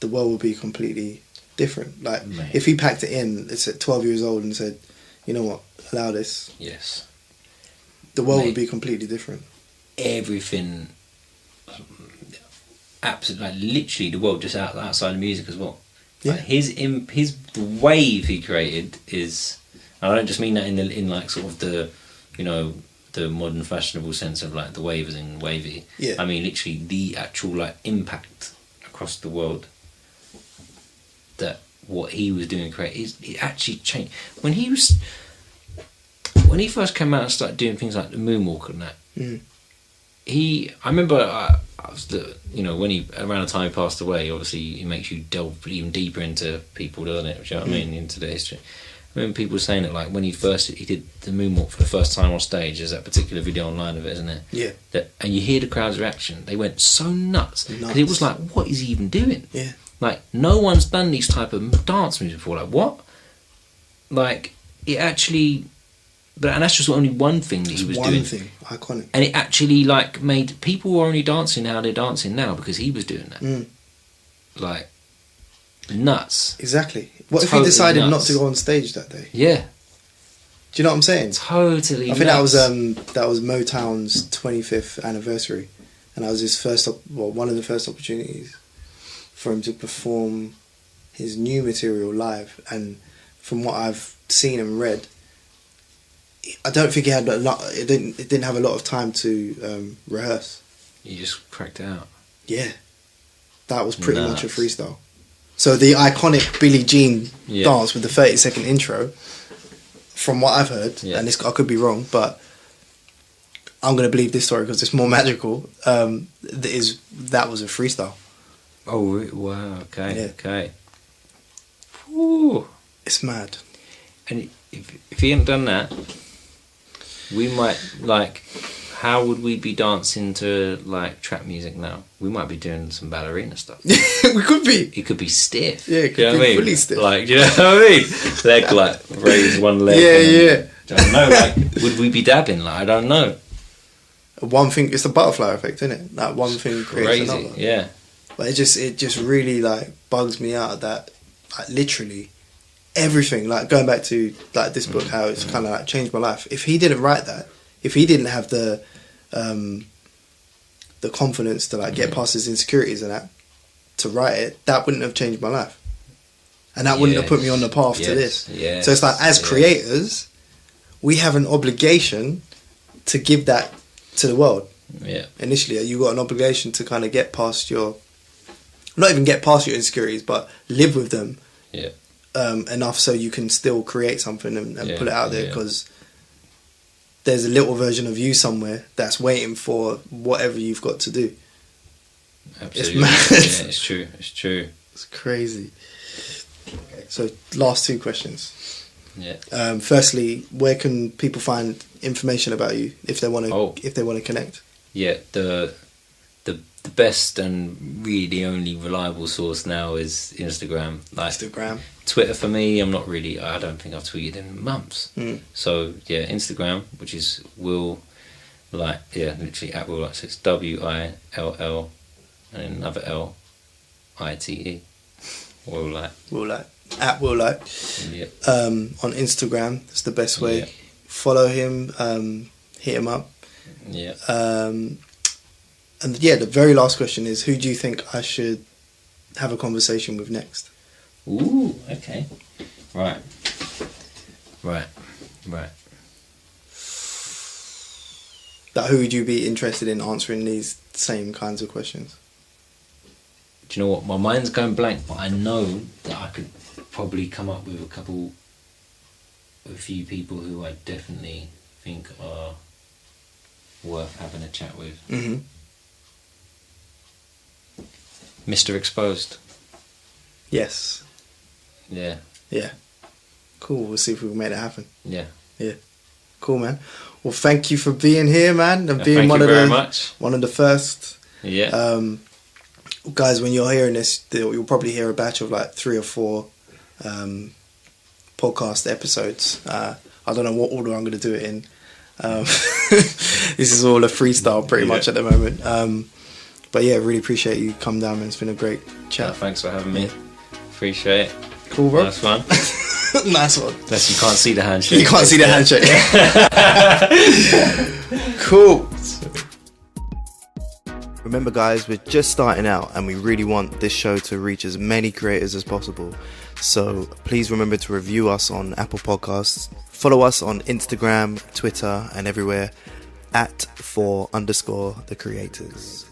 the world would be completely different. Like, if he packed it in, it's at 12 years old and said, you know what, allow this. Yes. The world would be completely different. Everything, absolutely, like literally the world just outside of music as well. Yeah. Like his wave he created is, and I don't just mean that in like sort of the, you know, the modern fashionable sense of like the wave as in wavy. Yeah. I mean literally the actual like impact across the world that what he was doing it actually changed. When he first came out and started doing things like the moonwalk and that, I remember I was you know, when around the time he passed away, obviously it makes you delve even deeper into people, doesn't it? Do you know what I mean? Into the history. I remember people saying that like when he did the moonwalk for the first time on stage, there's that particular video online of it, isn't there? Yeah. And you hear the crowd's reaction. They went so nuts because it was like, what is he even doing? Yeah. Like no one's done these type of dance moves before. Like what? Like it actually. And that's just only one thing that he was doing. One thing, iconic. And it actually like made people were only dancing how they're dancing now because he was doing that. Like nuts. Exactly. What if he decided not to go on stage that day? Yeah. Do you know what I'm saying? Totally. I think that was Motown's 25th anniversary, and that was his one of the first opportunities for him to perform his new material live. And from what I've seen and read, I don't think he had a lot. It didn't have a lot of time to rehearse. You just cracked it out. Yeah, that was pretty much a freestyle. So the iconic Billie Jean dance with the 30-second intro, from what I've heard, and I could be wrong, but I'm going to believe this story because it's more magical. That was a freestyle. Oh wow! Okay, yeah. Okay. Ooh. It's mad. And if he hadn't done that, we might like. How would we be dancing to like trap music now? We might be doing some ballerina stuff. We could be. It could be stiff. Yeah, it could be fully stiff. Like, do you know what I mean? Leg like raise one leg. Yeah. I don't know. Like, would we be dabbing? Like, I don't know. One thing, it's the butterfly effect, isn't it? That one thing creates another. Yeah. But it just really like bugs me out that like literally everything, like going back to like this book, how it's kind of like changed my life. If he didn't write that, if he didn't have the confidence to like get past his insecurities and that to write it, that wouldn't have changed my life, and that wouldn't have put me on the path to this. So it's like as creators, we have an obligation to give that to the world. Yeah. Initially, you got an obligation to kind of get past your, not even get past your insecurities, but live with them. Yeah. Enough so you can still create something and put it out there, Yeah. because there's a little version of you somewhere that's waiting for whatever you've got to do. Absolutely. It's mad. Yeah, it's true. It's true. It's crazy. Okay, so last two questions. Yeah. Firstly, where can people find information about you if they want to connect? Yeah, the best and really the only reliable source now is Instagram. Like Instagram. Twitter for me, I don't think I've tweeted in months. So yeah, Instagram, which is Will Lite, literally at Will Lite. So it's WILL and another LITE. Will Lite. Will Lite. At Will Lite. Yeah. On Instagram, that's the best way. Yeah. Follow him, hit him up. Yeah. And yeah, the very last question is, who do you think I should have a conversation with next? Ooh, okay. Right. Like, who would you be interested in answering these same kinds of questions? Do you know what? My mind's going blank, but I know that I could probably come up with a few people who I definitely think are worth having a chat with. Mm-hmm. Mr. Exposed. Yes. Yeah. Yeah. Cool. We'll see if we can make that happen. Yeah. Yeah. Cool, man. Well, thank you for being here, man, and being thank one you of very much. One of the first. Yeah. Guys, when you're hearing this, you'll probably hear a batch of like 3 or 4 podcast episodes. I don't know what order I'm going to do it in. This is all a freestyle pretty much at the moment. But yeah, really appreciate you coming down, man. It's been a great chat. Thanks for having me. Appreciate it. Cool, bro. Nice one. Nice one. Unless you can't see the handshake. You can't see the handshake. Cool. Remember, guys, we're just starting out and we really want this show to reach as many creators as possible. So please remember to review us on Apple Podcasts. Follow us on Instagram, Twitter, and everywhere @for_the creators.